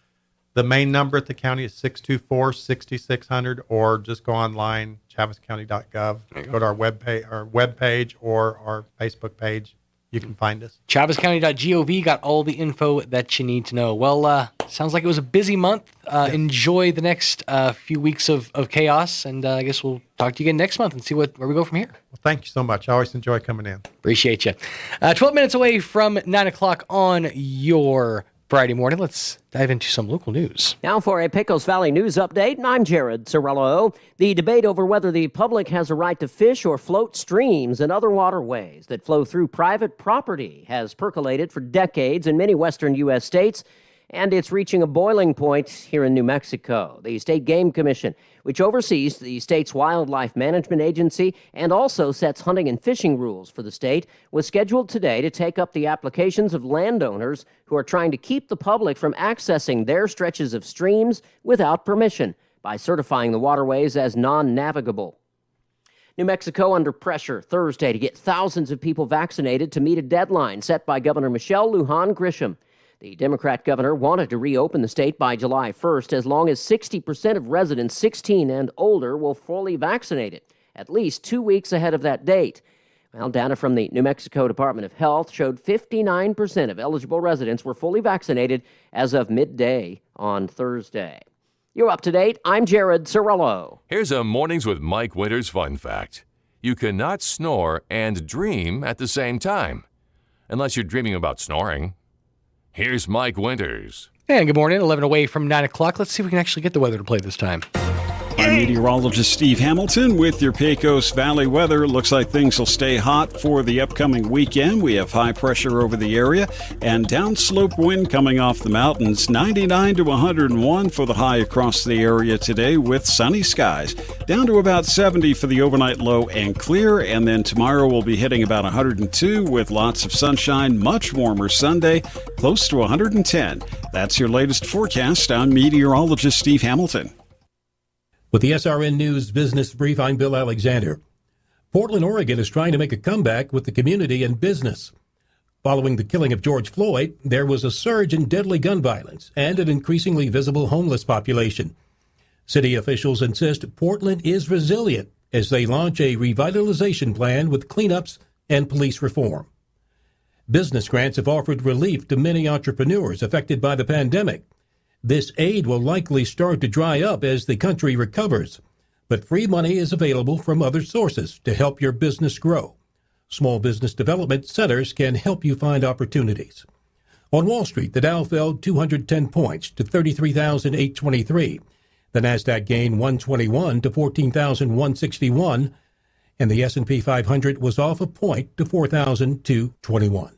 the main number at the county is 624-6600, or just go online, chaviscounty.gov, go to our webpage or our Facebook page, you can find us. ChavezCounty.gov got all the info that you need to know. Well, sounds like it was a busy month. Enjoy the next few weeks of chaos, and I guess we'll talk to you again next month and see where we go from here. Well, thank you so much. I always enjoy coming in. Appreciate you. 12 minutes away from 9 o'clock on your Friday morning. Let's dive into some local news. Now for a Pecos Valley news update, I'm Jared Cirillo. The debate over whether the public has a right to fish or float streams and other waterways that flow through private property has percolated for decades in many western U.S. states, and it's reaching a boiling point here in New Mexico. The State Game Commission, which oversees the state's wildlife management agency and also sets hunting and fishing rules for the state, was scheduled today to take up the applications of landowners who are trying to keep the public from accessing their stretches of streams without permission by certifying the waterways as non-navigable. New Mexico under pressure Thursday to get thousands of people vaccinated to meet a deadline set by Governor Michelle Lujan Grisham. The Democrat governor wanted to reopen the state by July 1st as long as 60% of residents 16 and older will fully vaccinated, at least 2 weeks ahead of that date. Well, data from the New Mexico Department of Health showed 59% of eligible residents were fully vaccinated as of midday on Thursday. You're up to date. I'm Jared Cirillo. Here's a Mornings with Mike Winters fun fact. You cannot snore and dream at the same time, unless you're dreaming about snoring. Here's Mike Winters. And good morning, 11 away from 9 o'clock. Let's see if we can actually get the weather to play this time. I'm meteorologist Steve Hamilton with your Pecos Valley weather. Looks like things will stay hot for the upcoming weekend. We have high pressure over the area and downslope wind coming off the mountains. 99 to 101 for the high across the area today with sunny skies. Down to about 70 for the overnight low and clear. And then tomorrow we'll be hitting about 102 with lots of sunshine. Much warmer Sunday, close to 110. That's your latest forecast. I'm meteorologist Steve Hamilton. With the SRN News Business Brief, I'm Bill Alexander. Portland, Oregon is trying to make a comeback with the community and business. Following the killing of George Floyd, there was a surge in deadly gun violence and an increasingly visible homeless population. City officials insist Portland is resilient as they launch a revitalization plan with cleanups and police reform. Business grants have offered relief to many entrepreneurs affected by the pandemic. This aid will likely start to dry up as the country recovers, but free money is available from other sources to help your business grow. Small business development centers can help you find opportunities. On Wall Street, the Dow fell 210 points to 33,823. The Nasdaq gained 121 to 14,161, and the S&P 500 was off a point to 4,221.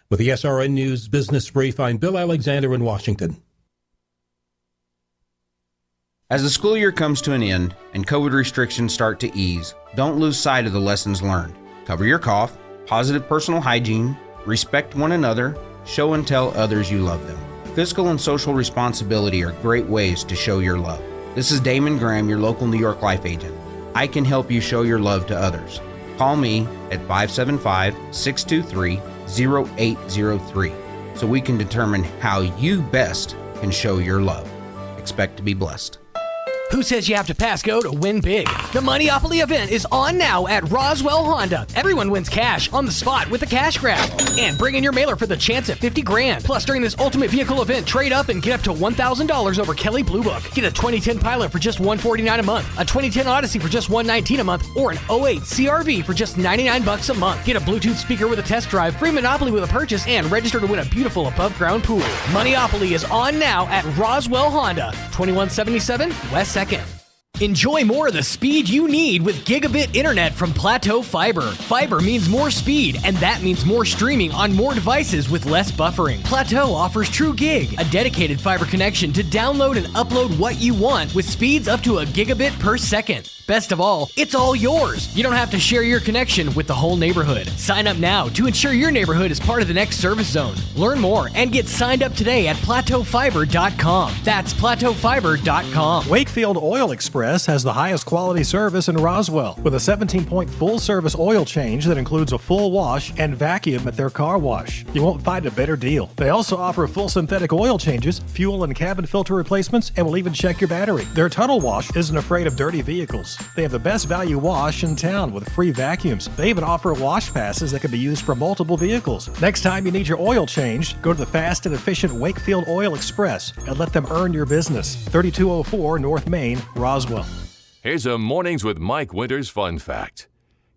With the SRN News Business Brief, I'm Bill Alexander in Washington. As the school year comes to an end and COVID restrictions start to ease, don't lose sight of the lessons learned. Cover your cough, positive personal hygiene, respect one another, show and tell others you love them. Fiscal and social responsibility are great ways to show your love. This is Damon Graham, your local New York Life agent. I can help you show your love to others. Call me at 575-623-0803 so we can determine how you best can show your love. Expect to be blessed. Who says you have to pass go to win big? The Moneyopoly event is on now at Roswell Honda. Everyone wins cash on the spot with the cash grab. And bring in your mailer for the chance at $50,000. Plus, during this ultimate vehicle event, trade up and get up to $1,000 over Kelley Blue Book. Get a 2010 Pilot for just $149 a month, a 2010 Odyssey for just $119 a month, or an 08 CRV for just $99 a month. Get a Bluetooth speaker with a test drive, free Monopoly with a purchase, and register to win a beautiful above-ground pool. Moneyopoly is on now at Roswell Honda, 2177 West 2nd. Enjoy more of the speed you need with gigabit internet from Plateau Fiber. Fiber means more speed, and that means more streaming on more devices with less buffering. Plateau offers True Gig, a dedicated fiber connection to download and upload what you want with speeds up to a gigabit per second. Best of all, it's all yours. You don't have to share your connection with the whole neighborhood. Sign up now to ensure your neighborhood is part of the next service zone. Learn more and get signed up today at plateaufiber.com. That's plateaufiber.com. Wakefield Oil Express Express has the highest quality service in Roswell with a 17-point full-service oil change that includes a full wash and vacuum at their car wash. You won't find a better deal. They also offer full synthetic oil changes, fuel and cabin filter replacements, and will even check your battery. Their Tunnel Wash isn't afraid of dirty vehicles. They have the best value wash in town with free vacuums. They even offer wash passes that can be used for multiple vehicles. Next time you need your oil changed, go to the fast and efficient Wakefield Oil Express and let them earn your business. 3204 North Main, Roswell. Here's a Mornings with Mike Winters fun fact.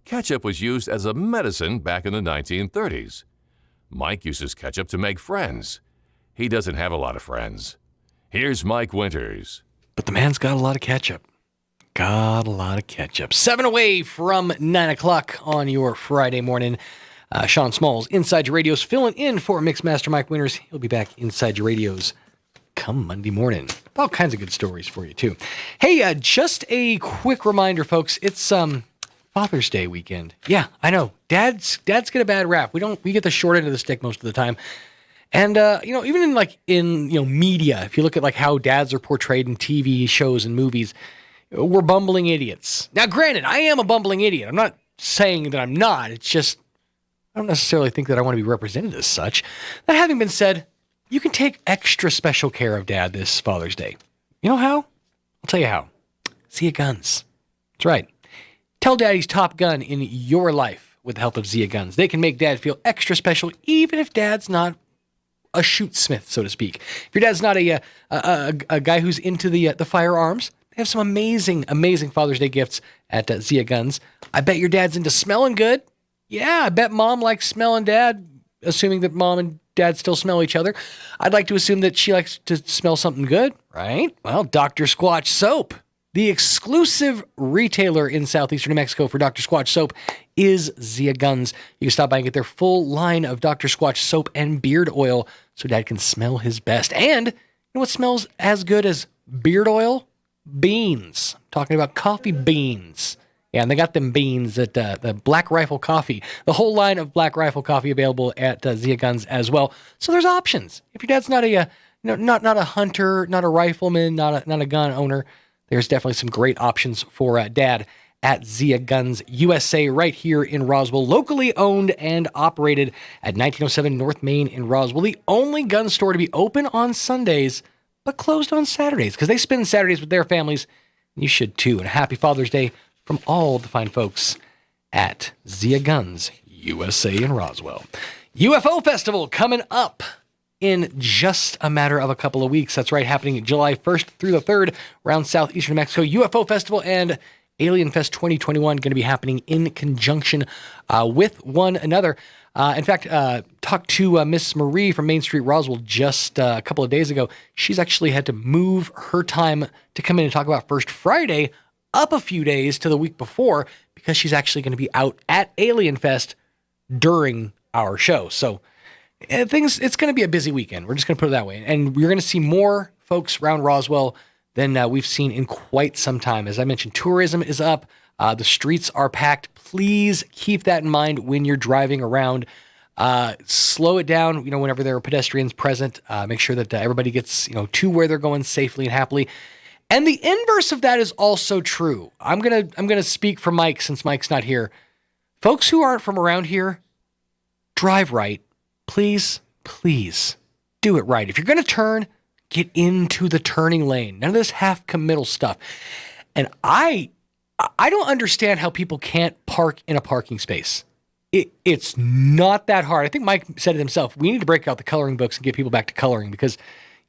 Ketchup was used as a medicine back in the 1930s. Mike uses ketchup to make friends. He doesn't have a lot of friends. Here's Mike Winters. But the man's got a lot of ketchup. Got a lot of ketchup. 7 away from 9 o'clock on your Friday morning. Sean Smalls, Inside Your Radios, filling in for Mixmaster Mike Winters. He'll be back Inside Your Radios come Monday morning. All kinds of good stories for you, too. Hey, just a quick reminder, folks. It's Father's Day weekend. Yeah, I know. Dads get a bad rap. We get the short end of the stick most of the time. And, even in media, if you look at like how dads are portrayed in TV shows and movies, we're bumbling idiots. Now, granted, I am a bumbling idiot. I'm not saying that I'm not. It's just, I don't necessarily think that I want to be represented as such. That having been said, you can take extra special care of Dad this Father's Day. You know how? I'll tell you how. Zia Guns. That's right. Tell Dad he's top gun in your life with the help of Zia Guns. They can make Dad feel extra special, even if Dad's not a shoot-smith, so to speak. If your dad's not a guy who's into the firearms, they have some amazing, amazing Father's Day gifts at Zia Guns. I bet your dad's into smelling good. Yeah, I bet Mom likes smelling Dad, assuming that Mom and Dad still smell each other. I'd like to assume that she likes to smell something good, right? Well, Dr. Squatch Soap, the exclusive retailer in southeastern New Mexico for Dr. Squatch Soap, is Zia Guns. You can stop by and get their full line of Dr. Squatch Soap and beard oil so Dad can smell his best. And you know what smells as good as beard oil? Beans. I'm talking about coffee beans. Yeah, and they got them beans at the Black Rifle Coffee. The whole line of Black Rifle Coffee available at Zia Guns as well. So there's options. If your dad's not a not a hunter, not a rifleman, not a gun owner, there's definitely some great options for Dad at Zia Guns USA right here in Roswell. Locally owned and operated at 1907 North Main in Roswell. The only gun store to be open on Sundays, but closed on Saturdays because they spend Saturdays with their families. You should too. And happy Father's Day from all the fine folks at Zia Guns USA in Roswell. UFO Festival coming up in just a matter of a couple of weeks. That's right, happening July 1st through the 3rd around southeastern New Mexico. UFO Festival and Alien Fest 2021 going to be happening in conjunction with one another. In fact, talked to Miss Marie from Main Street Roswell just a couple of days ago. She's actually had to move her time to come in and talk about First Friday up a few days to the week before because she's actually going to be out at Alien Fest during our show. So it's going to be a busy weekend. We're just going to put it that way. And we're going to see more folks around Roswell than we've seen in quite some time. As I mentioned, tourism is up. The streets are packed. Please keep that in mind when you're driving around. Slow it down, whenever there are pedestrians present. Make sure that everybody gets, to where they're going safely and happily. And the inverse of that is also true. I'm gonna speak for Mike since Mike's not here. Folks who aren't from around here, drive right. Please, please do it right. If you're gonna turn, get into the turning lane. None of this half committal stuff. And I don't understand how people can't park in a parking space. It's not that hard. I think Mike said it himself. We need to break out the coloring books and get people back to coloring because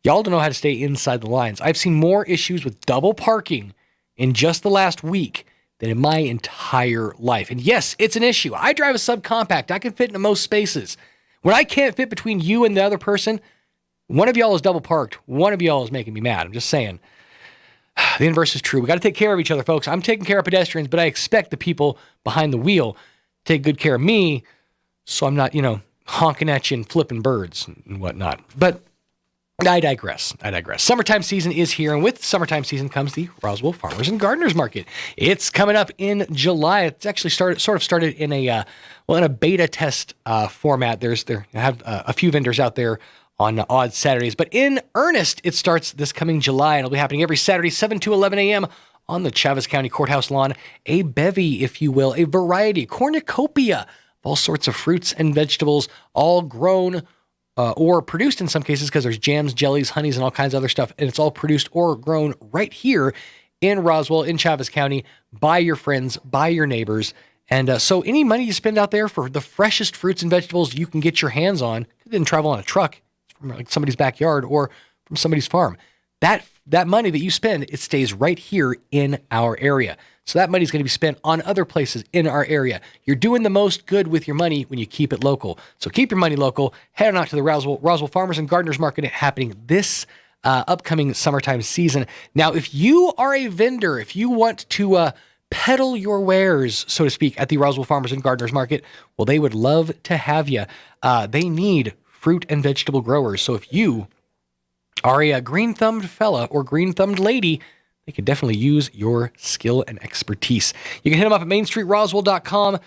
y'all don't know how to stay inside the lines. I've seen more issues with double parking in just the last week than in my entire life. And yes, it's an issue. I drive a subcompact. I can fit into most spaces. When I can't fit between you and the other person, one of y'all is double parked. One of y'all is making me mad. I'm just saying. The inverse is true. We got to take care of each other, folks. I'm taking care of pedestrians, but I expect the people behind the wheel to take good care of me so I'm not, honking at you and flipping birds and whatnot. But I digress. Summertime season is here, and with summertime season comes the Roswell Farmers and Gardeners Market. It's coming up in July. It's actually started in a beta test format. I have a few vendors out there on odd Saturdays, but in earnest, it starts this coming July, and it'll be happening every Saturday, 7 to 11 a.m. on the Chaves County Courthouse lawn, a bevy, if you will, a variety, cornucopia of all sorts of fruits and vegetables, all grown or produced in some cases, because there's jams, jellies, honeys, and all kinds of other stuff. And it's all produced or grown right here in Roswell, in Chaves County, by your friends, by your neighbors. And so any money you spend out there for the freshest fruits and vegetables you can get your hands on, you didn't travel on a truck from like somebody's backyard or from somebody's farm. That money that you spend, it stays right here in our area. So that money is going to be spent on other places in our area. You're doing the most good with your money when you keep it local. So keep your money local. Head on out to the Roswell Farmers and Gardeners Market happening this upcoming summertime season. Now, if you are a vendor, if you want to peddle your wares, so to speak, at the Roswell Farmers and Gardeners Market, well, they would love to have you. They need fruit and vegetable growers. So if you are a green-thumbed fella or green-thumbed lady, they could definitely use your skill and expertise. You can hit them up at mainstreetroswell.com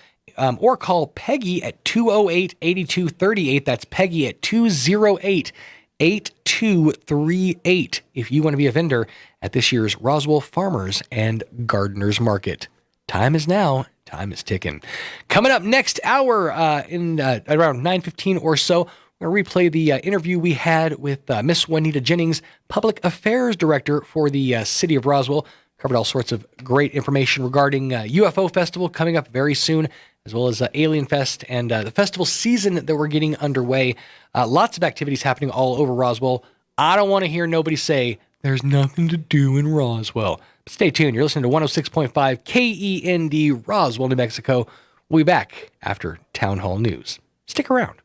or call Peggy at 208-8238. That's Peggy at 208-8238 if you want to be a vendor at this year's Roswell Farmers and Gardeners Market. Time is now. Time is ticking. Coming up next hour in around 9:15 or so, we're going to replay the interview we had with Miss Juanita Jennings, Public Affairs Director for the City of Roswell. Covered all sorts of great information regarding UFO Festival coming up very soon, as well as Alien Fest and the festival season that we're getting underway. Lots of activities happening all over Roswell. I don't want to hear nobody say there's nothing to do in Roswell. But stay tuned. You're listening to 106.5 KEND Roswell, New Mexico. We'll be back after Town Hall News. Stick around.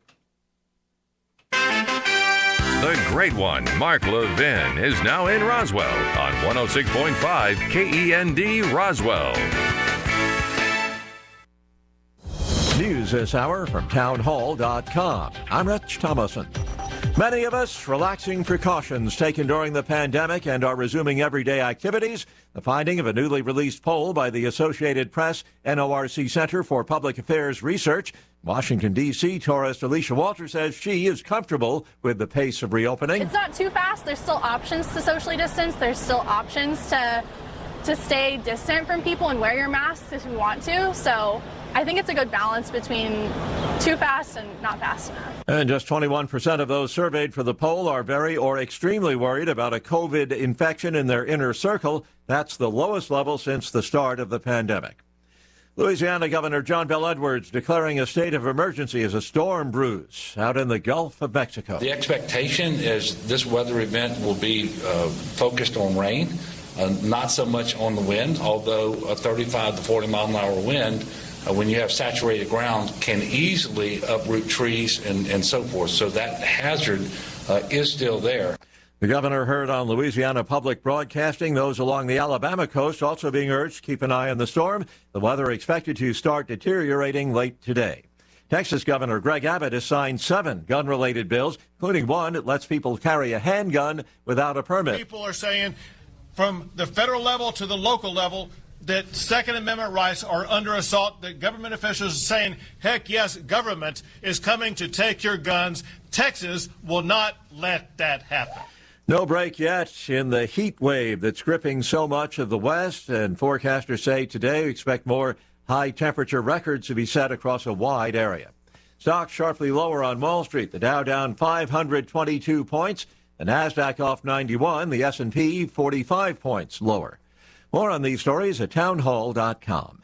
The great one, Mark Levin, is now in Roswell on 106.5 KEND Roswell. News this hour from townhall.com. I'm Rich Thomason. Many of us relaxing precautions taken during the pandemic and are resuming everyday activities. The finding of a newly released poll by the Associated Press NORC Center for Public Affairs Research. Washington, D.C. tourist Alicia Walter says she is comfortable with the pace of reopening. It's not too fast. There's still options to socially distance. There's still options to stay distant from people and wear your mask if you want to. So I think it's a good balance between too fast and not fast enough. And just 21% of those surveyed for the poll are very or extremely worried about a COVID infection in their inner circle. That's the lowest level since the start of the pandemic. Louisiana Governor John Bel Edwards declaring a state of emergency as a storm brews out in the Gulf of Mexico. The expectation is this weather event will be focused on rain, not so much on the wind, although a 35 to 40 mile an hour wind, when you have saturated ground, can easily uproot trees and so forth. So that hazard is still there. The governor heard on Louisiana Public Broadcasting those along the Alabama coast also being urged to keep an eye on the storm. The weather expected to start deteriorating late today. Texas Governor Greg Abbott has signed 7 gun-related bills, including one that lets people carry a handgun without a permit. People are saying from the federal level to the local level that Second Amendment rights are under assault, that government officials are saying, heck yes, government is coming to take your guns. Texas will not let that happen. No break yet in the heat wave that's gripping so much of the West, and forecasters say today we expect more high-temperature records to be set across a wide area. Stocks sharply lower on Wall Street. The Dow down 522 points, the Nasdaq off 91, the S&P 45 points lower. More on these stories at townhall.com.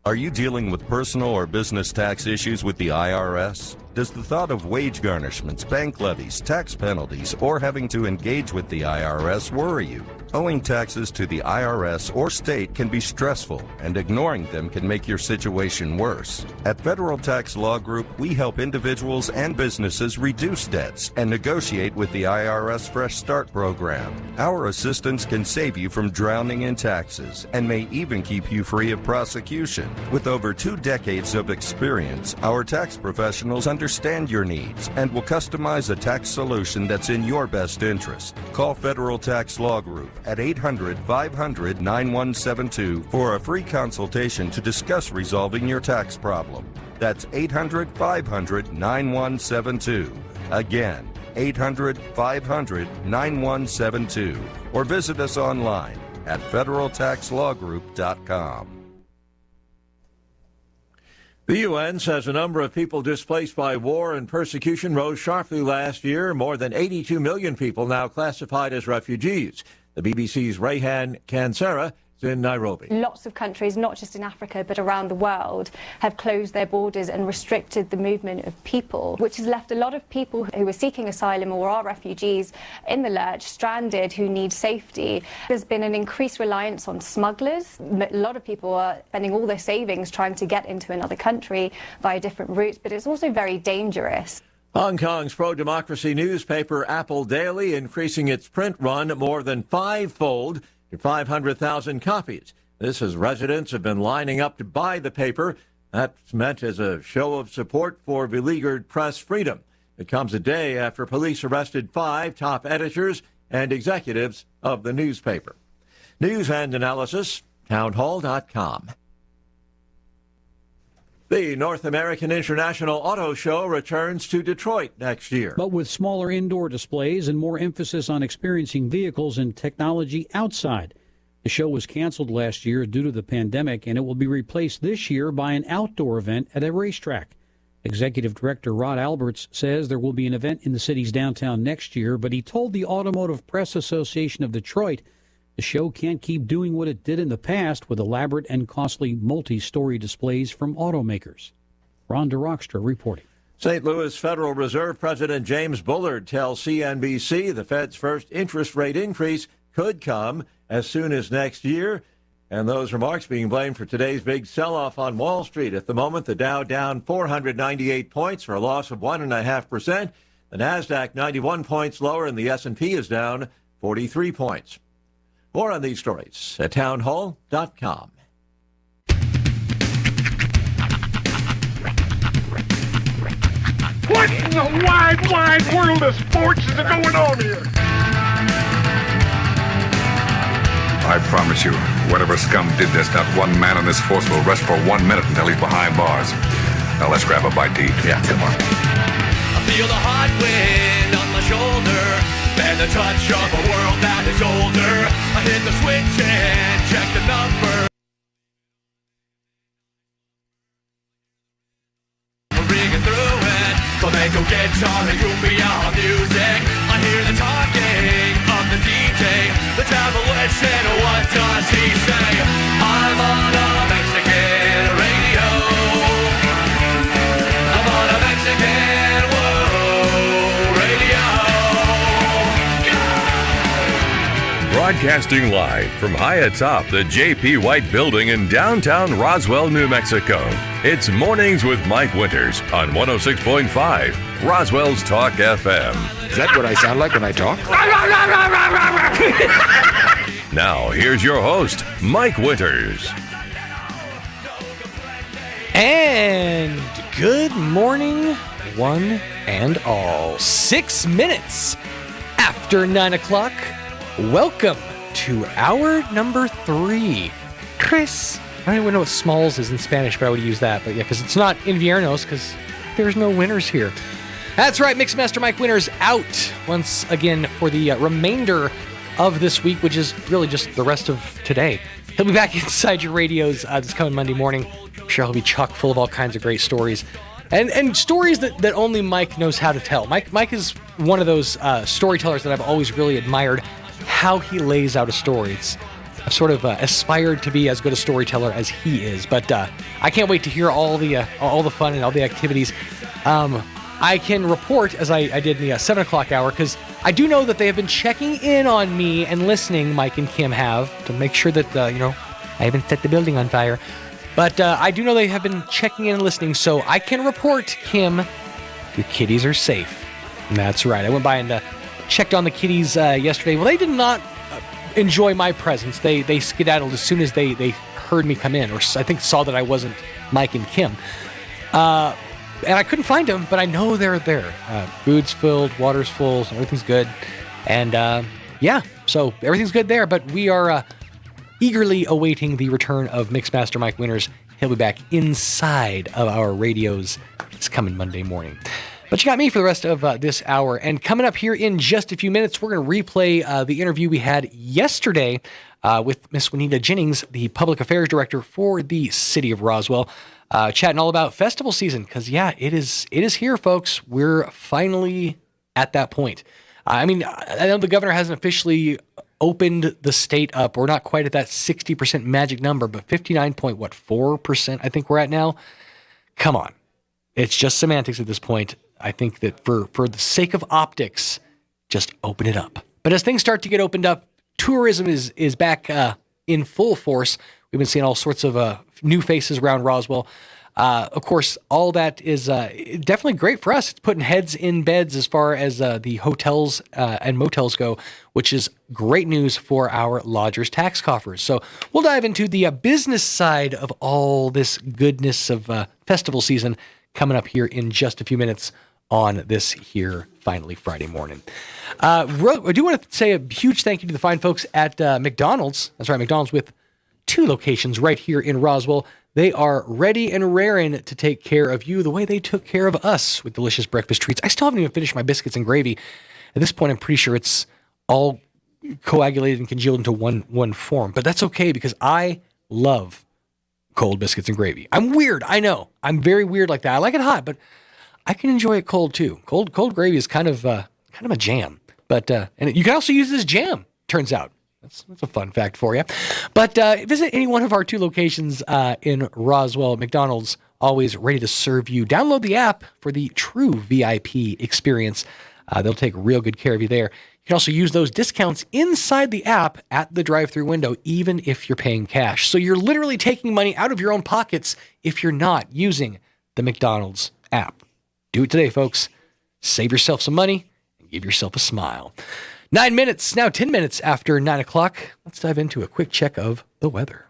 Are you dealing with personal or business tax issues with the IRS? Does the thought of wage garnishments, bank levies, tax penalties, or having to engage with the IRS worry you? Owing taxes to the IRS or state can be stressful, and ignoring them can make your situation worse. At Federal Tax Law Group, we help individuals and businesses reduce debts and negotiate with the IRS Fresh Start program. Our assistance can save you from drowning in taxes and may even keep you free of prosecution. With over 2 decades of experience, our tax professionals understand your needs and will customize a tax solution that's in your best interest. Call Federal Tax Law Group at 800-500-9172 for a free consultation to discuss resolving your tax problem. That's 800-500-9172. Again, 800-500-9172. Or visit us online at federaltaxlawgroup.com. The UN says the number of people displaced by war and persecution rose sharply last year. More than 82 million people now classified as refugees. The BBC's Rayhan Kansara is in Nairobi. Lots of countries, not just in Africa, but around the world, have closed their borders and restricted the movement of people, which has left a lot of people who are seeking asylum or are refugees in the lurch, stranded, who need safety. There's been an increased reliance on smugglers. A lot of people are spending all their savings trying to get into another country via different routes, but it's also very dangerous. Hong Kong's pro-democracy newspaper Apple Daily increasing its print run more than fivefold to 500,000 copies. This as residents have been lining up to buy the paper. That's meant as a show of support for beleaguered press freedom. It comes a day after police arrested 5 top editors and executives of the newspaper. News and analysis, townhall.com. The North American International Auto Show returns to Detroit next year. But with smaller indoor displays and more emphasis on experiencing vehicles and technology outside. The show was canceled last year due to the pandemic, and it will be replaced this year by an outdoor event at a racetrack. Executive Director Rod Alberts says there will be an event in the city's downtown next year, but he told the Automotive Press Association of Detroit the show can't keep doing what it did in the past with elaborate and costly multi-story displays from automakers. Ron DeRockstra reporting. St. Louis Federal Reserve President James Bullard tells CNBC the Fed's first interest rate increase could come as soon as next year. And those remarks being blamed for today's big sell-off on Wall Street. At the moment, the Dow down 498 points for a loss of 1.5%. The NASDAQ 91 points lower, and the S&P is down 43 points. More on these stories at townhall.com. What in the wide, wide world of sports is going on here? I promise you, whatever scum did this, not one man in this force will rest for 1 minute until he's behind bars. Now let's grab a bite to eat. Yeah, come on. I feel the hot wind on my shoulder and the touch of a world that is older. I hit the switch and check the number. Ringing through it, flamenco guitar and cumbia music. I hear the talking of the DJ. The travel listen, what does he say? I'm on a Mexican radio. I'm on a Mexican radio. Broadcasting live from high atop the J.P. White Building in downtown Roswell, New Mexico. It's Mornings with Mike Winters on 106.5 Roswell's Talk FM. Is that what I sound like when I talk? Now, here's your host, Mike Winters. And good morning, one and all. 6 minutes after 9 o'clock. Welcome to hour number 3. Chris. I don't even know what smalls is in Spanish, but I would use that. But yeah, because it's not inviernos, because there's no winters here. That's right, Mixmaster Mike Winters out once again for the remainder of this week, which is really just the rest of today. He'll be back inside your radios this coming Monday morning. I'm sure he'll be chock full of all kinds of great stories. And stories that only Mike knows how to tell. Mike is one of those storytellers that I've always really admired how he lays out a story. I've sort of aspired to be as good a storyteller as he is, but I can't wait to hear all the fun and all the activities. I can report, as I did in the 7 o'clock hour, because I do know that they have been checking in on me and listening, Mike and Kim have, to make sure that, I haven't set the building on fire. But I do know they have been checking in and listening, so I can report, Kim, your kitties are safe. And that's right. I went by and checked on the kitties yesterday. Well, they did not enjoy my presence. They skedaddled as soon as they heard me come in, or I think saw that I wasn't Mike and Kim. And I couldn't find them, but I know they're there. Food's filled, water's full, so everything's good. And so everything's good there, but we are eagerly awaiting the return of Mixmaster Mike Winters. He'll be back inside of our radios this coming Monday morning. But you got me for the rest of this hour. And coming up here in just a few minutes, we're going to replay the interview we had yesterday with Miss Juanita Jennings, the Public Affairs Director for the City of Roswell, chatting all about festival season. Because, it is here, folks. We're finally at that point. I mean, I know the governor hasn't officially opened the state up. We're not quite at that 60% magic number, but 59.4% I think we're at now. Come on. It's just semantics at this point. I think that for the sake of optics, just open it up. But as things start to get opened up, tourism is back in full force. We've been seeing all sorts of new faces around Roswell. Of course, all that is definitely great for us. It's putting heads in beds as far as the hotels and motels go, which is great news for our lodgers' tax coffers. So we'll dive into the business side of all this goodness of festival season coming up here in just a few minutes on this here finally Friday morning. I do want to say a huge thank you to the fine folks at McDonald's. That's right, McDonald's with 2 locations right here in Roswell. They are ready and raring to take care of you the way they took care of us with delicious breakfast treats. I still haven't even finished my biscuits and gravy. At this point, I'm pretty sure it's all coagulated and congealed into one form. But that's okay because I love cold biscuits and gravy. I'm weird, I know. I'm very weird like that. I like it hot, but I can enjoy it cold too. Cold gravy is kind of a jam. But and you can also use this jam, turns out. That's a fun fact for you. But visit any one of our 2 locations in Roswell. McDonald's, always ready to serve you. Download the app for the true VIP experience. They'll take real good care of you there. You can also use those discounts inside the app at the drive-thru window, even if you're paying cash. So you're literally taking money out of your own pockets if you're not using the McDonald's app. Do it today, folks. Save yourself some money and give yourself a smile. 9 minutes, now 10 minutes after 9 o'clock. Let's dive into a quick check of the weather.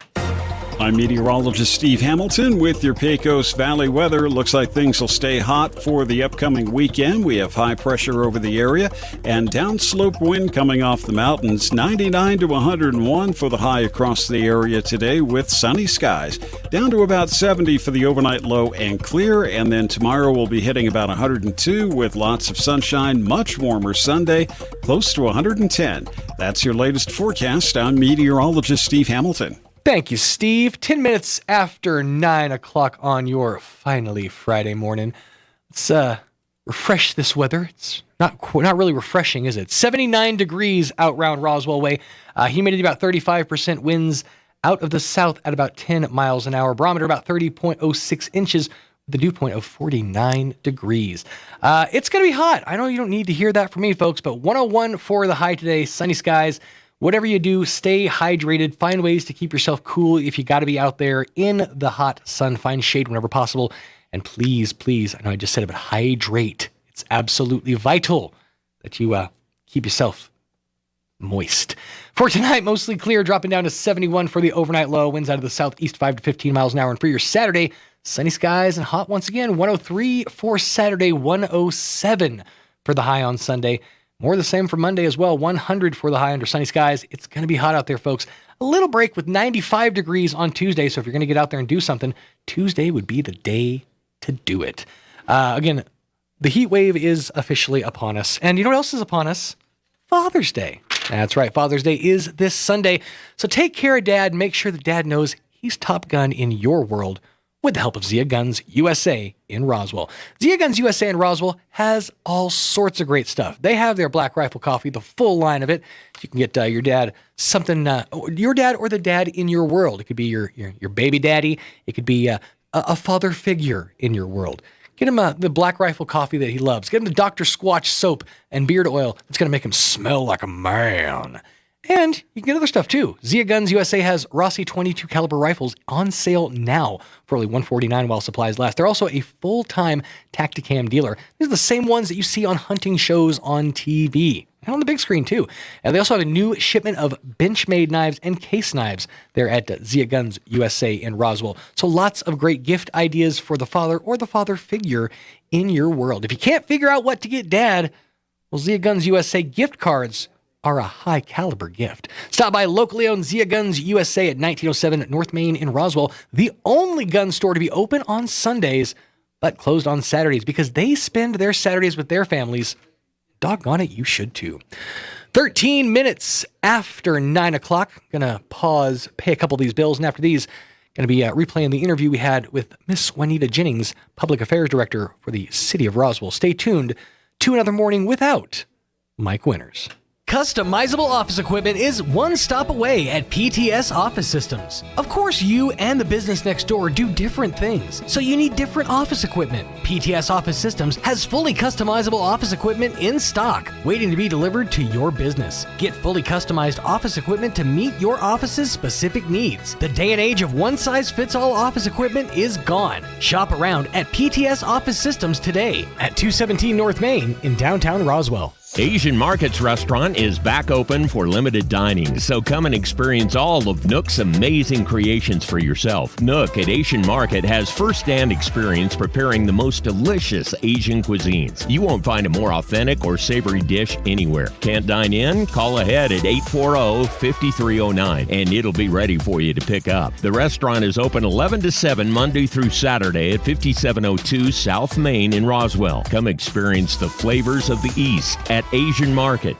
I'm meteorologist Steve Hamilton with your Pecos Valley weather. Looks like things will stay hot for the upcoming weekend. We have high pressure over the area and downslope wind coming off the mountains. 99 to 101 for the high across the area today with sunny skies. Down to about 70 for the overnight low and clear. And then tomorrow we'll be hitting about 102 with lots of sunshine. Much warmer Sunday, close to 110. That's your latest forecast. I'm meteorologist Steve Hamilton. Thank you, Steve. 10 minutes after 9 o'clock on your finally Friday morning. Let's refresh this weather. It's not really refreshing, is it? 79 degrees out around Roswell way. Humidity about 35%. Winds out of the south at about 10 miles an hour. Barometer about 30.06 inches. The dew point of 49 degrees. It's going to be hot. I know you don't need to hear that from me, folks, but 101 for the high today. Sunny skies. Whatever you do, stay hydrated. Find ways to keep yourself cool if you got to be out there in the hot sun. Find shade whenever possible. And please, I know I just said it, but hydrate. It's absolutely vital that you keep yourself moist. For tonight, mostly clear, dropping down to 71 for the overnight low. Winds out of the southeast 5 to 15 miles an hour. And for your Saturday, sunny skies and hot once again. 103 for Saturday, 107 for the high on Sunday. More the same for Monday as well. 100 for the high under sunny skies. It's going to be hot out there, folks. A little break with 95 degrees on Tuesday. So if you're going to get out there and do something, Tuesday would be the day to do it. Again, the heat wave is officially upon us. And you know what else is upon us? Father's Day. That's right. Father's Day is this Sunday. So take care of Dad. Make sure that Dad knows he's top gun in your world with the help of Zia Guns USA in Roswell. Zia Guns USA in Roswell has all sorts of great stuff. They have their Black Rifle coffee, the full line of it. You can get your dad something, your dad or the dad in your world. It could be your baby daddy. It could be a father figure in your world. Get him the Black Rifle coffee that he loves. Get him the Dr. Squatch soap and beard oil. It's going to make him smell like a man. And you can get other stuff too. Zia Guns USA has Rossi 22 caliber rifles on sale now for only $149 while supplies last. They're also a full-time Tacticam dealer. These are the same ones that you see on hunting shows on TV and on the big screen too. And they also have a new shipment of Benchmade knives and case knives there at Zia Guns USA in Roswell. So lots of great gift ideas for the father or the father figure in your world. If you can't figure out what to get Dad, well, Zia Guns USA gift cards are a high caliber gift. Stop by locally owned Zia Guns USA at 1907 North Main in Roswell, the only gun store to be open on Sundays, but closed on Saturdays because they spend their Saturdays with their families. Doggone it, you should too. 13 minutes after 9 o'clock. Gonna pause, pay a couple of these bills, and after these, gonna be replaying the interview we had with Miss Juanita Jennings, Public Affairs Director for the City of Roswell. Stay tuned to another morning without Mike Winters. Customizable office equipment is one stop away at PTS Office Systems. Of course, you and the business next door do different things, so you need different office equipment. PTS Office Systems has fully customizable office equipment in stock, waiting to be delivered to your business. Get fully customized office equipment to meet your office's specific needs. The day and age of one-size-fits-all office equipment is gone. Shop around at PTS Office Systems today at 217 North Main in downtown Roswell. Asian Market's restaurant is back open for limited dining, so come and experience all of Nook's amazing creations for yourself. Nook at Asian Market has first-hand experience preparing the most delicious Asian cuisines. You won't find a more authentic or savory dish anywhere. Can't dine in? Call ahead at 840-5309 and it'll be ready for you to pick up. The restaurant is open 11 to 7 Monday through Saturday at 5702 South Main in Roswell. Come experience the flavors of the East at Asian Market.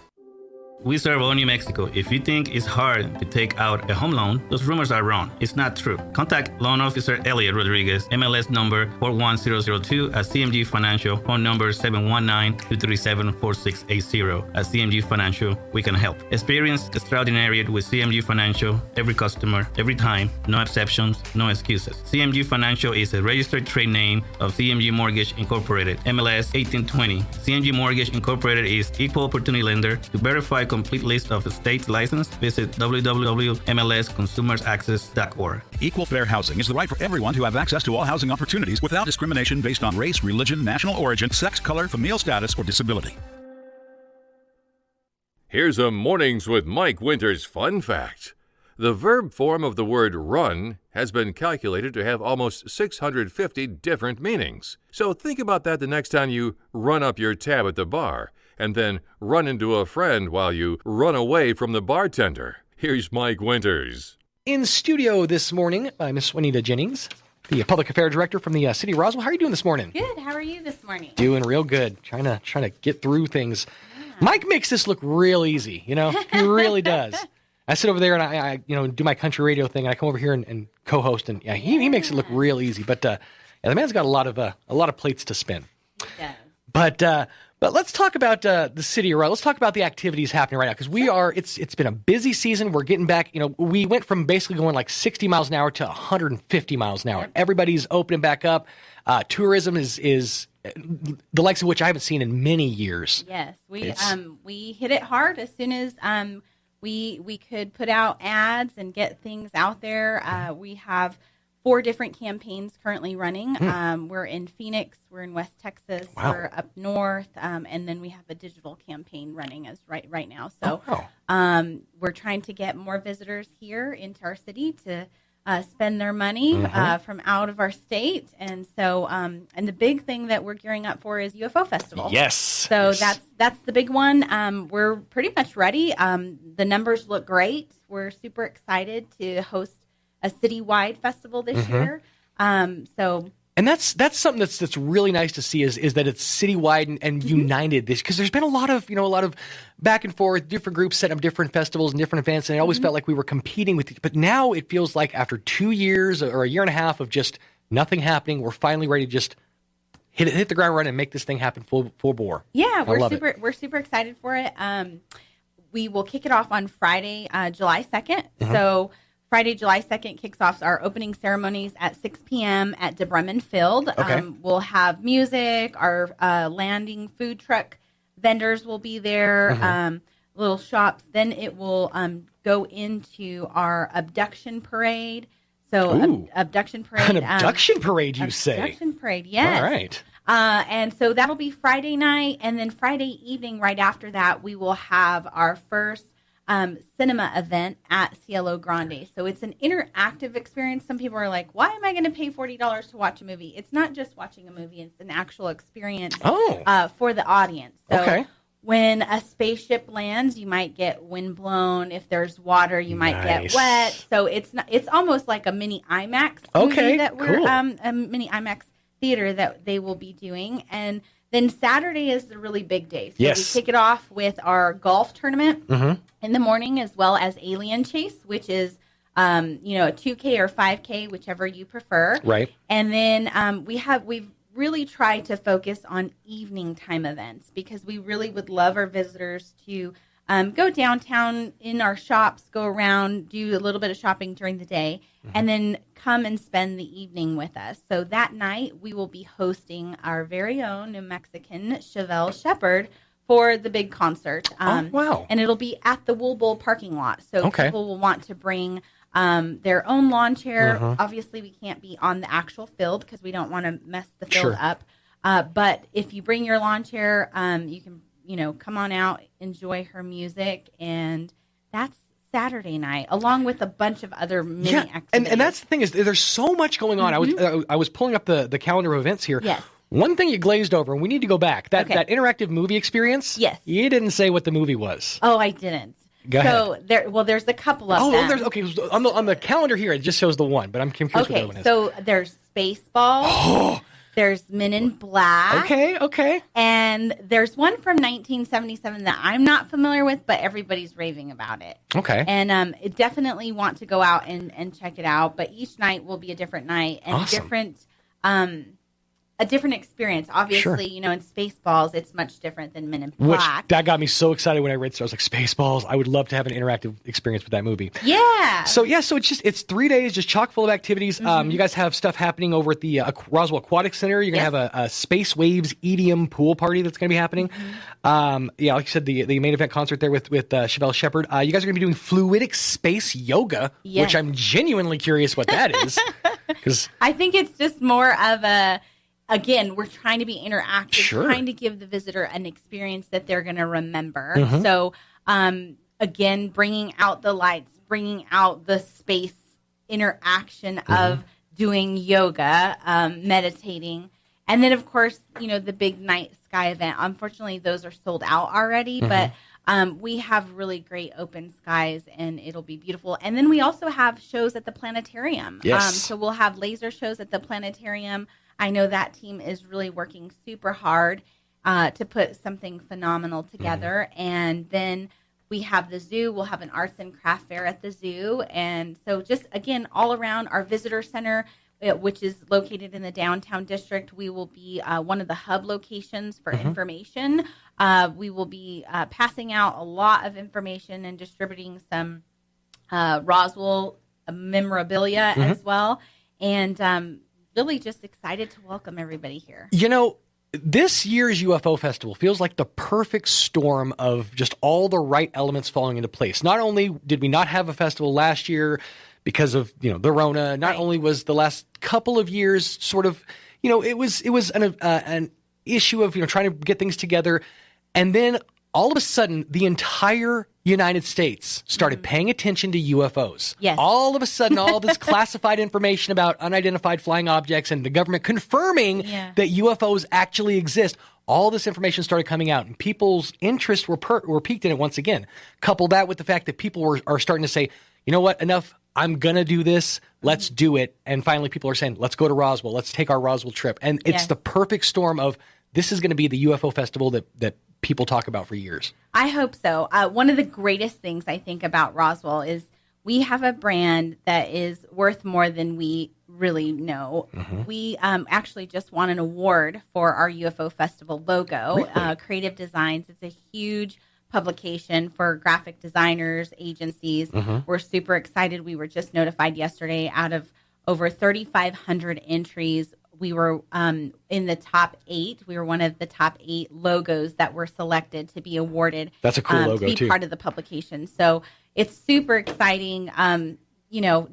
We serve all New Mexico. If you think it's hard to take out a home loan, those rumors are wrong. It's not true. Contact Loan Officer Elliot Rodriguez, MLS number 41002 at CMG Financial, phone number 719-237-4680. At CMG Financial, we can help. Experience extraordinary with CMG Financial, every customer, every time, no exceptions, no excuses. CMG Financial is a registered trade name of CMG Mortgage Incorporated, MLS 1820. CMG Mortgage Incorporated is equal opportunity lender. To verify complete list of the state's license, visit www.mlsconsumersaccess.org. Equal fair housing is the right for everyone to have access to all housing opportunities without discrimination based on race, religion, national origin, sex, color, familial status, or disability. Here's a Mornings with Mike Winters fun fact. The verb form of the word run has been calculated to have almost 650 different meanings. So think about that the next time you run up your tab at the bar, and then run into a friend while you run away from the bartender. Here's Mike Winters. In studio this morning, Miss Juanita Jennings, the Public Affairs Director from the City of Roswell. How are you doing this morning? Good. How are you this morning? Doing real good. Trying to get through things. Yeah. Mike makes this look real easy, you know? He really does. I sit over there and I do my country radio thing, and I come over here and co-host, and he makes it look real easy. But the man's got a lot of plates to spin. Yeah. But let's talk about the city of Roswell. Let's talk about the activities happening right now, because it's been a busy season. We're getting back. We went from basically going like 60 miles an hour to 150 miles an hour. Yep. Everybody's opening back up. Tourism is the likes of which I haven't seen in many years. Yes, we hit it hard as soon as we could put out ads and get things out there. We have 4 different campaigns currently running. We're in Phoenix, we're in West Texas, we're up north, and then we have a digital campaign running as right now. So we're trying to get more visitors here into our city to spend their money from out of our state. And so and the big thing that we're gearing up for is UFO Festival. Yes. So that's the big one. We're pretty much ready. The numbers look great. We're super excited to host a citywide festival this year. And that's something that's really nice to see is that it's citywide and united this, because there's been a lot of back and forth, different groups setting up different festivals and different events, and it always felt like we were competing with it. But now it feels like after 2 years or a year and a half of just nothing happening, we're finally ready to just hit the ground running and make this thing happen full bore. Yeah, we're super excited for it. We will kick it off on Friday, July 2nd. So Friday, July 2nd kicks off our opening ceremonies at 6 p.m. at DeBremen Field. Okay. We'll have music, our landing food truck vendors will be there, little shops. Then it will go into our abduction parade. So abduction parade. An abduction parade, you say? Abduction parade, yes. All right. And so that'll be Friday night. And then Friday evening, right after that, we will have our first cinema event at Cielo Grande. So it's an interactive experience. Some people are like, why am I going to pay $40 to watch a movie? It's not just watching a movie. It's an actual experience for the audience. So when a spaceship lands, you might get windblown. If there's water, you might get wet. So it's almost like a mini IMAX movie that we're a mini IMAX theater that they will be doing. And Then Saturday is the really big day. So Yes. we kick it off with our golf tournament Mhm. in the morning, as well as Alien Chase, which is, a 2K or 5K, whichever you prefer. Right. And then we've really tried to focus on evening time events because we really would love our visitors to go downtown in our shops, go around, do a little bit of shopping during the day, and then come and spend the evening with us. So that night, we will be hosting our very own New Mexican Chevelle Shepherd for the big concert. Wow. And it'll be at the Wool Bowl parking lot. So Okay. people will want to bring their own lawn chair. Mhm. Obviously, we can't be on the actual field because we don't want to mess the field Sure. up. But if you bring your lawn chair, you can, come on out, enjoy her music, and that's Saturday night, along with a bunch of other mini activities. and that's the thing is there's so much going on. I was pulling up the calendar of events here. Yes. One thing you glazed over, and we need to go back. That Okay. that interactive movie experience. Yes. You didn't say what the movie was. Oh, I didn't. Go so there's a couple of them. there's okay. On the calendar here, it just shows the one, but I'm curious what the other one is. So there's Spaceballs. There's Men in Black. Okay. And there's one from 1977 that I'm not familiar with, but everybody's raving about it. Okay. And definitely want to go out and check it out. But each night will be a different night and Awesome. a different experience. Obviously, Sure. in Spaceballs, it's much different than Men in Which Black. that got me so excited when I read. So I was like, Spaceballs. I would love to have an interactive experience with that movie. Yeah. So it's 3 days, just chock full of activities. You guys have stuff happening over at the Roswell Aquatic Center. You're gonna have a Space Waves EDM pool party that's gonna be happening. Like you said, the main event concert there with Chevelle Shepherd. You guys are gonna be doing fluidic space yoga, Yes. which I'm genuinely curious what that is. Because I think it's just more of again, we're trying to be interactive, Sure. trying to give the visitor an experience that they're going to remember. Mhm. So, again, bringing out the lights, bringing out the space interaction of doing yoga, meditating. And then, of course, the big night sky event. Unfortunately, those are sold out already, but we have really great open skies and it'll be beautiful. And then we also have shows at the planetarium. Yes. So we'll have laser shows at the planetarium. I know that team is really working super hard to put something phenomenal together. And then we have the zoo. We'll have an arts and craft fair at the zoo. And so just, again, all around our visitor center, which is located in the downtown district, we will be one of the hub locations for information. We will be passing out a lot of information and distributing some Roswell memorabilia as well. And really just excited to welcome everybody here. This year's UFO Festival feels like the perfect storm of just all the right elements falling into place. Not only did we not have a festival last year because of, the Rona, not only was the last couple of years sort of, it was an issue of, trying to get things together. And then all of a sudden, the entire United States started paying attention to UFOs. Yes. All of a sudden, all this classified information about unidentified flying objects and the government confirming that UFOs actually exist. All this information started coming out, and people's interests were piqued in it once again. Couple that with the fact that people are starting to say, you know what, enough. I'm going to do this. Let's do it. And finally, people are saying, let's go to Roswell. Let's take our Roswell trip. And it's the perfect storm of this is going to be the UFO festival that people talk about for years. I hope so. One of the greatest things I think about Roswell is we have a brand that is worth more than we really know. We actually just won an award for our UFO Festival logo, Really? Creative Designs. It's a huge publication for graphic designers, agencies. We're super excited. We were just notified yesterday out of over 3,500 entries. We were in the top 8. We were one of the top 8 logos that were selected to be awarded. That's a cool logo, to be too. part of the publication. So it's super exciting.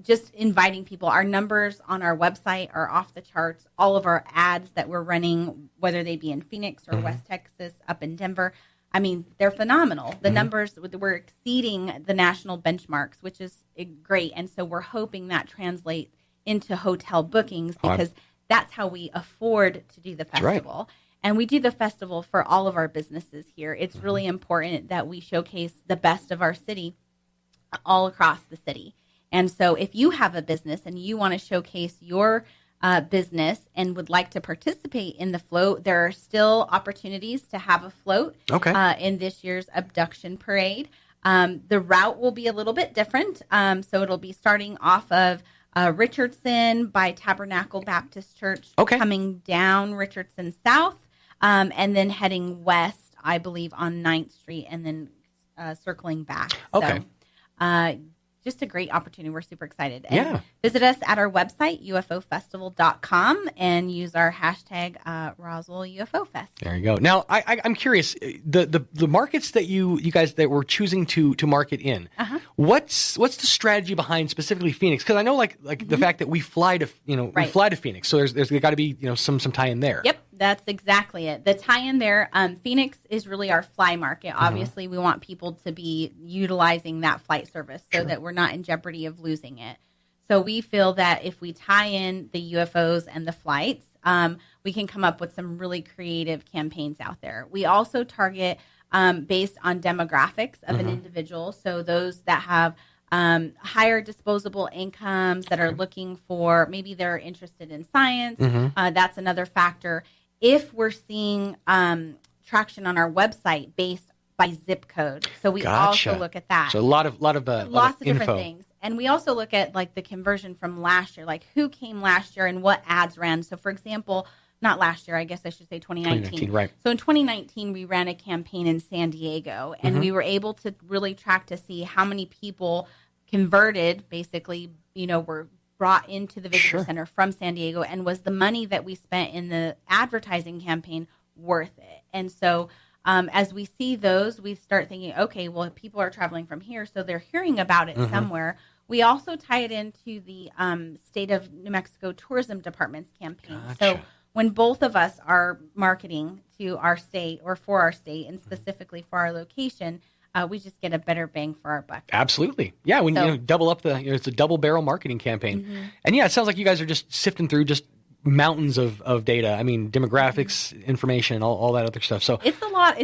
Just inviting people. Our numbers on our website are off the charts. All of our ads that we're running, whether they be in Phoenix or West Texas, up in Denver, I mean, they're phenomenal. The numbers, we're exceeding the national benchmarks, which is great. And so we're hoping that translates into hotel bookings because that's how we afford to do the festival. And we do the festival for all of our businesses here. It's really important that we showcase the best of our city all across the city. And so if you have a business and you want to showcase your business and would like to participate in the float, there are still opportunities to have a float in this year's abduction parade. The route will be a little bit different. So it'll be starting off of Richardson by Tabernacle Baptist Church, coming down Richardson South, and then heading west, I believe, on 9th Street, and then circling back. So, just a great opportunity. We're super excited. And visit us at our website, ufofestival.com, and use our hashtag Roswell UFO Fest. There you go. Now, I'm curious, the markets that you guys that were choosing to market in, what's the strategy behind specifically Phoenix? Because I know like the fact that we fly to we fly to Phoenix, so there's got to be some tie in there. Yep. That's exactly it. The tie-in there, Phoenix is really our fly market. Obviously, we want people to be utilizing that flight service so that we're not in jeopardy of losing it. So we feel that if we tie in the UFOs and the flights, we can come up with some really creative campaigns out there. We also target based on demographics of an individual. So those that have higher disposable incomes, that are looking for, maybe they're interested in science. That's another factor. If we're seeing traction on our website based by zip code, so we also look at that. So lots of different things, and we also look at like the conversion from last year, like who came last year and what ads ran. So, for example, not last year, I guess I should say 2019. Right. So in 2019, we ran a campaign in San Diego, and we were able to really track to see how many people converted. Basically, were brought into the visitor center from San Diego, and was the money that we spent in the advertising campaign worth it? And so as we see those, we start thinking, okay, well, people are traveling from here, so they're hearing about it somewhere. We also tie it into the state of New Mexico Tourism Department's campaign. So when both of us are marketing to our state or for our state, and specifically for our location, we just get a better bang for our buck. Absolutely. Yeah, when you double up it's a double barrel marketing campaign. And yeah, it sounds like you guys are just sifting through just mountains of data. I mean, demographics, information, all that other stuff. So it's a lot.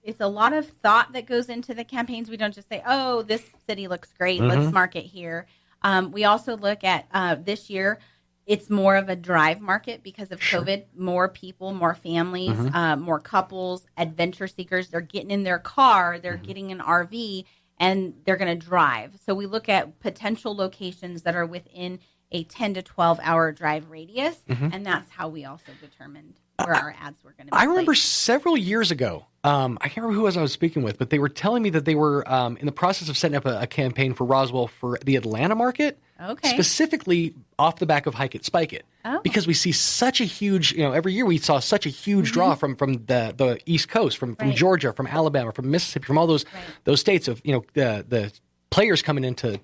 It's a lot of thought that goes into the campaigns. We don't just say, oh, this city looks great, let's market here. We also look at this year, it's more of a drive market because of COVID. More people, more families, more couples, adventure seekers. They're getting in their car, they're getting an RV, and they're going to drive. So we look at potential locations that are within a 10 to 12 hour drive radius, and that's how we also determined where our ads were going to be. I remember several years ago, I can't remember who I was speaking with, but they were telling me that they were in the process of setting up a campaign for Roswell for the Atlanta market, specifically off the back of Hike It, Spike It, because we see such a huge, every year we saw such a huge draw from the East Coast, from Georgia, from Alabama, from Mississippi, from all those states of, the players coming in to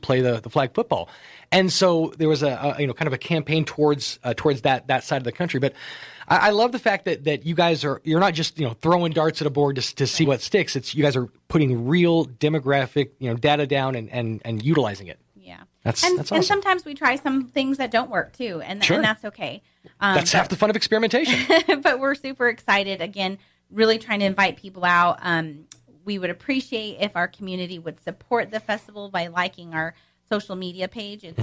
play the flag football. And so there was a kind of a campaign towards that side of the country. But I love the fact that you guys you're not just throwing darts at a board to see what sticks. It's you guys are putting real demographic data down and utilizing it. Yeah, that's awesome. And sometimes we try some things that don't work too, and that's okay. That's half the fun of experimentation. But we're super excited. Again, really trying to invite people out. We would appreciate if our community would support the festival by liking our social media page. It's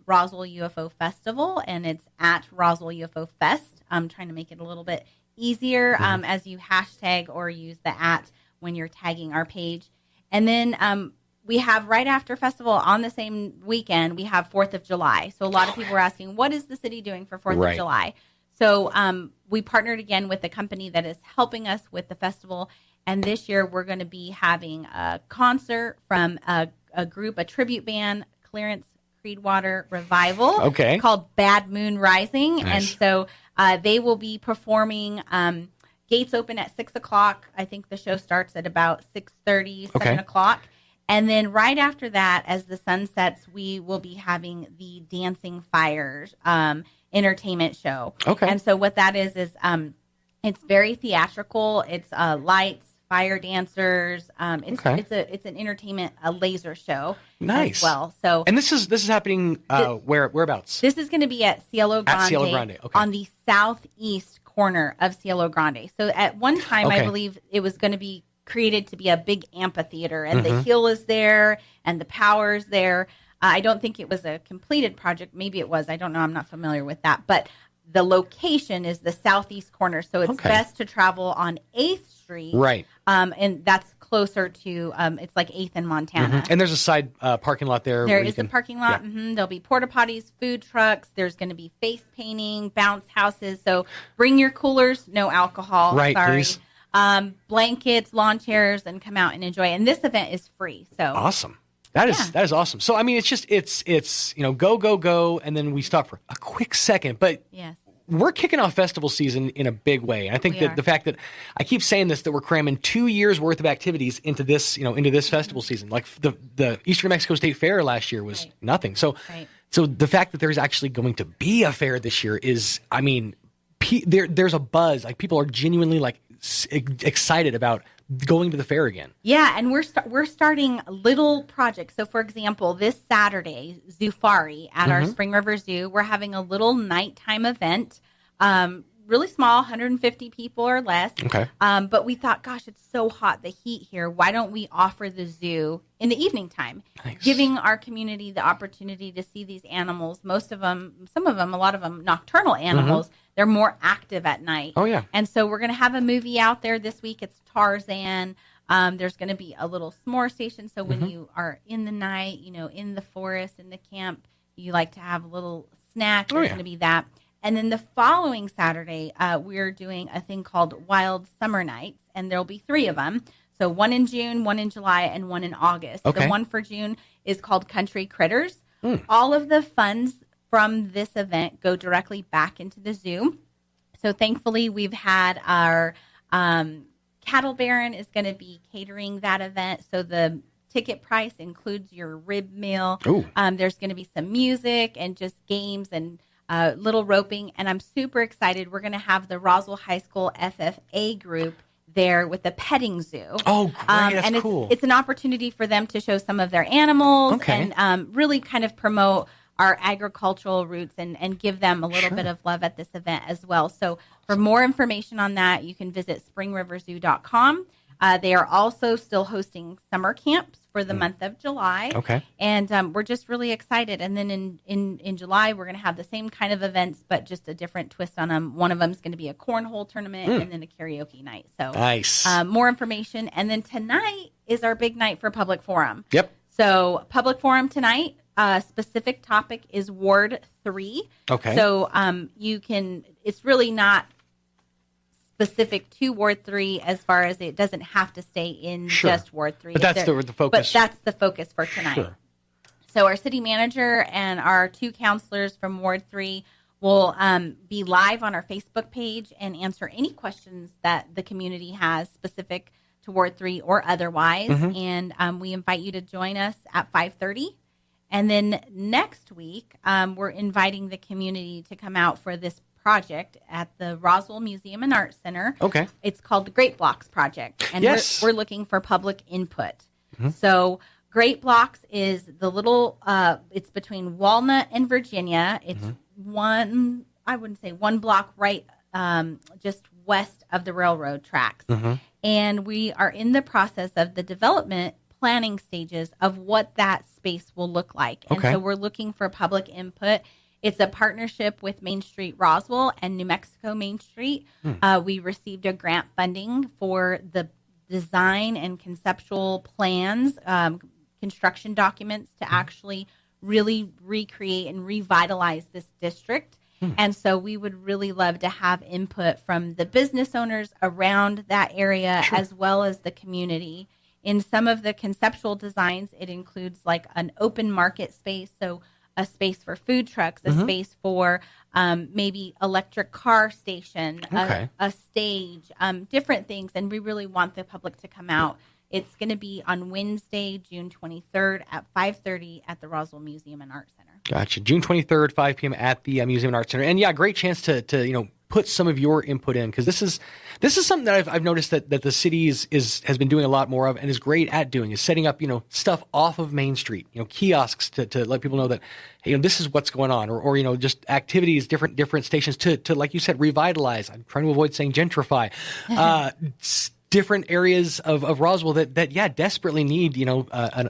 Roswell UFO Festival, and it's at Roswell UFO Fest. I'm trying to make it a little bit easier as you hashtag or use the @ when you're tagging our page. And then we have right after festival on the same weekend, we have 4th of July. So a lot of people were asking, what is the city doing for 4th of July? So we partnered again with the company that is helping us with the festival. And this year we're going to be having a concert from a group, a tribute band, Clarence Creedwater Revival, called Bad Moon Rising. Nice. And so they will be performing. Gates open at 6 o'clock. I think the show starts at about 6:30, 7 o'clock. And then right after that, as the sun sets, we will be having the Dancing Fires entertainment show. And so what that is it's very theatrical. It's lights, fire dancers. It's an entertainment, a laser show as well. So, and this is happening whereabouts? This is going to be at Cielo Grande, on the southeast corner of Cielo Grande. So at one time, I believe it was going to be created to be a big amphitheater, and the hill is there and the power is there. I don't think it was a completed project. Maybe it was. I don't know. I'm not familiar with that. But the location is the southeast corner, so it's best to travel on 8th Street. Right. And that's closer to, it's like 8th and Montana. And there's a side parking lot there. There is a parking lot. Yeah. There'll be porta potties, food trucks. There's going to be face painting, bounce houses. So bring your coolers, no alcohol. Right, sorry. please. Blankets, lawn chairs, and come out and enjoy. And this event is free. So awesome. That is awesome. So I mean, it's go, and then we stop for a quick second, but yes. We're kicking off festival season in a big way. And I think that the fact that I keep saying this, that we're cramming 2 years worth of activities into this, into this festival season. Like the Eastern New Mexico State Fair last year was nothing. So, so the fact that there's actually going to be a fair this year is, I mean, there's a buzz. Like people are genuinely like excited about going to the fair again. Yeah, and we're starting little projects. So, for example, this Saturday, Zoofari at our Spring River Zoo, we're having a little nighttime event. Really small, 150 people or less. Okay. But we thought, gosh, it's so hot, the heat here. Why don't we offer the zoo in the evening time, giving our community the opportunity to see these animals? Most of them, some of them, a lot of them, nocturnal animals. They're more active at night. Oh, yeah. And so we're going to have a movie out there this week. It's Tarzan. There's going to be a little s'more station. So when you are in the night, in the forest, in the camp, you like to have a little snack. There's going to be that. And then the following Saturday, we're doing a thing called Wild Summer Nights, and there'll be 3 of them. So one in June, one in July, and one in August. Okay. The one for June is called Country Critters. All of the funds from this event go directly back into the zoo. So thankfully, we've had our cattle baron is going to be catering that event. So the ticket price includes your rib meal. There's going to be some music and just games and little roping. And I'm super excited. We're going to have the Roswell High School FFA group there with the petting zoo. Oh, great. That's and cool. It's an opportunity for them to show some of their animals and really kind of promote our agricultural roots and give them a little bit of love at this event as well. So for more information on that, you can visit springriverzoo.com. They are also still hosting summer camps for the month of July. Okay. And we're just really excited. And then in July, we're going to have the same kind of events, but just a different twist on them. One of them is going to be a cornhole tournament and then a karaoke night. So nice. More information. And then tonight is our big night for Public Forum. Yep. So Public Forum tonight, specific topic is Ward 3. Okay. So it's really not specific to Ward 3 as far as it doesn't have to stay in just Ward 3. But that's the focus. But that's the focus for tonight. Sure. So our city manager and our 2 counselors from Ward 3 will be live on our Facebook page and answer any questions that the community has specific to Ward 3 or otherwise. And we invite you to join us at 5:30. And then next week, we're inviting the community to come out for this project at the Roswell Museum and Art Center. Okay. It's called the Great Blocks Project. And we're looking for public input. So Great Blocks is the little, it's between Walnut and Virginia. It's one block right just west of the railroad tracks. And we are in the process of the development planning stages of what that space will look like. And so we're looking for public input. It's a partnership with Main Street Roswell and New Mexico Main Street. We received a grant funding for the design and conceptual plans, construction documents to actually really recreate and revitalize this district. And so we would really love to have input from the business owners around that area as well as the community. In some of the conceptual designs, it includes like an open market space, so a space for food trucks, a space for maybe electric car station, a stage, different things. And we really want the public to come out. It's going to be on Wednesday, June 23rd at 5:30 at the Roswell Museum and Art Center. Gotcha. June 23rd, 5 p.m. at the Museum and Art Center. And yeah, great chance to put some of your input in, because this is something that I've noticed that the city has been doing a lot more of and is great at doing, is setting up stuff off of Main Street, kiosks to let people know that this is what's going on, or just activities, different stations to like you said, revitalize. I'm trying to avoid saying gentrify. Different areas of Roswell that desperately need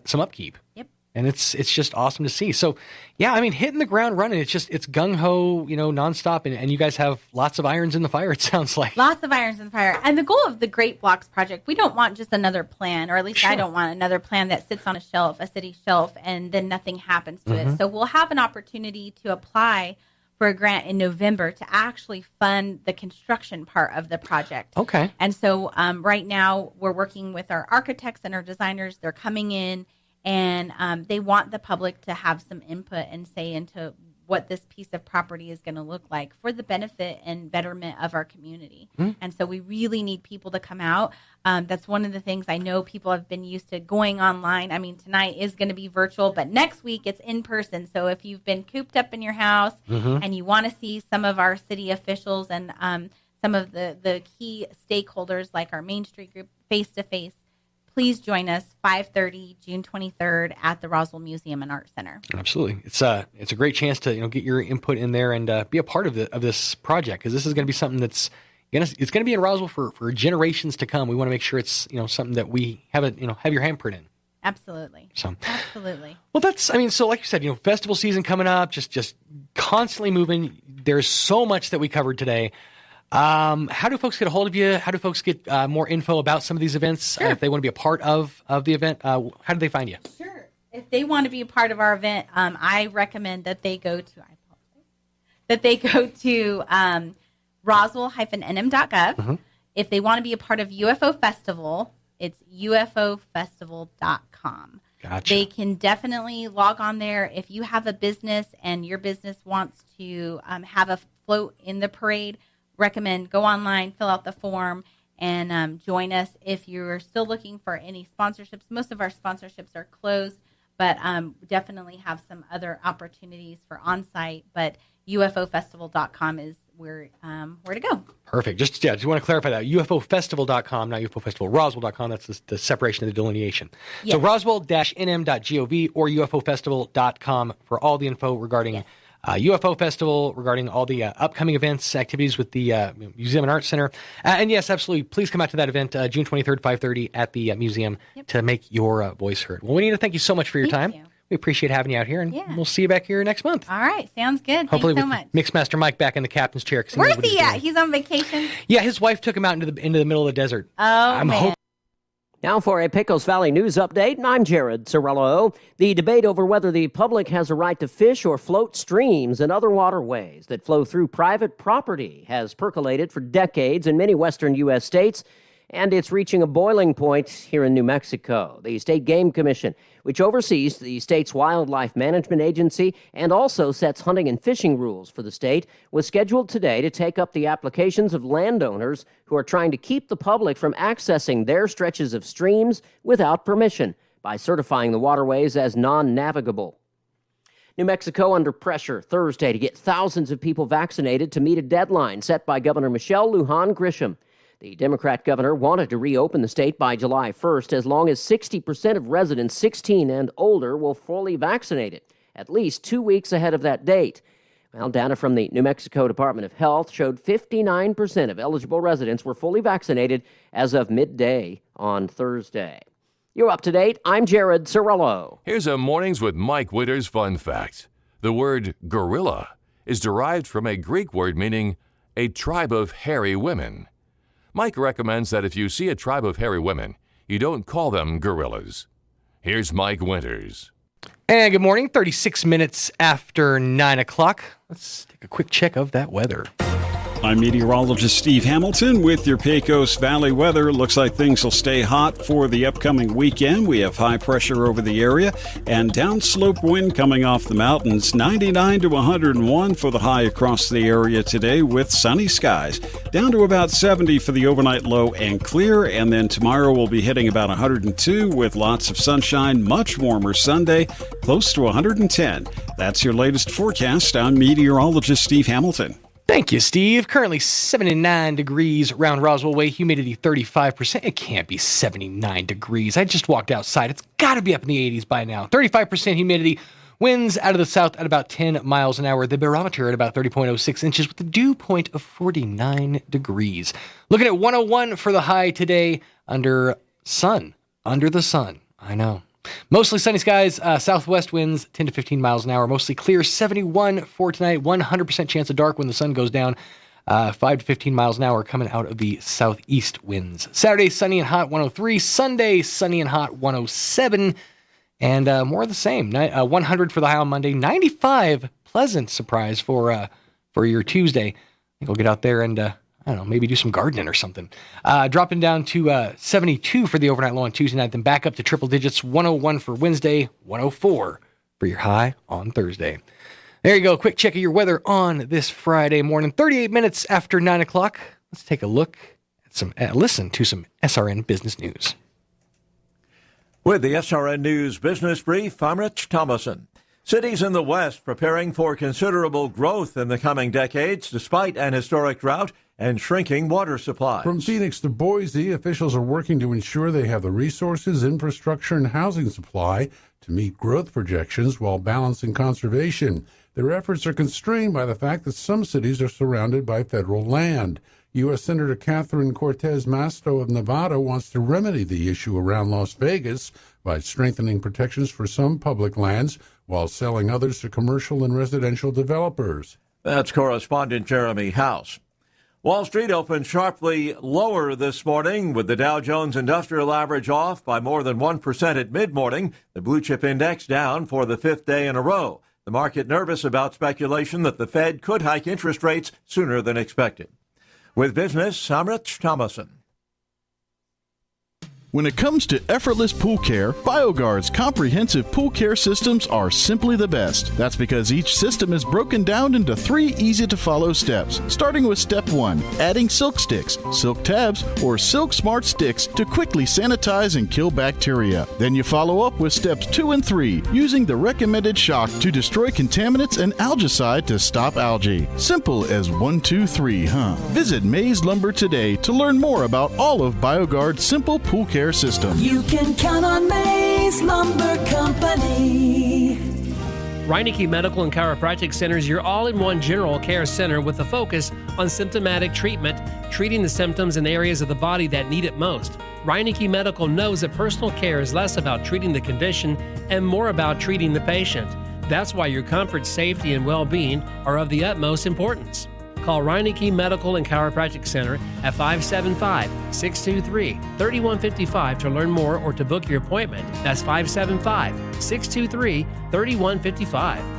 some upkeep. Yep. And it's just awesome to see. So, yeah, I mean, hitting the ground running, it's gung-ho, nonstop. And you guys have lots of irons in the fire, it sounds like. Lots of irons in the fire. And the goal of the Great Blocks Project, we don't want just another plan, or at least I don't want another plan that sits on a city shelf, and then nothing happens to it. So we'll have an opportunity to apply for a grant in November to actually fund the construction part of the project. Okay. And so right now we're working with our architects and our designers. They're coming in, and they want the public to have some input and say into what this piece of property is going to look like for the benefit and betterment of our community. And so we really need people to come out. That's one of the things I know people have been used to going online. I mean, tonight is going to be virtual, but next week it's in person. So if you've been cooped up in your house and you want to see some of our city officials and some of the key stakeholders like our Main Street group face-to-face, please join us 5:30 June 23rd at the Roswell Museum and Art Center. Absolutely. It's a great chance to get your input in there and be a part of this project, because this is going to be something that's it's going to be in Roswell for generations to come. We want to make sure it's something that we have have your handprint in. Absolutely. So absolutely. Well, so like you said, festival season coming up, just constantly moving. There's so much that we covered today. How do folks get a hold of you? How do folks get more info about some of these events? Sure. If they want to be a part of the event, how do they find you? Sure. If they want to be a part of our event, I recommend that they go to roswell-nm.gov. If they want to be a part of UFO Festival, it's ufofestival.com. Gotcha. They can definitely log on there. If you have a business and your business wants to have a float in the parade, recommend go online, fill out the form, and join us. If you're still looking for any sponsorships, most of our sponsorships are closed, but definitely have some other opportunities for on-site. But ufofestival.com is where to go. Perfect. Just want to clarify that. UFOfestival.com, not UFOfestivalRoswell.com. That's the separation of the delineation. Yes. So roswell-nm.gov or UFOfestival.com for all the info regarding UFO Festival, regarding all the upcoming events, activities with the Museum and Art Center. And yes, absolutely. Please come out to that event, June 23rd, 5:30 at the museum to make your voice heard. Well, Juanita, thank you so much for your time. We appreciate having you out here, and we'll see you back here next month. All right. Sounds good. Hopefully Thanks so much. Mixmaster Mike back in the captain's chair. Where's he at? He's on vacation? Yeah, his wife took him out into the middle of the desert. Oh, man. Now for a Pecos Valley news update, and I'm Jared Cirillo. The debate over whether the public has a right to fish or float streams and other waterways that flow through private property has percolated for decades in many western U.S. states, and it's reaching a boiling point here in New Mexico. The State Game Commission, which oversees the state's wildlife management agency and also sets hunting and fishing rules for the state, was scheduled today to take up the applications of landowners who are trying to keep the public from accessing their stretches of streams without permission by certifying the waterways as non-navigable. New Mexico under pressure Thursday to get thousands of people vaccinated to meet a deadline set by Governor Michelle Lujan Grisham. The Democrat governor wanted to reopen the state by July 1st as long as 60% of residents 16 and older will fully vaccinated, at least 2 weeks ahead of that date. Well, data from the New Mexico Department of Health showed 59% of eligible residents were fully vaccinated as of midday on Thursday. You're up to date. I'm Jared Cirillo. Here's a Mornings with Mike Winters fun fact. The word gorilla is derived from a Greek word meaning a tribe of hairy women. Mike recommends that if you see a tribe of hairy women, you don't call them gorillas. Here's Mike Winters. And good morning, 36 minutes after 9 o'clock. Let's take a quick check of that weather. I'm meteorologist Steve Hamilton with your Pecos Valley weather. Looks like things will stay hot for the upcoming weekend. We have high pressure over the area and downslope wind coming off the mountains. 99 to 101 for the high across the area today with sunny skies. Down to about 70 for the overnight low and clear. And then tomorrow we'll be hitting about 102 with lots of sunshine. Much warmer Sunday, close to 110. That's your latest forecast. I'm meteorologist Steve Hamilton. Thank you, Steve. Currently 79 degrees around Roswell Way, humidity 35%. It can't be 79 degrees. I just walked outside. It's got to be up in the 80s by now. 35% humidity, winds out of the south at about 10 miles an hour. The barometer at about 30.06 inches with the dew point of 49 degrees. Looking at 101 for the high today under the sun. I know. Mostly sunny skies, southwest winds 10 to 15 miles an hour. Mostly clear, 71 for tonight. 100% chance of dark when the sun goes down. 5 to 15 miles an hour coming out of the southeast winds. Saturday, sunny and hot, 103. Sunday, sunny and hot, 107. And more of the same. 100 for the high on Monday. 95, pleasant surprise for your Tuesday. I think we'll get out there and, I don't know, maybe do some gardening or something. Dropping down to 72 for the overnight low on Tuesday night, then back up to triple digits. 101 for Wednesday, 104 for your high on Thursday. There you go. Quick check of your weather on this Friday morning. 38 minutes after 9 o'clock. Let's take a look at listen to some SRN business news. With the SRN News Business Brief, I'm Rich Thomason. Cities in the West preparing for considerable growth in the coming decades, despite an historic drought and shrinking water supplies. From Phoenix to Boise, officials are working to ensure they have the resources, infrastructure, and housing supply to meet growth projections while balancing conservation. Their efforts are constrained by the fact that some cities are surrounded by federal land. U.S. Senator Catherine Cortez Masto of Nevada wants to remedy the issue around Las Vegas by strengthening protections for some public lands while selling others to commercial and residential developers. That's correspondent Jeremy House. Wall Street opened sharply lower this morning, with the Dow Jones Industrial Average off by more than 1% at mid-morning. The blue chip index down for the fifth day in a row. The market nervous about speculation that the Fed could hike interest rates sooner than expected. With business, I'm Rich Thomason. When it comes to effortless pool care, BioGuard's comprehensive pool care systems are simply the best. That's because each system is broken down into 3 easy-to-follow steps, starting with step 1, adding silk sticks, silk tabs, or silk smart sticks to quickly sanitize and kill bacteria. Then you follow up with steps 2 and 3, using the recommended shock to destroy contaminants and algicide to stop algae. Simple as 1, 2, 3, huh? Visit Mays Lumber today to learn more about all of BioGuard's simple pool care system. You can count on Mays Lumber Company. Reineke Medical and Chiropractic Center is your all-in-one general care center with a focus on symptomatic treatment, treating the symptoms in areas of the body that need it most. Reineke Medical knows that personal care is less about treating the condition and more about treating the patient. That's why your comfort, safety, and well-being are of the utmost importance. Call Reineke Medical and Chiropractic Center at 575-623-3155 to learn more or to book your appointment. That's 575-623-3155.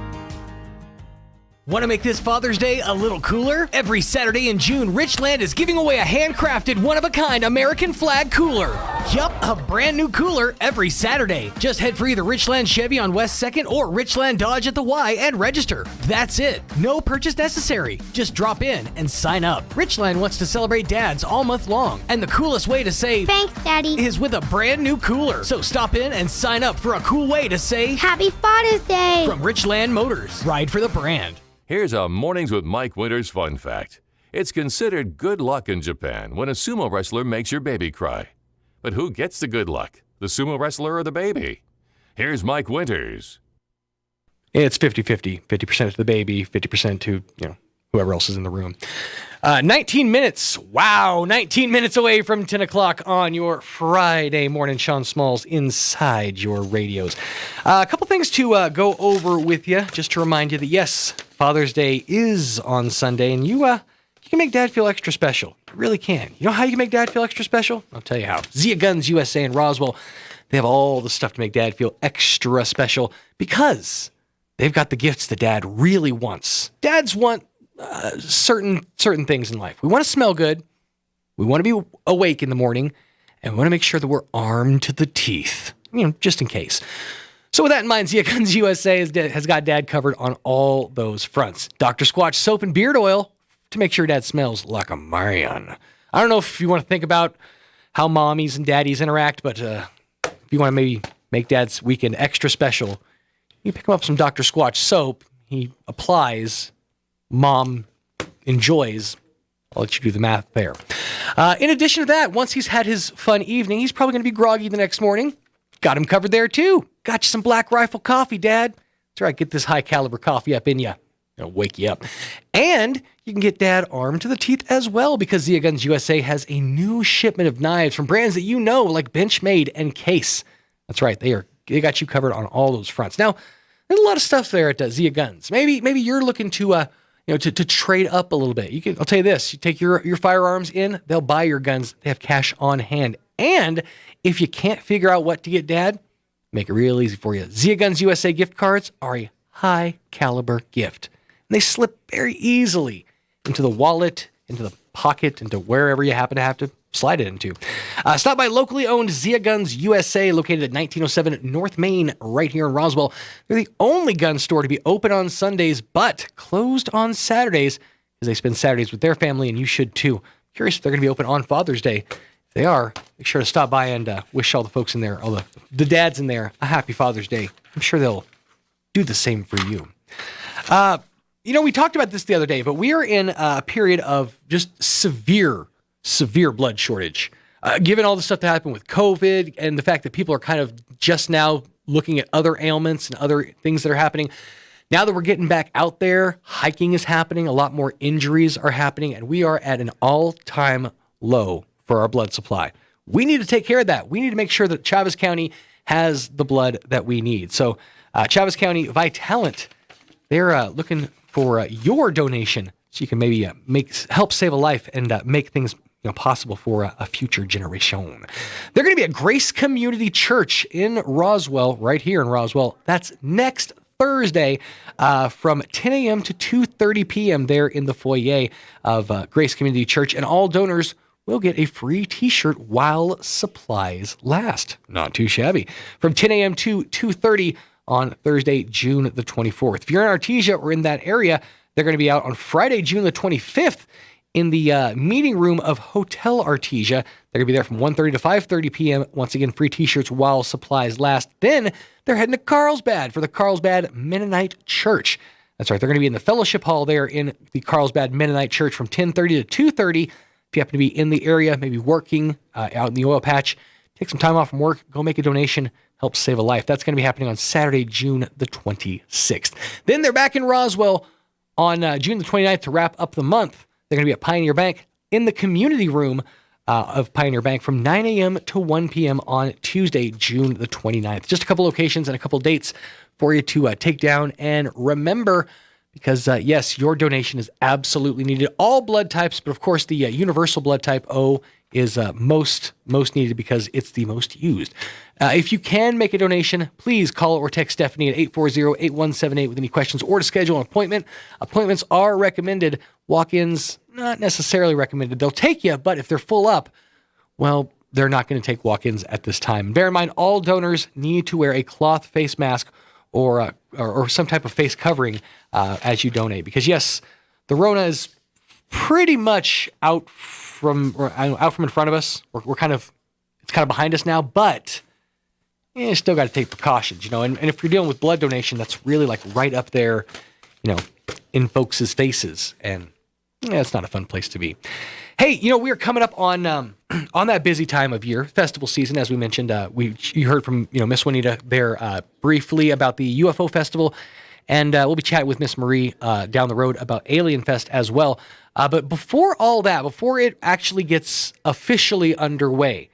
Want to make this Father's Day a little cooler? Every Saturday in June, Richland is giving away a handcrafted, one-of-a-kind American flag cooler. Yup, a brand new cooler every Saturday. Just head for either Richland Chevy on West 2nd or Richland Dodge at the Y and register. That's it. No purchase necessary. Just drop in and sign up. Richland wants to celebrate dads all month long, and the coolest way to say thanks, Daddy, is with a brand new cooler. So stop in and sign up for a cool way to say Happy Father's Day from Richland Motors. Ride for the brand. Here's a Mornings with Mike Winters fun fact. It's considered good luck in Japan when a sumo wrestler makes your baby cry. But who gets the good luck, the sumo wrestler or the baby? Here's Mike Winters. It's 50-50. 50% to the baby, 50% to, whoever else is in the room. 19 minutes. Wow, 19 minutes away from 10 o'clock on your Friday morning. Sean Smalls inside your radios. A couple things to go over with you, just to remind you that, yes, Father's Day is on Sunday, and you can make Dad feel extra special. You really can. You know how you can make Dad feel extra special? I'll tell you how. Zia Guns USA in Roswell, they have all the stuff to make Dad feel extra special because they've got the gifts that Dad really wants. Dads want certain things in life. We want to smell good. We want to be awake in the morning, and we want to make sure that we're armed to the teeth, just in case. So with that in mind, Zia Guns USA has got Dad covered on all those fronts. Dr. Squatch soap and beard oil to make sure Dad smells like a man. I don't know if you want to think about how mommies and daddies interact, but if you want to maybe make Dad's weekend extra special, you pick him up some Dr. Squatch soap. He applies. Mom enjoys. I'll let you do the math there. In addition to that, once he's had his fun evening, he's probably going to be groggy the next morning. Got him covered there, too. Got you some Black Rifle coffee, Dad. That's right, get this high-caliber coffee up in you. It'll wake you up. And you can get Dad armed to the teeth as well, because Zia Guns USA has a new shipment of knives from brands that you know, like Benchmade and Case. That's right, they are got you covered on all those fronts. Now, there's a lot of stuff there at Zia Guns. Maybe you're looking to to trade up a little bit. I'll tell you this: you take your firearms in, they'll buy your guns. They have cash on hand, and if you can't figure out what to get Dad, make it real easy for you. Zia Guns USA gift cards are a high caliber gift, and they slip very easily into the wallet, into the pocket, into wherever you happen to have to slide it into. Stop by locally owned Zia Guns USA, located at 1907 North Main, right here in Roswell. They're the only gun store to be open on Sundays, but closed on Saturdays, because they spend Saturdays with their family, and you should too. Curious if they're going to be open on Father's Day. If they are, make sure to stop by and wish all the folks in there, all the dads in there, a happy Father's Day. I'm sure they'll do the same for you. We talked about this the other day, but we are in a period of just severe blood shortage. Given all the stuff that happened with COVID and the fact that people are kind of just now looking at other ailments and other things that are happening. Now that we're getting back out there, hiking is happening, a lot more injuries are happening, and we are at an all-time low for our blood supply. We need to take care of that. We need to make sure that Chavez County has the blood that we need. So Chavez County Vitalant, they're looking for your donation so you can maybe help save a life and make things possible for a future generation. They're going to be at Grace Community Church in Roswell, right here in Roswell. That's next Thursday from 10 a.m. to 2:30 p.m. there in the foyer of Grace Community Church. And all donors will get a free t-shirt while supplies last. Not too shabby. From 10 a.m. to 2:30 on Thursday, June the 24th. If you're in Artesia or in that area, they're going to be out on Friday, June the 25th in the meeting room of Hotel Artesia. They're going to be there from 1:30 to 5:30 p.m. Once again, free t-shirts while supplies last. Then they're heading to Carlsbad for the Carlsbad Mennonite Church. That's right. They're going to be in the fellowship hall there in the Carlsbad Mennonite Church from 10:30 to 2:30. If you happen to be in the area, maybe working out in the oil patch, take some time off from work, go make a donation, help save a life. That's going to be happening on Saturday, June the 26th. Then they're back in Roswell on June the 29th to wrap up the month. They're going to be at Pioneer Bank in the community room of Pioneer Bank from 9 a.m. to 1 p.m. on Tuesday, June the 29th. Just a couple locations and a couple dates for you to take down and remember, because, yes, your donation is absolutely needed. All blood types, but of course the universal blood type O is most needed because it's the most used. If you can make a donation, please call or text Stephanie at 840-8178 with any questions or to schedule an appointment. Appointments are recommended. Walk-ins, not necessarily recommended. They'll take you, but if they're full up, well, they're not going to take walk-ins at this time. Bear in mind, all donors need to wear a cloth face mask or some type of face covering as you donate. Because, yes, the Rona is pretty much out from in front of us. It's kind of behind us now, but you still got to take precautions, And if you're dealing with blood donation, that's really like right up there, in folks' faces, and it's not a fun place to be. Hey, we are coming up on that busy time of year, festival season, as we mentioned. You heard from Miss Juanita there briefly about the UFO festival, and we'll be chatting with Miss Marie down the road about Alien Fest as well. But before all that, before it actually gets officially underway,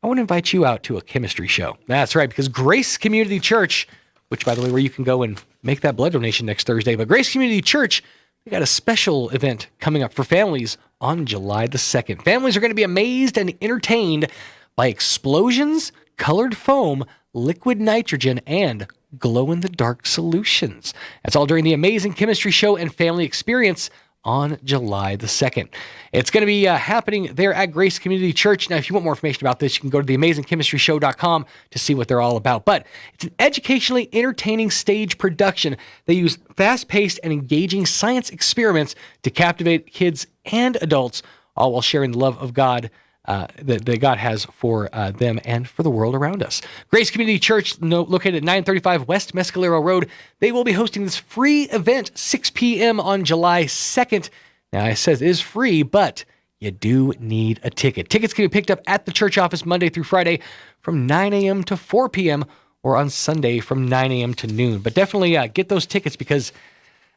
I want to invite you out to a chemistry show. That's right, because Grace Community Church, which, by the way, where you can go and make that blood donation next Thursday, but Grace Community Church, they got a special event coming up for families on July the 2nd. Families are going to be amazed and entertained by explosions, colored foam, liquid nitrogen, and glow-in-the-dark solutions. That's all during the Amazing Chemistry Show and Family Experience on July the 2nd. It's going to be happening there at Grace Community Church. Now, if you want more information about this, you can go to theamazingchemistryshow.com to see what they're all about. But it's an educationally entertaining stage production. They use fast-paced and engaging science experiments to captivate kids and adults, all while sharing the love of God that God has for them and for the world around us. Grace Community Church, located at 935 West Mescalero Road, they will be hosting this free event, 6 p.m. on July 2nd. Now, it says it is free, but you do need a ticket. Tickets can be picked up at the church office Monday through Friday from 9 a.m. to 4 p.m. or on Sunday from 9 a.m. to noon. But definitely get those tickets, because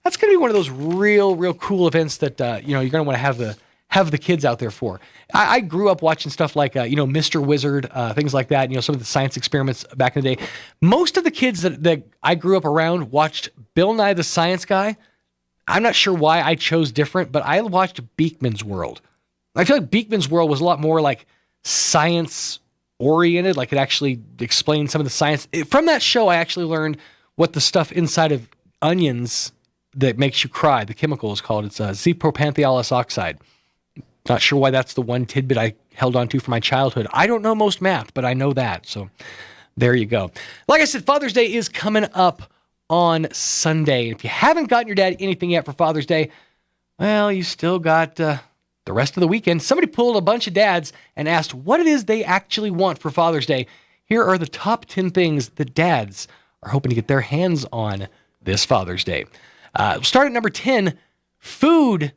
that's going to be one of those real cool events that you're going to want to have the kids out there for. I grew up watching stuff like, Mr. Wizard, things like that, some of the science experiments back in the day. Most of the kids that I grew up around watched Bill Nye the Science Guy. I'm not sure why I chose different, but I watched Beakman's World. I feel like Beakman's World was a lot more like science-oriented, like it actually explained some of the science. From that show, I actually learned what the stuff inside of onions that makes you cry, the chemical is called. It's Z-propantheolus oxide. Not sure why that's the one tidbit I held on to for my childhood. I don't know most math, but I know that. So there you go. Like I said, Father's Day is coming up on Sunday. If you haven't gotten your dad anything yet for Father's Day, well, you still got the rest of the weekend. Somebody pulled a bunch of dads and asked what it is they actually want for Father's Day. Here are the top 10 things that dads are hoping to get their hands on this Father's Day. We'll start at number 10, food,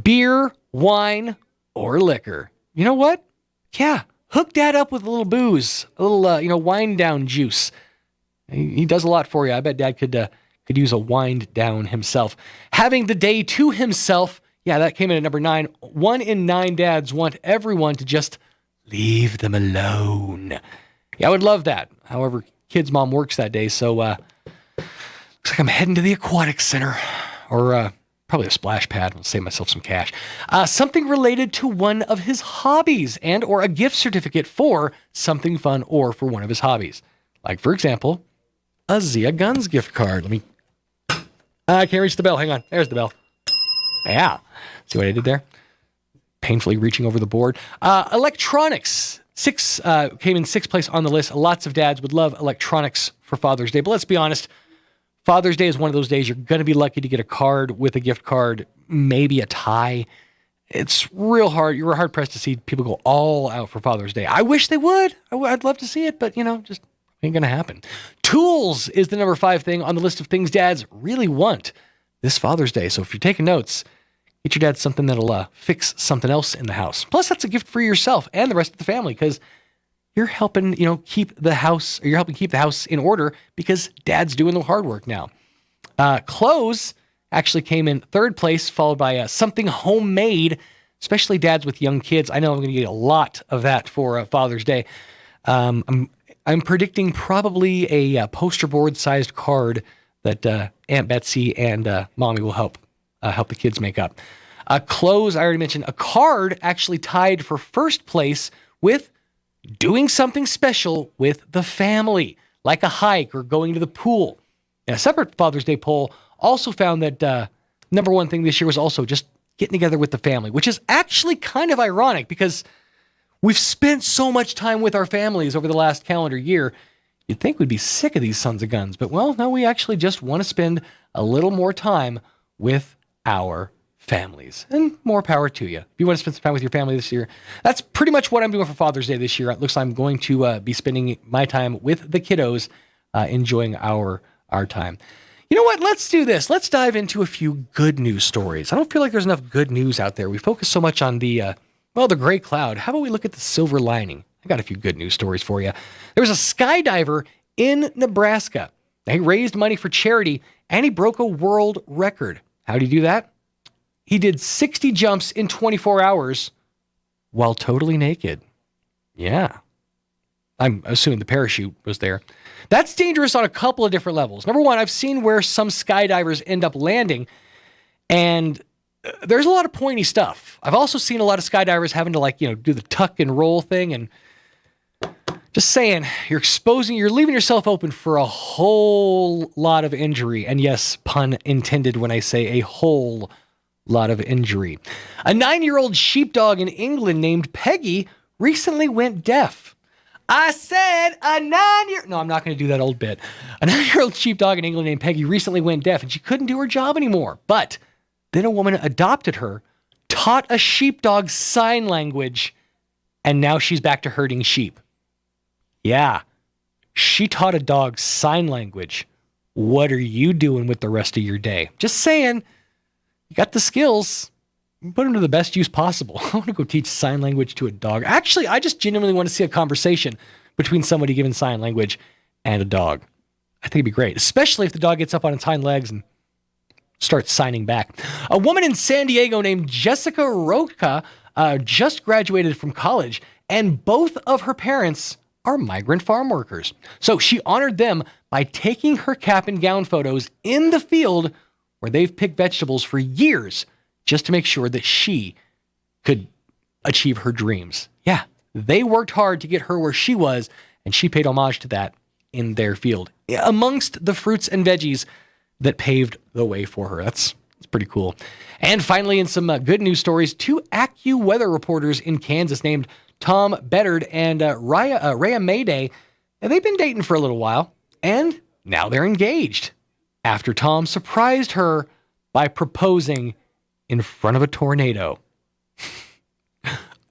beer, wine, or liquor. You know what? Yeah, hook dad up with a little booze, a little, wind down juice. He does a lot for you. I bet dad could use a wind down himself. Having the day to himself. Yeah, that came in at number 9. 1 in 9 dads want everyone to just leave them alone. Yeah, I would love that. However, kid's mom works that day, so looks like I'm heading to the aquatic center or probably a splash pad. I'll save myself some cash. Something related to one of his hobbies and or a gift certificate for something fun or for one of his hobbies. Like, for example, a Zia Guns gift card. I can't reach the bell. Hang on. There's the bell. Yeah. See what I did there? Painfully reaching over the board. Electronics. Came in 6th place on the list. Lots of dads would love electronics for Father's Day. But let's be honest. Father's Day is one of those days you're going to be lucky to get a card with a gift card, maybe a tie. It's real hard. You're hard pressed to see people go all out for Father's Day. I wish they would. I'd love to see it, but just ain't going to happen. Tools is the number 5 thing on the list of things dads really want this Father's Day. So if you're taking notes, get your dad something that'll fix something else in the house. Plus, that's a gift for yourself and the rest of the family because you're helping, keep the house in order because dad's doing the hard work now. Clothes actually came in 3rd place, followed by something homemade, especially dads with young kids. I know I'm going to get a lot of that for Father's Day. I'm predicting probably a poster board sized card that Aunt Betsy and Mommy will help the kids make up. Clothes, I already mentioned. A card actually tied for 1st place with doing something special with the family, like a hike or going to the pool. And a separate Father's Day poll also found that number 1 thing this year was also just getting together with the family, which is actually kind of ironic because we've spent so much time with our families over the last calendar year. You'd think we'd be sick of these sons of guns, but no, we actually just want to spend a little more time with our families, and more power to you. If you want to spend some time with your family this year, that's pretty much what I'm doing for Father's Day this year. It looks like I'm going to be spending my time with the kiddos, enjoying our time. You know what? Let's do this. Let's dive into a few good news stories. I don't feel like there's enough good news out there. We focus so much on the gray cloud. How about we look at the silver lining? I got a few good news stories for you. There was a skydiver in Nebraska. He raised money for charity, and he broke a world record. How did he do that? He did 60 jumps in 24 hours while totally naked. Yeah. I'm assuming the parachute was there. That's dangerous on a couple of different levels. Number 1, I've seen where some skydivers end up landing, and there's a lot of pointy stuff. I've also seen a lot of skydivers having to do the tuck and roll thing, and just saying, you're leaving yourself open for a whole lot of injury. And yes, pun intended when I say a whole lot of injury. A 9-year-old sheepdog in England named Peggy recently went deaf. I said a 9-year... No, I'm not going to do that old bit. A 9-year-old sheepdog in England named Peggy recently went deaf, and she couldn't do her job anymore. But then a woman adopted her, taught a sheepdog sign language, and now she's back to herding sheep. Yeah, she taught a dog sign language. What are you doing with the rest of your day? Just saying, you got the skills. Put them to the best use possible. I want to go teach sign language to a dog. Actually, I just genuinely want to see a conversation between somebody giving sign language and a dog. I think it'd be great, especially if the dog gets up on its hind legs and start signing back. A woman in San Diego named Jessica Roca just graduated from college, and both of her parents are migrant farm workers. So she honored them by taking her cap and gown photos in the field where they've picked vegetables for years just to make sure that she could achieve her dreams. Yeah, they worked hard to get her where she was, and she paid homage to that in their field, amongst the fruits and veggies that paved the way for her. That's pretty cool. And finally, in some good news stories, 2 AccuWeather reporters in Kansas named Tom Beddard and Rhea Mayday, and they've been dating for a little while, and now they're engaged after Tom surprised her by proposing in front of a tornado.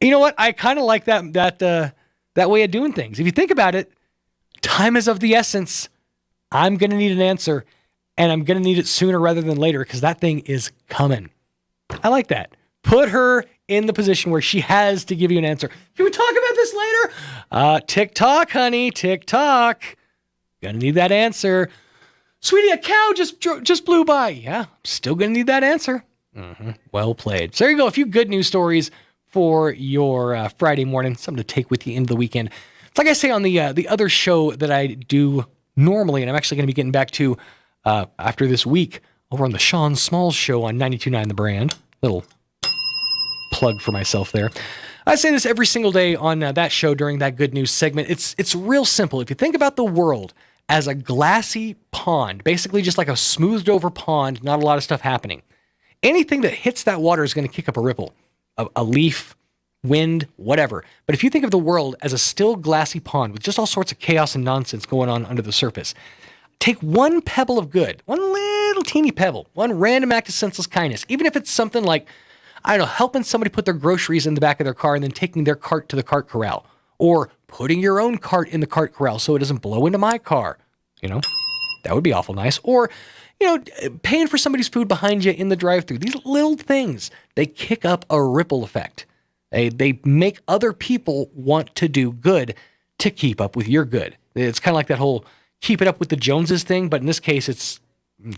You know what? I kind of like that way of doing things. If you think about it, time is of the essence. I'm going to need an answer, and I'm going to need it sooner rather than later because that thing is coming. I like that. Put her in the position where she has to give you an answer. Can we talk about this later? Tick-tock, honey, tick-tock. Gonna need that answer. Sweetie, a cow just blew by. Yeah, still gonna need that answer. Mm-hmm. Well played. So there you go. A few good news stories for your Friday morning. Something to take with you into the weekend. It's like I say on the other show that I do normally, and I'm actually going to be getting back to after this week over on the Sean Smalls show on 92.9 The Brand. Little plug for myself there. I say this every single day on that show during that good news segment. It's real simple. If you think about the world as a glassy pond, basically just like a smoothed over pond, not a lot of stuff happening. Anything that hits that water is going to kick up a ripple, a leaf, wind, whatever. But if you think of the world as a still glassy pond with just all sorts of chaos and nonsense going on under the surface, take one pebble of good, one little teeny pebble, one random act of senseless kindness, even if it's something like, I don't know, helping somebody put their groceries in the back of their car and then taking their cart to the cart corral, or putting your own cart in the cart corral so it doesn't blow into my car. You know, that would be awful nice. Or, you know, paying for somebody's food behind you in the drive-thru. These little things, they kick up a ripple effect. They make other people want to do good to keep up with your good. It's kind of like that whole keep it up with the Joneses thing, but in this case, it's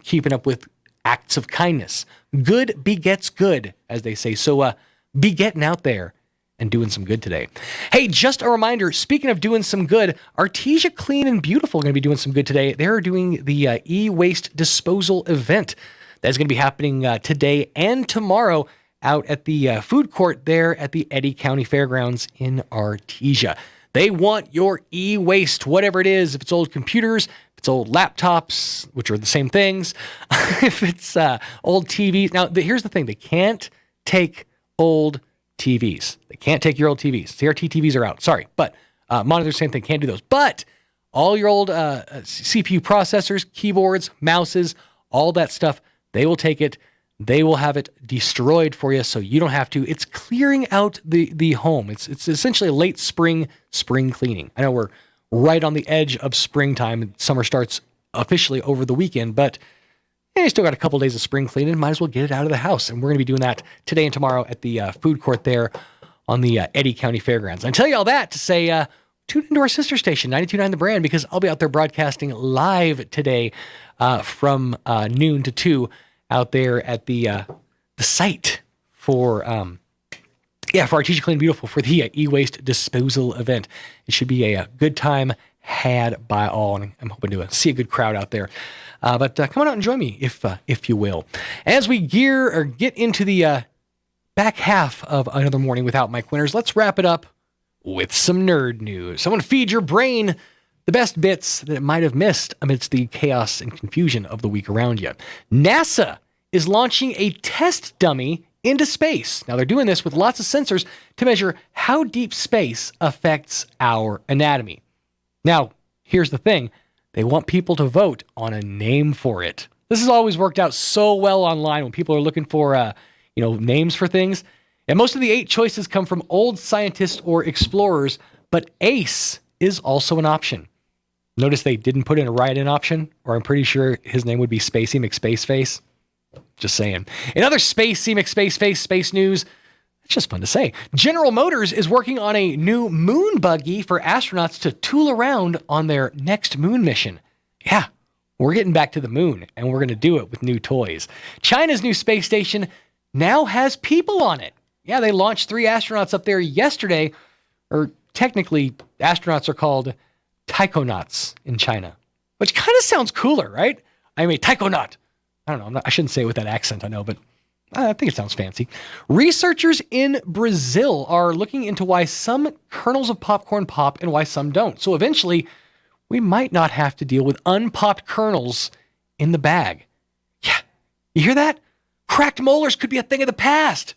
keeping up with acts of kindness. Good begets good, as they say. So be getting out there and doing some good today. Hey, just a reminder, speaking of doing some good, Artesia Clean and Beautiful are going to be doing some good today. They're doing the e-waste disposal event. That's going to be happening today and tomorrow out at the food court there at the Eddy County Fairgrounds in Artesia. They want your e-waste, whatever it is. If it's old computers, if it's old laptops, which are the same things, if it's old TVs. Now, here's the thing. They can't take old TVs. They can't take your old TVs. CRT TVs are out. Sorry. But monitors, same thing. Can't do those. But all your old CPU processors, keyboards, mouses, all that stuff, they will take it. They will have it destroyed for you so you don't have to. It's clearing out the home. It's essentially a late spring cleaning. I know we're right on the edge of springtime. Summer starts officially over the weekend, but you still got a couple days of spring cleaning. Might as well get it out of the house. And we're going to be doing that today and tomorrow at the food court there on the Eddy County Fairgrounds. I tell you all that to say tune into our sister station, 92.9 The Brand, because I'll be out there broadcasting live today from noon to 2 out there at the site for Artesia Clean and Beautiful for the e-waste disposal event. It should be a good time had by all, and I'm hoping to see a good crowd out there. But come on out and join me if you will. As we get into the back half of another morning without Mike Winters, let's wrap it up with some nerd news. I want to feed your brain the best bits that it might have missed amidst the chaos and confusion of the week around you. NASA is launching a test dummy into space. Now, they're doing this with lots of sensors to measure how deep space affects our anatomy. Now, here's the thing. They want people to vote on a name for it. This has always worked out so well online when people are looking for, names for things. And most of the 8 choices come from old scientists or explorers, but Ace is also an option. Notice they didn't put in a write-in option, or I'm pretty sure his name would be Spacey McSpaceface. Just saying. In other Spacey McSpaceface space news, it's just fun to say. General Motors is working on a new moon buggy for astronauts to tool around on their next moon mission. Yeah, We're getting back to the moon, and we're going to do it with new toys. China's new space station now has people on it. Yeah, they launched 3 astronauts up there yesterday, or technically, astronauts are called taikonauts in China, which kind of sounds cooler, right? I'm a taikonaut. I don't know. I shouldn't say it with that accent, I know, but I think it sounds fancy. Researchers in Brazil are looking into why some kernels of popcorn pop and why some don't. So eventually, we might not have to deal with unpopped kernels in the bag. Yeah, you hear that? Cracked molars could be a thing of the past.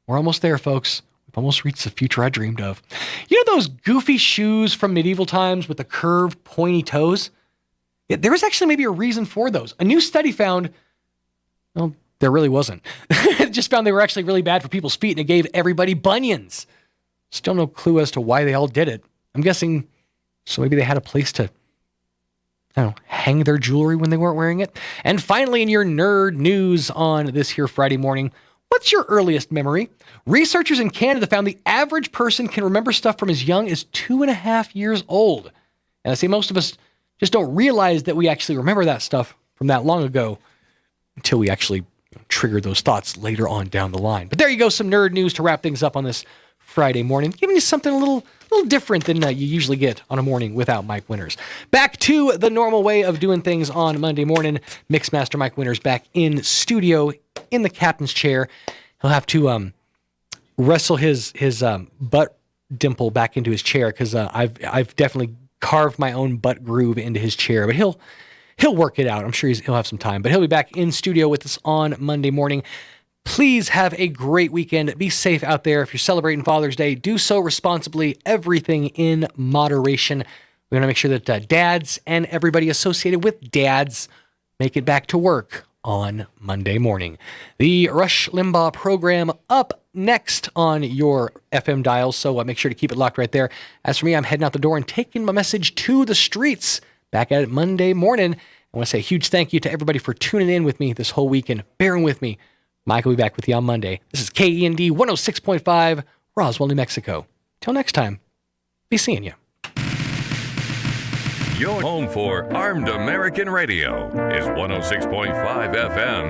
We're almost there, folks. We've almost reached the future I dreamed of. You know those goofy shoes from medieval times with the curved, pointy toes? Yeah, there was actually maybe a reason for those. A new study found, well, there really wasn't. It just found they were actually really bad for people's feet, and it gave everybody bunions. Still no clue as to why they all did it. I'm guessing so maybe they had a place to, I don't know, hang their jewelry when they weren't wearing it. And finally, in your nerd news on this here Friday morning, what's your earliest memory? Researchers in Canada found the average person can remember stuff from as young as 2.5 years old. And I say most of us just don't realize that we actually remember that stuff from that long ago until we actually trigger those thoughts later on down the line. But there you go, some nerd news to wrap things up on this Friday morning, giving you something a little different than you usually get on a morning without Mike Winters. Back to the normal way of doing things on Monday morning. Mixmaster Mike Winters back in studio in the captain's chair. He'll have to wrestle his butt dimple back into his chair because I've definitely carved my own butt groove into his chair, but he'll work it out. I'm sure he'll have some time, but he'll be back in studio with us on Monday morning. Please have a great weekend. Be safe out there. If you're celebrating Father's Day, do so responsibly. Everything in moderation. We want to make sure that dads and everybody associated with dads make it back to work on Monday morning. The Rush Limbaugh program up next on your FM dial, so make sure to keep it locked right there. As for me, I'm heading out the door and taking my message to the streets. Back at it Monday morning. I want to say a huge thank you to everybody for tuning in with me this whole weekend, bearing with me. Mike will be back with you on Monday. This is KEND 106.5, Roswell, New Mexico. Till next time, be seeing you. Your home for Armed American Radio is 106.5 FM.